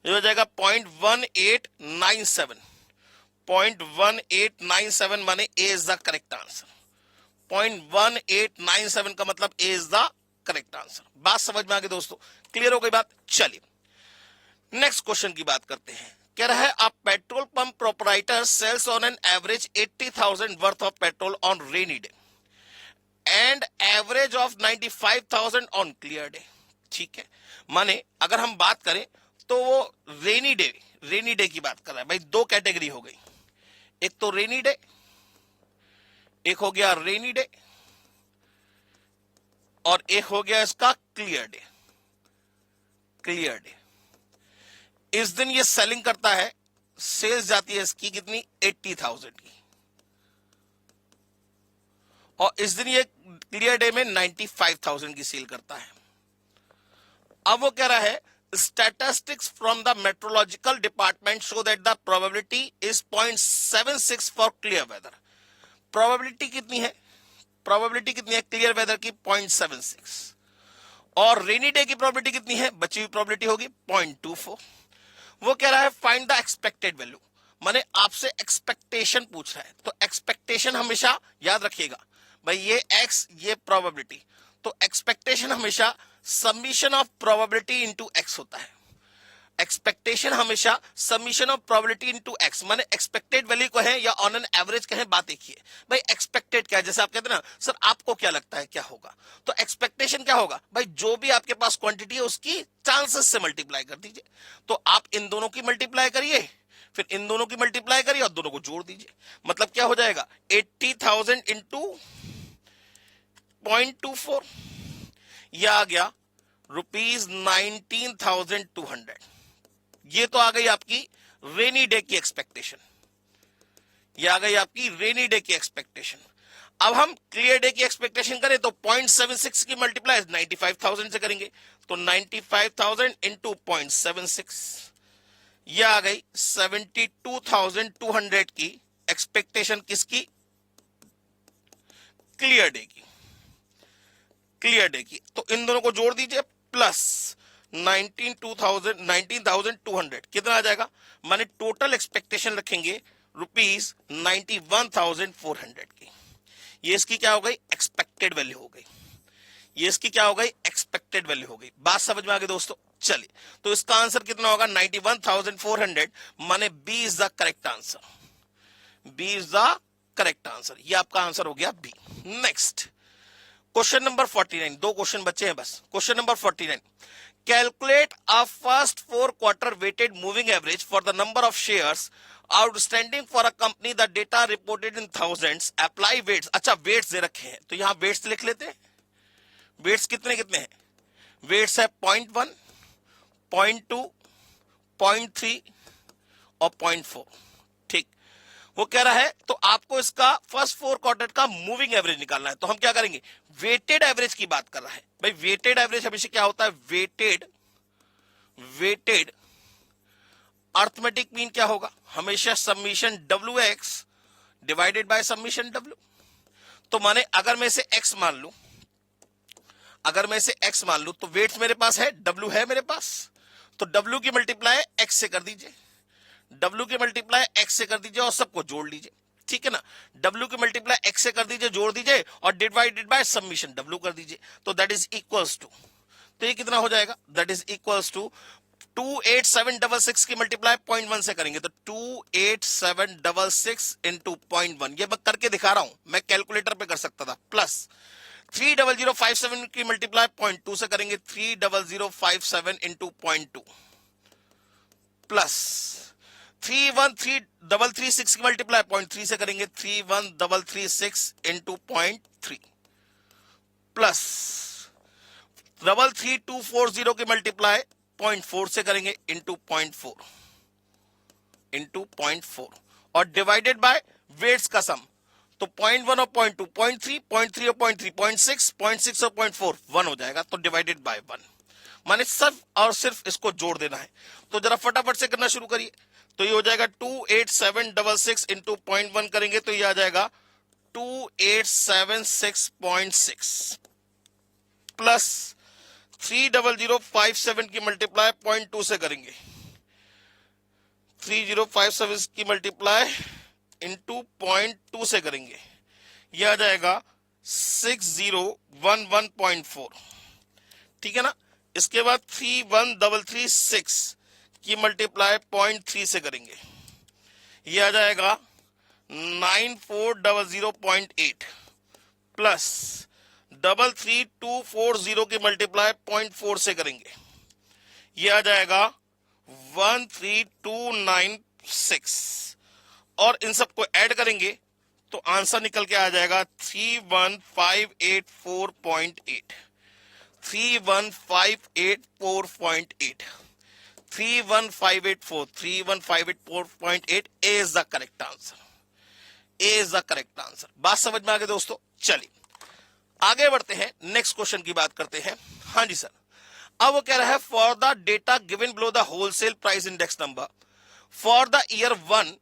ये हो जाएगा 0.1897, 0.1897 माने A is the correct answer. 0.1897 का मतलब ए इज द करेक्ट आंसर। बात समझ में आ गई दोस्तों? क्लियर हो गई बात? चलिए नेक्स्ट क्वेश्चन की बात करते हैं। कह रहा है a petrol pump proprietor sells on an average 80,000 worth of petrol on rainy day and average of 95,000 on clear day. ठीक है, माने अगर हम बात करें तो वो रेनी डे की बात कर रहा है। भाई 2 कैटेगरी हो गई, एक तो रेनी डे, एक हो गया रेनी डे और एक हो गया इसका क्लियर डे। क्लियर डे इस दिन ये सेलिंग करता है, सेल्स जाती है इसकी कितनी? 80,000 की। और इस दिन ये क्लियर डे में 95,000 की सेल करता है। अब वो कह रहा है statistics from the meteorological department show that the probability is 0.76 for clear weather। Probability कितनी है? प्रोबेबिलिटी कितनी है क्लियर वेदर की? 0.76। और रेनी डे की प्रोबेबिलिटी कितनी है? बची हुई प्रोबेबिलिटी होगी 0.24। वो कह रहा है फाइंड द एक्सपेक्टेड वैल्यू, माने आपसे एक्सपेक्टेशन पूछ रहा है। तो एक्सपेक्टेशन हमेशा याद रखिएगा भाई, ये एक्स ये प्रोबेबिलिटी, तो एक्सपेक्टेशन हमेशा summation of probability into x होता है। एक्सपेक्टेशन हमेशा summation of probability into x, माने एक्सपेक्टेड वैल्यू को है या ऑन एन एवरेज कहें, बात एक ही है भाई। एक्सपेक्टेड क्या है? जैसे आप कहते हैं ना सर आपको क्या लगता है क्या होगा, तो एक्सपेक्टेशन क्या होगा भाई? जो भी आपके पास क्वांटिटी है उसकी चांसेस से मल्टीप्लाई कर दीजिए। तो आप इन दोनों की मल्टीप्लाई करिए, फिर इन दोनों की मल्टीप्लाई करिए और दोनों को जोड़ दीजिए। मतलब क्या हो जाएगा? 80,000 इंटू 0.24, यह आ गया ₹19,200। ये तो आ गई आपकी रेनी डे की एक्सपेक्टेशन, ये आ गई आपकी रेनी डे की एक्सपेक्टेशन। अब हम क्लियर डे की एक्सपेक्टेशन करें तो 0.76 की मल्टीप्लाई 95,000 से करेंगे, तो 95,000 इंटू 0.76, यह आ गई 72,200 की एक्सपेक्टेशन। किसकी? क्लियर डे की, क्लियर डे की। तो इन दोनों को जोड़ दीजिए, प्लस 19,200 कितना आ जाएगा? माने टोटल एक्सपेक्टेशन रखेंगे ₹91,400 की। ये इसकी क्या हो गई? एक्सपेक्टेड वैल्यू हो गई। ये इसकी क्या हो गई? एक्सपेक्टेड वैल्यू हो गई। बात समझ में आ गई दोस्तों? चलिए, तो इसका आंसर कितना होगा? 91,400, माने B is the correct answer. B is the correct answer. ये आपका आंसर हो गया बी। नेक्स्ट क्वेश्चन नंबर 49, दो क्वेश्चन बचे हैं बस। Question number 49, calculate a first 4 quarter weighted moving average for the number of shares outstanding for a company, the data reported in thousands, apply weights. अच्छा, weights दे रखे हैं तो यहां वेट्स लिख लेते हैं। वेट्स कितने कितने हैं? वेट्स है 0.1, 0.2, 0.3 और 0.4। ठीक, वो कह रहा है तो आपको इसका फर्स्ट 4 क्वार्टर का मूविंग एवरेज निकालना है। तो हम क्या करेंगे? वेटेड एवरेज की बात कर रहा है भाई। वेटेड एवरेज हमेशा क्या होता है? वेटेड अर्थमेटिक मीन क्या होगा? हमेशा summation WX divided by summation W। तो माने अगर मैं इसे x मान लूं, अगर मैं इसे x मान लूं तो वेट्स मेरे पास है, W है मेरे पास, तो W की मल्टीप्लाई x से कर दीजिए, W की मल्टीप्लाई x से कर दीजिए और सबको जोड़ लीजिए। ठीक है ना? W की मल्टीप्लाई x से कर दीजिए, जोड़ दीजिए और डिवाइडेड बाय समीशन W कर दीजिए। तो दैट इज इक्वल्स टू, तो ये कितना हो जाएगा? दैट इज इक्वल्स टू 28766 की मल्टीप्लाई 0.1 से करेंगे तो 28766 इंटू 0.1, ये मैं करके दिखा रहा हूं, मैं कैलकुलेटर पे कर सकता था। प्लस 30057 की मल्टीप्लाई 0.2 से करेंगे 30057 इंटू 0.2, प्लस 31336 की मल्टीप्लाई 0.3 से करेंगे 31336 इंटू 0.3, प्लस 33240 की मल्टीप्लाई 0.4 से करेंगे इंटू 0.4 और डिवाइडेड बाय वेट्स का सम, तो 0.1 और 0.2, 0.3, 0.3 और 0.3, 0.6, 0.6 और 0.4, 1 हो जाएगा। तो डिवाइडेड बाय 1, माने सिर्फ और सिर्फ इसको जोड़ देना है। तो जरा फटाफट से करना शुरू करिए। तो ये हो जाएगा 28766 इंटू 0.1 करेंगे तो ये आ जाएगा 2876.6 प्लस 30057 की मल्टीप्लाई 0.2 से करेंगे 3057 की मल्टीप्लाई इंटू 0.2 से करेंगे, यह आ जाएगा 6011.4। ठीक है ना? इसके बाद 31336 की मल्टीप्लाई 0.3 से करेंगे, यह आ जाएगा 9400.8 प्लस 33240 की मल्टीप्लाई 0.4 से करेंगे, यह आ जाएगा 13296 और इन सबको ऐड करेंगे तो आंसर निकल के आ जाएगा 31584.8। 31584.8 31584.8 is the correct answer. A is the correct answer. बात समझ में आ गई दोस्तों। चलिए आगे बढ़ते हैं, नेक्स्ट क्वेश्चन की बात करते हैं। हाँ जी सर, अब वो कह रहा है for the data given below the wholesale price index number for the year 1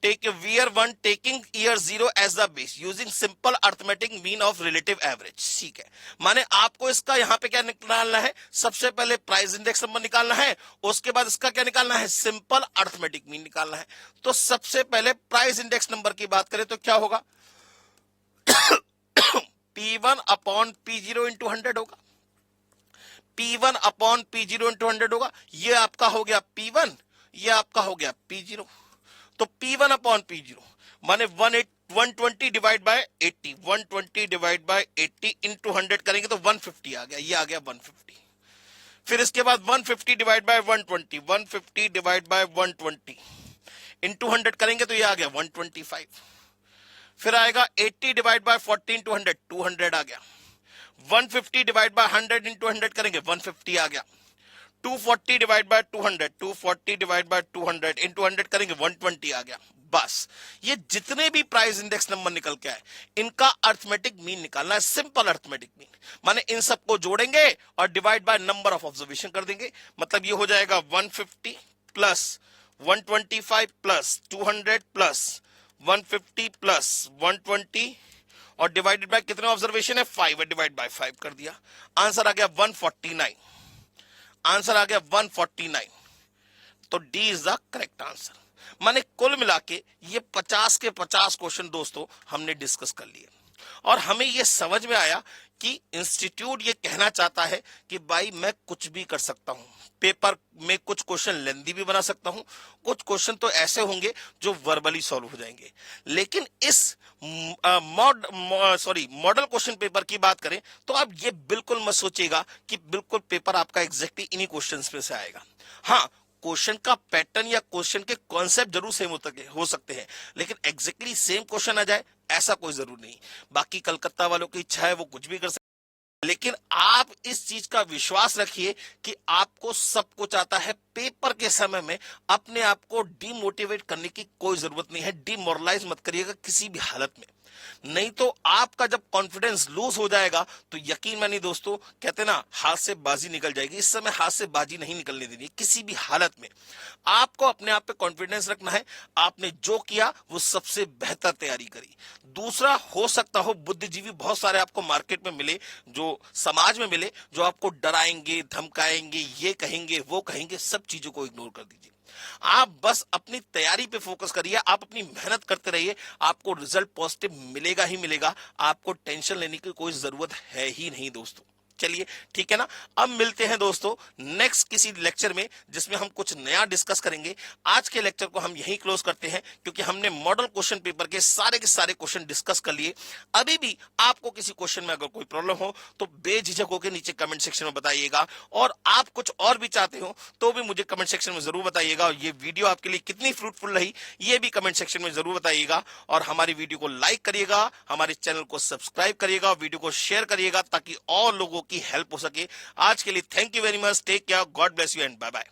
take year 1 taking year 0 as the base using simple arithmetic mean of relative average। ठीक है, माने आपको इसका यहां पे क्या निकालना है, सबसे पहले प्राइस इंडेक्स नंबर निकालना है, उसके बाद इसका क्या निकालना है, सिंपल अर्थमेटिक मीन निकालना है। तो सबसे पहले प्राइस इंडेक्स नंबर की बात करें तो क्या होगा P1 अपॉन P0 इंटू 100 होगा, P1 अपॉन P0 इंटू 100 होगा। ये आपका हो गया P1, ये आपका हो गया P0। तो P1 अपॉन P0 माने 120 divide by 80, 120 divide by 80 into 100 करेंगे तो 150 आ गया, ये आ गया 150। फिर इसके बाद 150 divide by 120, 150 divide by 120 into 100 करेंगे तो ये आ गया 125। फिर आएगा 80 डिवाइड बाय 40 इंटू 100, 200 आ गया। 150 डिवाइड बाय 100 इंटू 100 करेंगे 150 आ गया। 240 divide by 200, 240 divide by 200 into 100 करेंगे 120 आ गया। बस ये जितने भी प्राइस इंडेक्स नंबर निकल के आए इनका अर्थमेटिक मीन निकालना है, सिंपल अर्थमेटिक मीन। माने इन सबको जोड़ेंगे और divide by number of observation कर देंगे, मतलब ये हो जाएगा 150 प्लस 125 प्लस 200 प्लस 150 प्लस 120 और डिवाइडेड बाय कितने ऑब्जर्वेशन है, 5 डिवाइड बाय 5 कर दिया। आंसर आ गया 149, आंसर आ गया 149। तो D is the correct answer. माने कुल मिला के ये 50 के 50 क्वेश्चन दोस्तों हमने डिस्कस कर लिए और हमें ये समझ में आया कि इंस्टीट्यूट ये कहना चाहता है कि भाई मैं कुछ भी कर सकता हूं, पेपर में कुछ क्वेश्चन लेंदी भी बना सकता हूं, कुछ क्वेश्चन तो ऐसे होंगे जो वर्बली सॉल्व हो जाएंगे। लेकिन इस मॉडल क्वेश्चन पेपर की बात करें तो आप ये बिल्कुल मत सोचिएगा कि बिल्कुल पेपर आपका एग्जैक्टली इन्हीं क्वेश्चंस में से आएगा। हाँ, क्वेश्चन का पैटर्न या क्वेश्चन के कॉन्सेप्ट जरूर सेम हो सकते हैं, लेकिन एग्जैक्टली सेम क्वेश्चन आ जाए ऐसा कोई जरूर नहीं। बाकी कलकत्ता वालों की इच्छा है वो कुछ भी कर सकते, लेकिन आप इस चीज का विश्वास रखिए कि आपको सब कुछ आता है। पेपर के समय में अपने आप को डिमोटिवेट करने की कोई जरूरत नहीं है, डिमोरलाइज मत करिएगा किसी भी हालत में, नहीं तो आपका जब कॉन्फिडेंस लूज हो जाएगा तो यकीन मानिए दोस्तों, कहते ना हाथ से बाजी निकल जाएगी। इस समय हाथ से बाजी नहीं निकलने देनी किसी भी हालत में। आपको अपने आप पे कॉन्फिडेंस रखना है, आपने जो किया वो सबसे बेहतर तैयारी करी। दूसरा, हो सकता हो बुद्धिजीवी बहुत सारे आपको मार्केट में मिले, जो समाज में मिले, जो आपको डराएंगे, धमकाएंगे, ये कहेंगे वो कहेंगे, सब चीजों को इग्नोर कर दीजिए। आप बस अपनी तैयारी पे फोकस करिए, आप अपनी मेहनत करते रहिए, आपको रिजल्ट पॉजिटिव मिलेगा ही मिलेगा। आपको टेंशन लेने की कोई जरूरत है ही नहीं दोस्तों। चलिए ठीक है ना, अब मिलते हैं दोस्तों नेक्स्ट किसी लेक्चर में जिसमें हम कुछ नया डिस्कस करेंगे। आज के लेक्चर को हम यहीं क्लोज करते हैं क्योंकि हमने मॉडल क्वेश्चन पेपर के सारे क्वेश्चन डिस्कस कर लिए। अभी भी आपको किसी क्वेश्चन में अगर कोई प्रॉब्लम हो तो बेझिझक होकर नीचे कमेंट सेक्शन में बताइएगा, और आप कुछ और भी चाहते हो तो भी मुझे कमेंट सेक्शन में जरूर बताइएगा। और ये वीडियो आपके लिए कितनी फ्रूटफुल रही ये भी कमेंट सेक्शन में जरूर बताइएगा, और हमारी वीडियो को लाइक करिएगा, हमारे चैनल को सब्सक्राइब करिएगा, वीडियो को शेयर करिएगा ताकि और लोगों की हेल्प हो सके। आज के लिए thank you very much, take care, God bless you and bye bye.